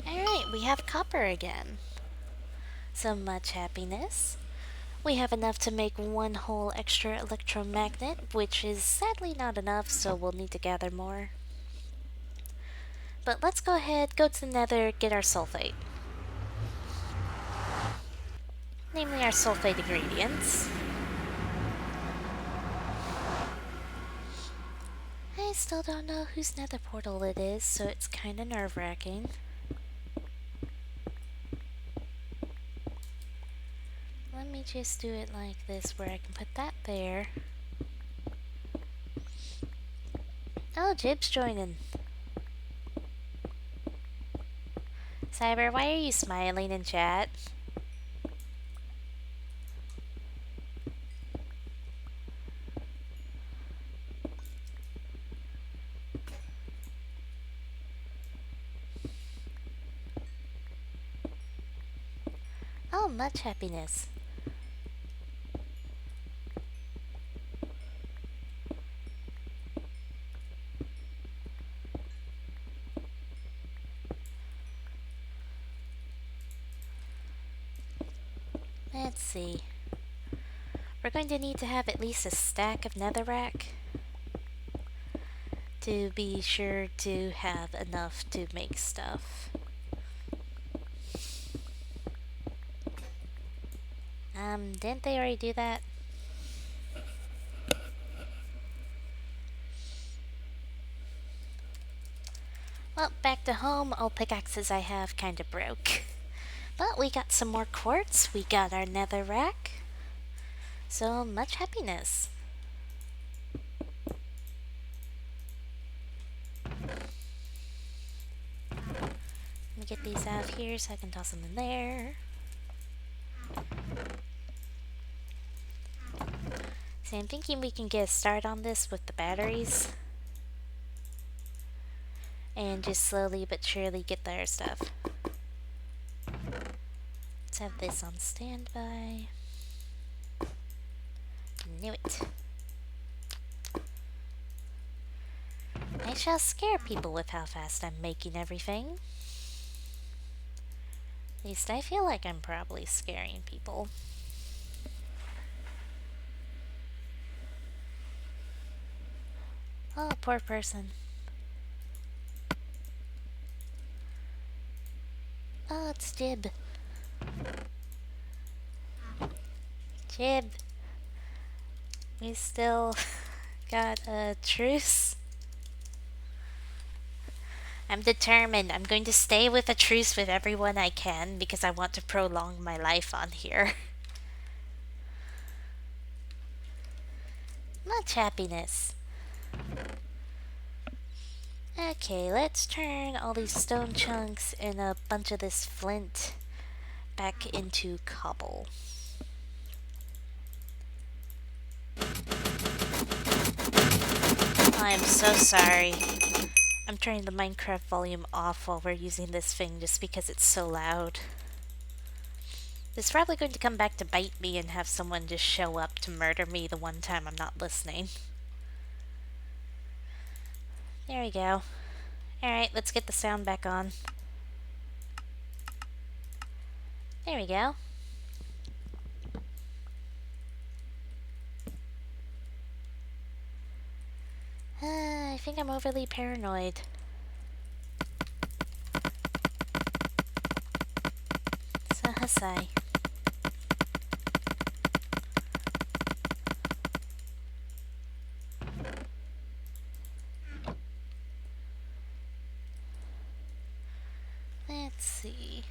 Alright, we have copper again. So much happiness. We have enough to make one whole extra electromagnet, which is sadly not enough, so we'll need to gather more. But let's go ahead, go to the nether, get our sulfate. Namely our sulfate ingredients. I still don't know whose nether portal it is, so it's kinda nerve-wracking. Let me just do it like this, where I can put that there. Oh, Jib's joining. Cyber, why are you smiling in chat? Oh, much happiness. Let's see. We're going to need to have at least a stack of netherrack to be sure to have enough to make stuff. Didn't they already do that? Well, back to home, all pickaxes I have kinda broke. But we got some more quartz, we got our netherrack. So much happiness. Let me get these out of here so I can toss them in there. See, I'm thinking we can get a start on this with the batteries. And just slowly but surely get their stuff. Let's have this on standby. Knew it. I shall scare people with how fast I'm making everything. At least I feel like I'm probably scaring people. Oh, poor person. Oh, it's Jib. Jib. We still got a truce. I'm determined. I'm going to stay with a truce with everyone I can because I want to prolong my life on here. Much happiness. Okay, let's turn all these stone chunks and a bunch of this flint back into cobble. I am so sorry. I'm turning the Minecraft volume off while we're using this thing just because it's so loud. It's probably going to come back to bite me and have someone just show up to murder me the one time I'm not listening. There we go. Alright, let's get the sound back on. There we go. I think I'm overly paranoid. Sahasai. Let's see.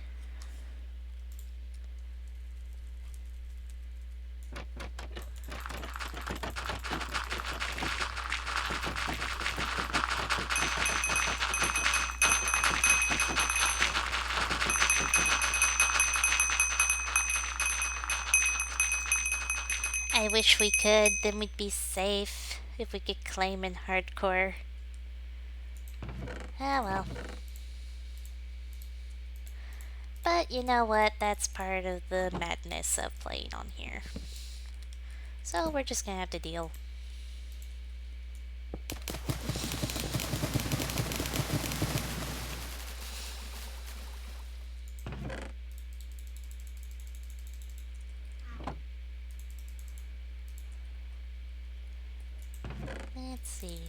I wish we could, then we'd be safe if we could claim in hardcore. Ah well. But you know what? That's part of the madness of playing on here. So we're just gonna have to deal. Let's see.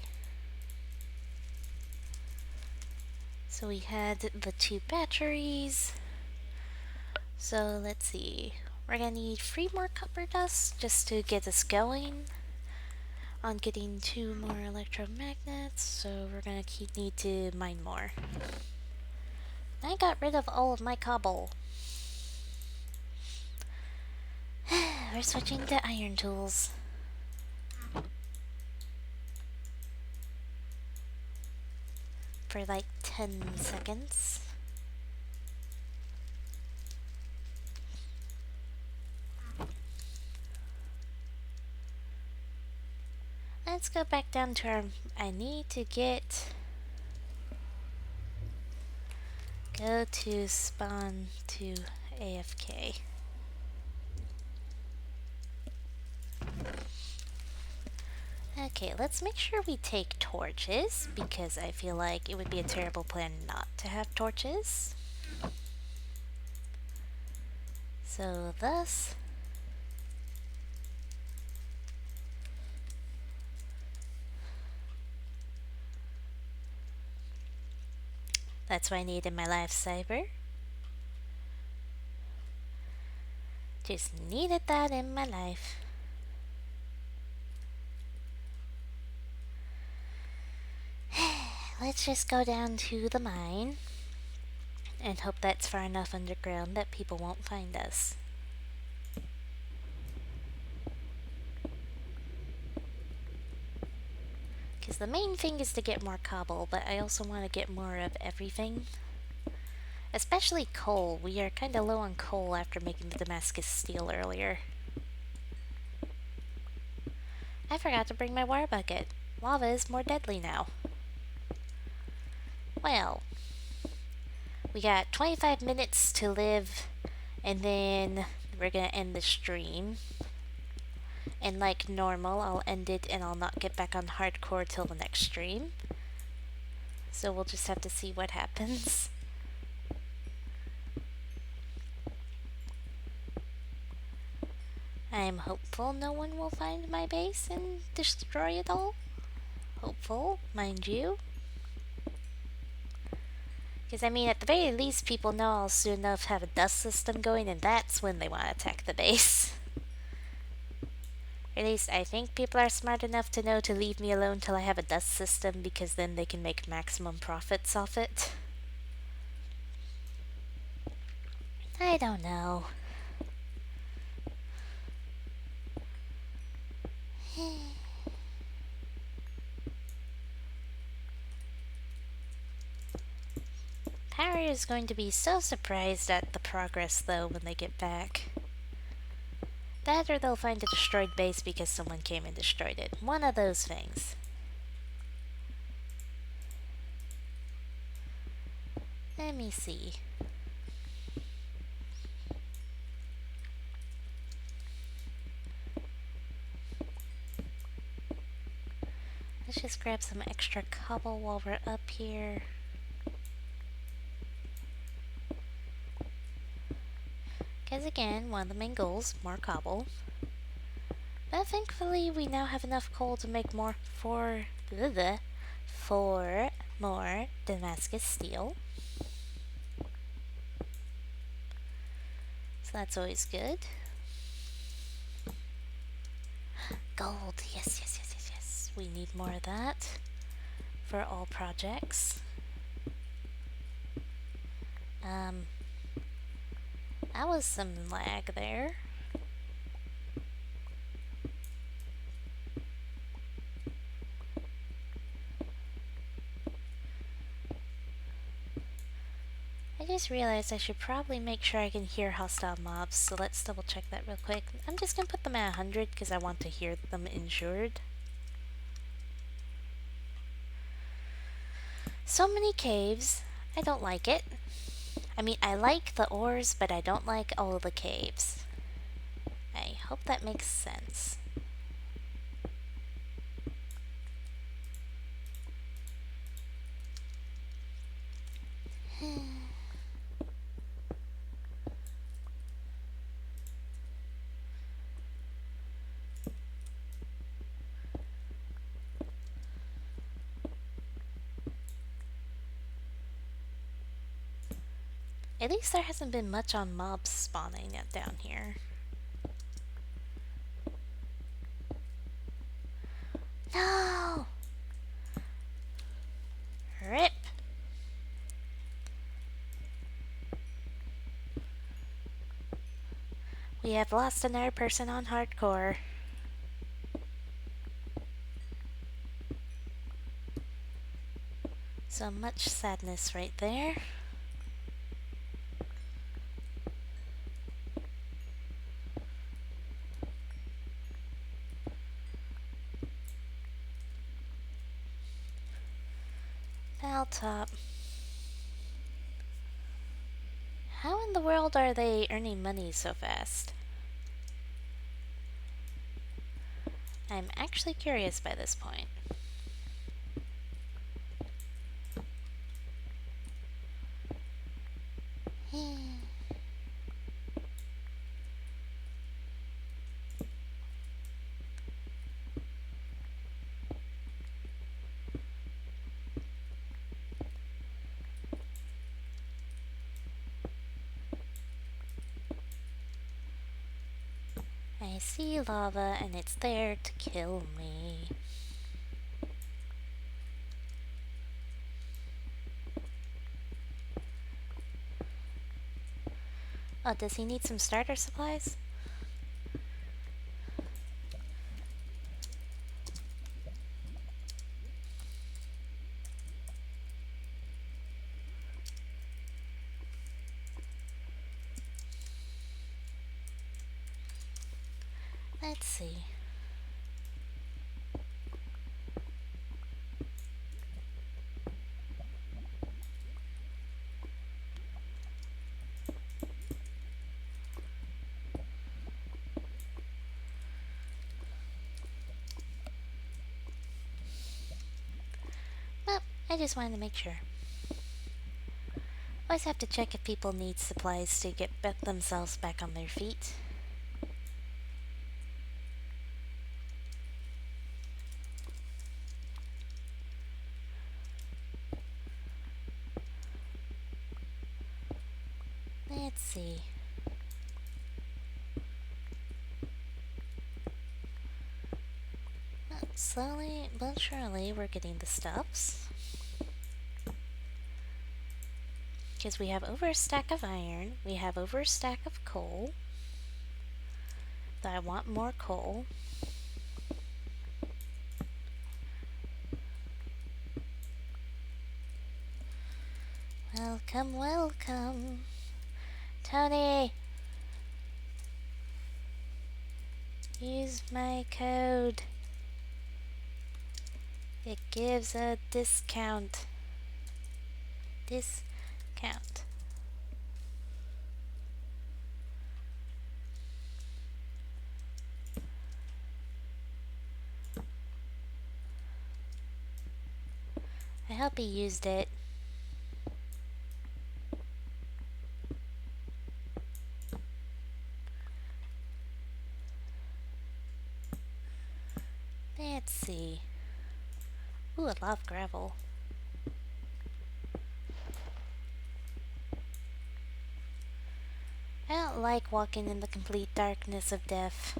So we had the 2 batteries. So let's see. We're gonna need 3 more copper dust just to get us going on getting 2 more electromagnets. So we're gonna need to mine more. I got rid of all of my cobble. We're switching to iron tools. For like 10 seconds. Let's go back down to our... I need to get... Go to spawn to AFK. Okay, let's make sure we take torches, because I feel like it would be a terrible plan not to have torches. So thus... That's what I need in my lifesaver. Just needed that in my life. Let's just go down to the mine and hope that's far enough underground that people won't find us. Because the main thing is to get more cobble, but I also want to get more of everything. Especially coal. We are kind of low on coal after making the Damascus steel earlier. I forgot to bring my water bucket. Lava is more deadly now. Well, we got 25 minutes to live, and then we're gonna end the stream. And like normal, I'll end it and I'll not get back on hardcore till the next stream. So we'll just have to see what happens. I am hopeful no one will find my base and destroy it all. hopeful, mind you. Because, I mean, at the very least, people know I'll soon enough have a dust system going, and that's when they want to attack the base. Or at least, I think people are smart enough to know to leave me alone till I have a dust system, because then they can make maximum profits off it. I don't know. Power is going to be so surprised at the progress, though, when they get back. That or they'll find a destroyed base because someone came and destroyed it. One of those things. Let me see. Let's just grab some extra cobble while we're up here. Because again, one of the main goals, more cobble. But thankfully, we now have enough coal to make more for more Damascus steel. So that's always good. Gold, yes, yes, yes, yes, yes. We need more of that for all projects. That was some lag there. I just realized I should probably make sure I can hear hostile mobs, so let's double check that real quick. I'm just gonna put them at 100 because I want to hear them insured. So many caves. I don't like it. I mean, I like the ores, but I don't like all of the caves. I hope that makes sense. At least there hasn't been much on mobs spawning down here. No! Rip! We have lost another person on hardcore. So much sadness right there. Top. How in the world are they earning money so fast? I'm actually curious by this point. I see lava and it's there to kill me. Oh, does he need some starter supplies? Let's see. Well, I just wanted to make sure. Always have to check if people need supplies to get themselves back on their feet. see. Well, slowly but surely we're getting the stuffs. Because we have over a stack of iron, we have over a stack of coal. But I want more coal. Welcome, welcome. Tony! Use my code. It gives a discount. Discount. I hope he used it. Let's see. Ooh, I love gravel. I don't like walking in the complete darkness of death.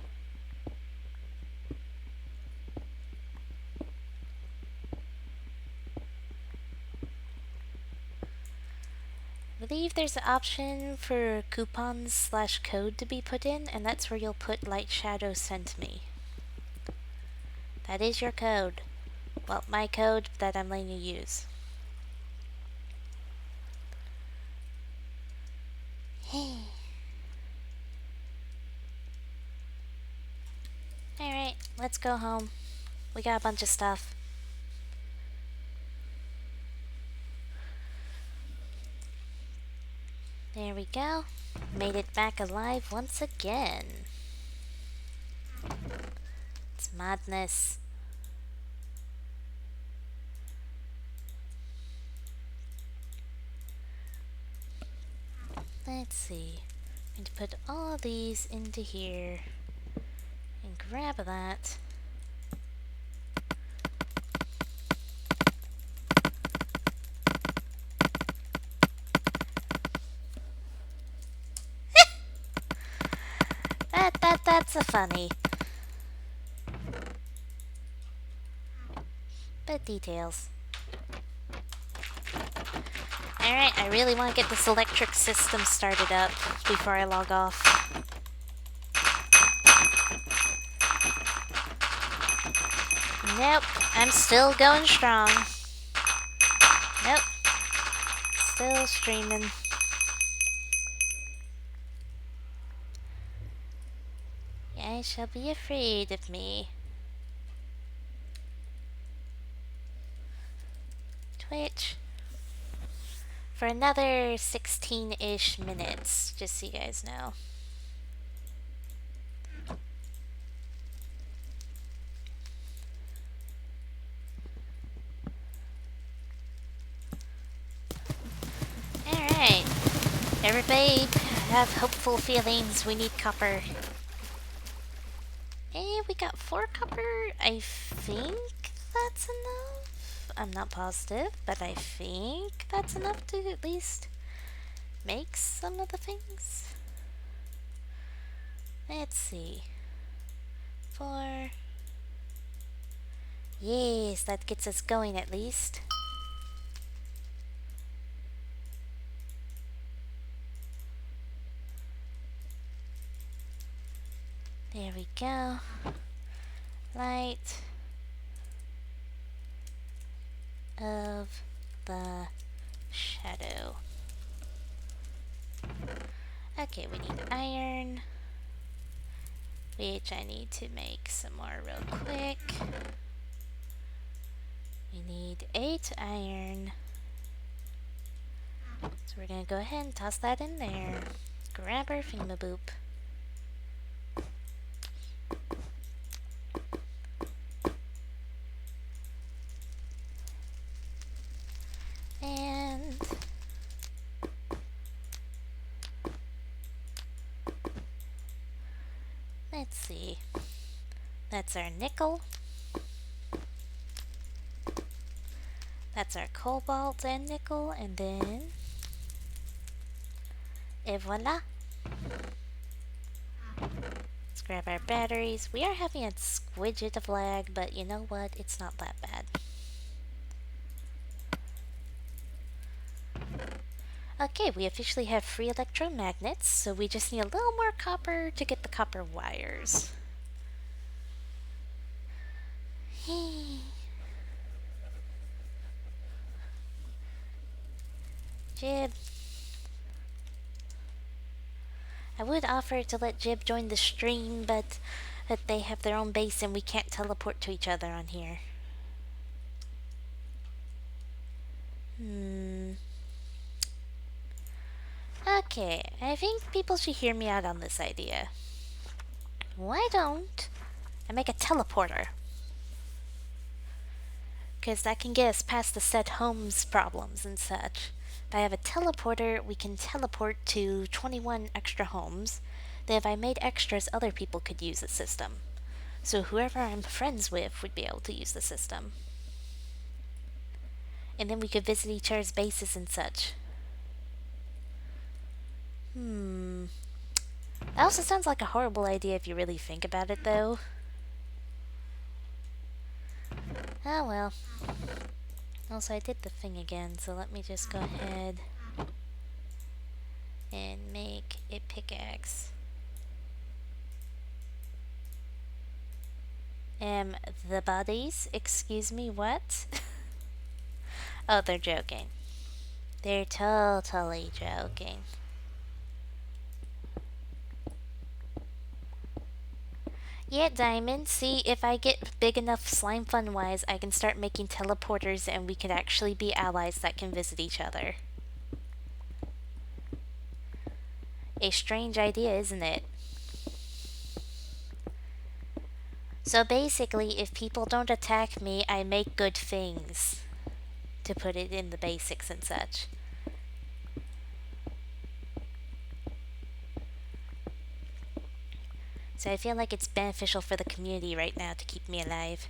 I believe there's an option for coupons/code to be put in, and that's where you'll put Light Shadow sent me. That is your code. Well, my code that I'm letting you use. Alright, let's go home. We got a bunch of stuff. There we go. Made it back alive once again. It's madness. Let's see. I'm going to put all these into here and grab that. That's a funny. But details. Alright, I really want to get this electric system started up before I log off. Nope, I'm still going strong. Nope. Still streaming. I shall be afraid of me. Twitch. For another 16-ish minutes, just so you guys know. Alright. Everybody have hopeful feelings. We need copper. Hey, we got 4 copper. I think that's enough. I'm not positive, but I think that's enough to at least make some of the things. Let's see. 4. Yes, that gets us going at least. There we go. Light of the shadow. Okay, we need iron, which I need to make some more real quick. We need 8 iron. So we're gonna go ahead and toss that in there. Grab our thingamaboop. And let's see. That's our nickel. That's our cobalt and nickel, and then et voila, Let's grab our batteries. We are having a squidget of lag, but you know what? It's not that bad. Okay, we officially have free electromagnets, so we just need a little more copper to get the copper wires. Jib. I would offer to let Jib join the stream, but they have their own base and we can't teleport to each other on here. Okay, I think people should hear me out on this idea. Why don't I make a teleporter? Because that can get us past the set homes problems and such. If I have a teleporter, we can teleport to 21 extra homes. Then if I made extras, other people could use the system. So whoever I'm friends with would be able to use the system. And then we could visit each other's bases and such. That also sounds like a horrible idea if you really think about it, though. Oh well. Also, I did the thing again, so let me just go ahead and make a pickaxe. The bodies? Excuse me, what? Oh, they're joking. They're totally joking. Yeah, Diamond, see, if I get big enough Slimefun-wise, I can start making teleporters and we could actually be allies that can visit each other. A strange idea, isn't it? So basically, if people don't attack me, I make good things. To put it in the basics and such. So I feel like it's beneficial for the community right now to keep me alive.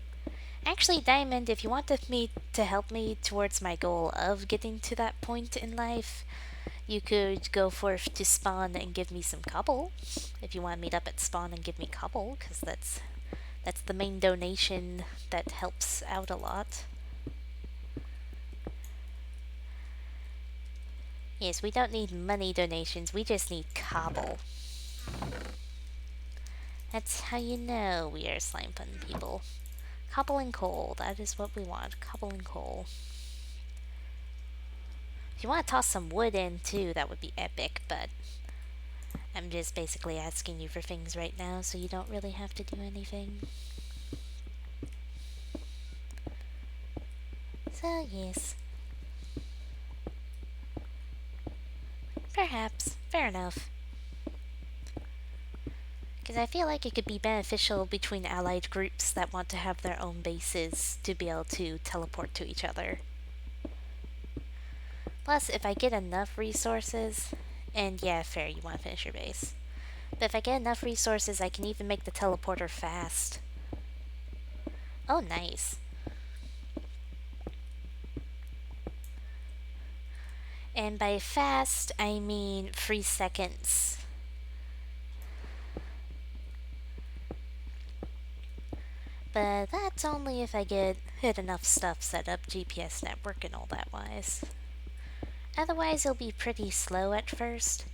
Actually, Diamond, if you wanted me to help me towards my goal of getting to that point in life, you could go forth to spawn and give me some cobble. If you want to meet up at spawn and give me cobble, because that's the main donation that helps out a lot. Yes, we don't need money donations, we just need cobble. That's how you know we are Slimefun people. Cobble and coal, that is what we want. Cobble and coal. If you want to toss some wood in too, that would be epic, but I'm just basically asking you for things right now, so you don't really have to do anything. So, yes. Perhaps. Fair enough. Because I feel like it could be beneficial between allied groups that want to have their own bases to be able to teleport to each other. Plus, if I get enough resources, and yeah, fair, you want to finish your base. But if I get enough resources, I can even make the teleporter fast. Oh, nice. And by fast, I mean 3 seconds. But that's only if I get enough stuff set up, GPS network and all that wise. Otherwise, it'll be pretty slow at first.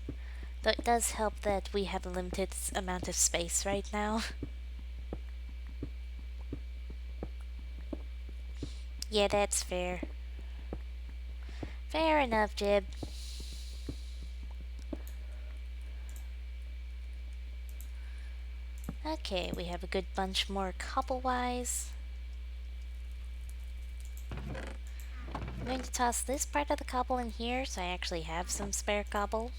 Though it does help that we have a limited amount of space right now. Yeah, that's fair. Fair enough, Jib. Okay, we have a good bunch more cobble-wise. I'm going to toss this part of the cobble in here, so I actually have some spare cobble.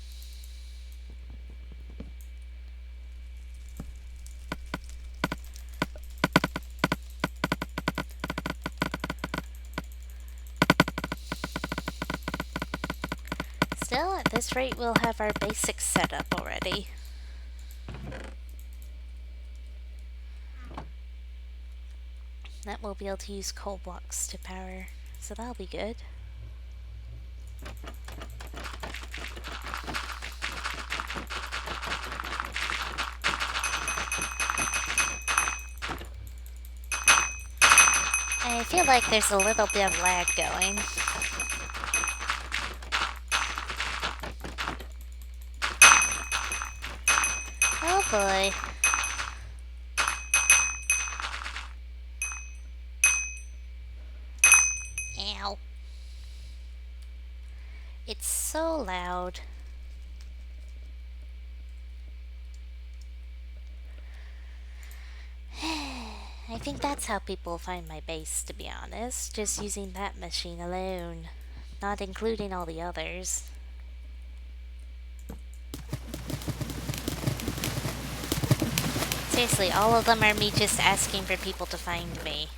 Still, at this rate, we'll have our basics set up already. That we'll be able to use coal blocks to power, so that'll be good. feel like there's a little bit of lag going. Oh boy. Ow. It's so loud. I think that's how people find my base, to be honest. Just using that machine alone. Not including all the others. Seriously, all of them are me just asking for people to find me.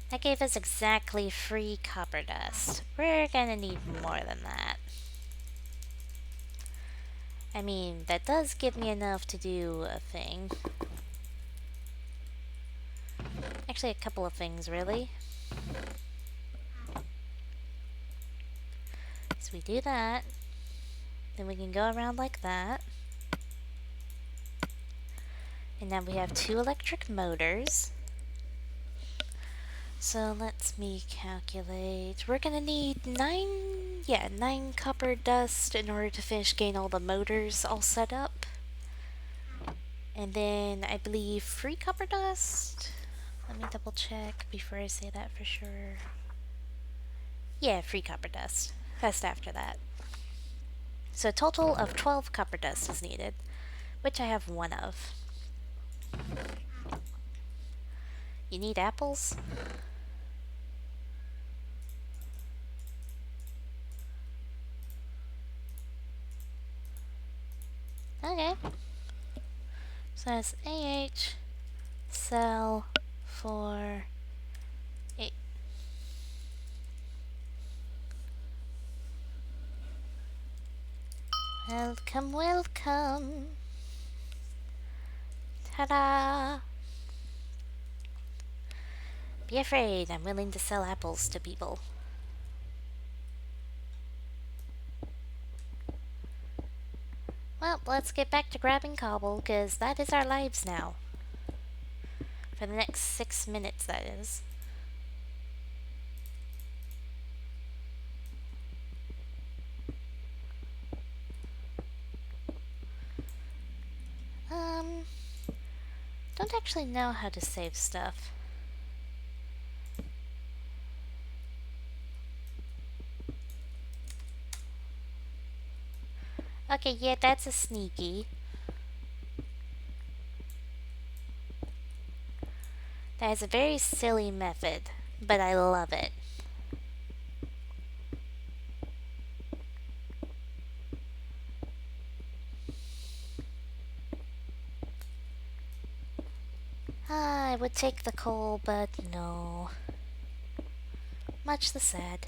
That gave us exactly 3 copper dust. We're gonna need more than that. I mean, that does give me enough to do a thing. Actually, a couple of things, really. So we do that. Then we can go around like that. And now we have 2 electric motors. So let me calculate. We're gonna need 9 copper dust in order to finish getting all the motors all set up. And then I believe 3 copper dust. Let me double check before I say that for sure. Yeah, 3 copper dust. Just after that. So a total of 12 copper dust is needed, which I have 1 of. You need apples? Okay. So that's AH sell for 8. Welcome, welcome. Ta-da! Be afraid, I'm willing to sell apples to people. Well, let's get back to grabbing cobble, because that is our lives now. For the next 6 minutes, that is. Don't actually know how to save stuff. Okay, yeah, that's a sneaky. That is a very silly method, but I love it. I would take the coal, but no. Much the sad.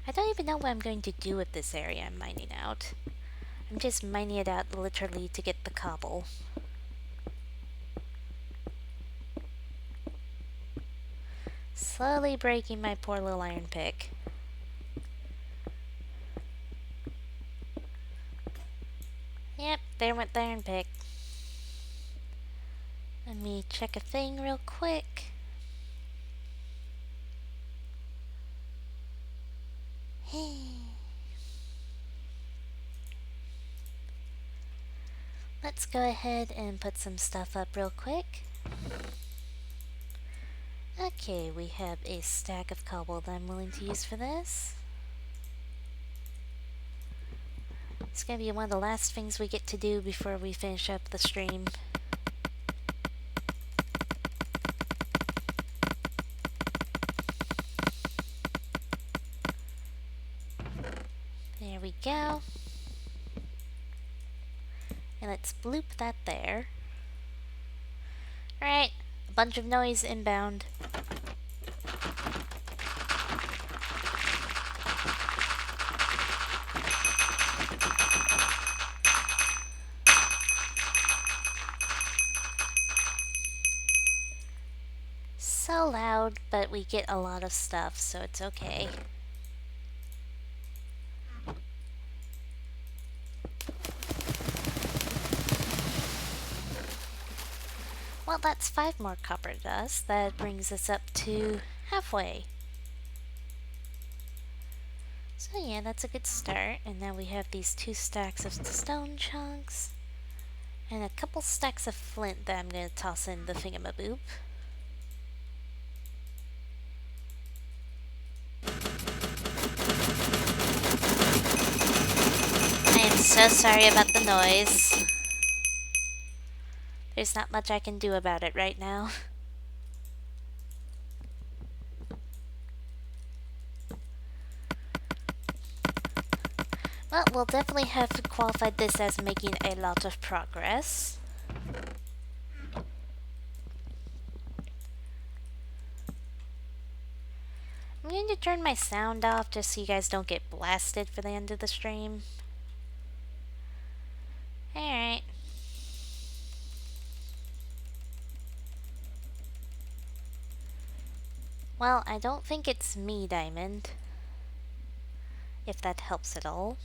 I don't even know what I'm going to do with this area I'm mining out. I'm just mining it out literally to get the cobble. Slowly breaking my poor little iron pick. Yep, there went the iron pick. Let me check a thing real quick. Let's go ahead and put some stuff up real quick. Okay, we have a stack of cobble that I'm willing to use for this. It's gonna be one of the last things we get to do before we finish up the stream. There we go. And let's bloop that there. Alright, a bunch of noise inbound. So loud, but we get a lot of stuff, so it's okay. Well, that's 5 more copper dust. That brings us up to halfway. So yeah, that's a good start. And now we have these 2 stacks of stone chunks. And a couple stacks of flint that I'm going to toss in the thingamaboop. I am so sorry about the noise. There's not much I can do about it right now. Well, we'll definitely have qualified this as making a lot of progress. I'm going to turn my sound off just so you guys don't get blasted for the end of the stream. Alright. Well, I don't think it's me, Diamond. If that helps at all.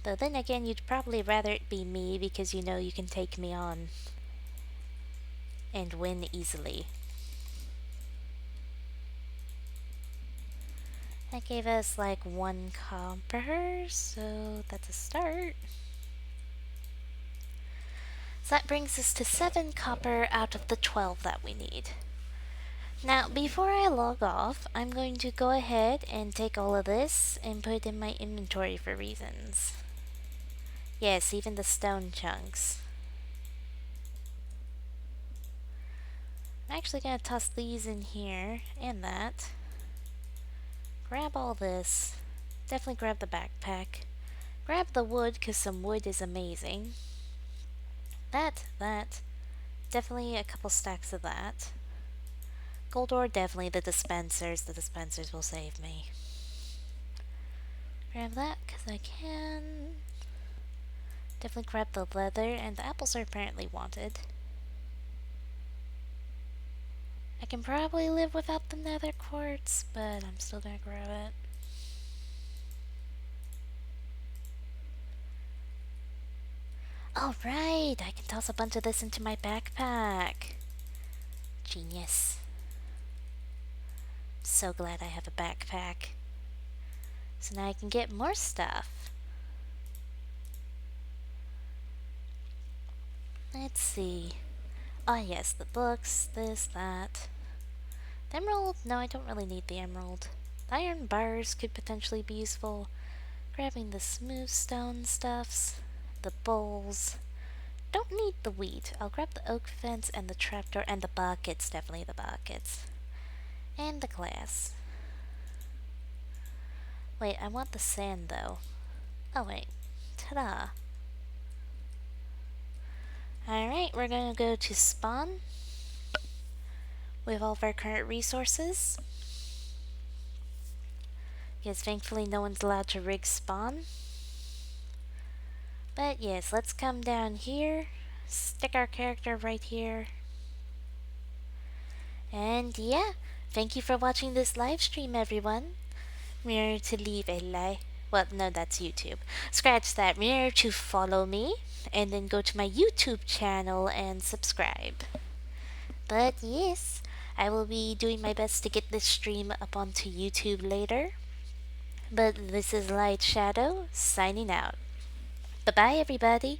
Though then again, you'd probably rather it be me because you know you can take me on and win easily. That gave us like 1 copper, so that's a start. So that brings us to 7 copper out of the 12 that we need. Now, before I log off, I'm going to go ahead and take all of this and put it in my inventory for reasons. Yes, even the stone chunks. I'm actually going to toss these in here, and that. Grab all this. Definitely grab the backpack. Grab the wood, because some wood is amazing. That. Definitely a couple stacks of that. Gold ore, definitely the dispensers. The dispensers will save me. Grab that, because I can. Definitely grab the leather, and the apples are apparently wanted. I can probably live without the nether quartz, but I'm still gonna grab it. Oh right, I can toss a bunch of this into my backpack. Genius. So glad I have a backpack. So now I can get more stuff. Let's see. Oh yes, the books, this, that. The emerald? No, I don't really need the emerald. The iron bars could potentially be useful. Grabbing the smooth stone stuffs. The bowls. Don't need the wheat. I'll grab the oak fence and the trapdoor and the buckets. Definitely the buckets. And the glass. Wait, I want the sand though. Oh wait. Ta-da. Alright, we're gonna go to spawn with all of our current resources. Because thankfully no one's allowed to rig spawn. But yes, let's come down here. Stick our character right here. And yeah, thank you for watching this live stream, everyone. Remember to leave a like. Well, no, that's YouTube. Scratch that. Remember to follow me, and then go to my YouTube channel and subscribe. But yes, I will be doing my best to get this stream up onto YouTube later. But this is Light Shadow, signing out. Bye-bye, everybody.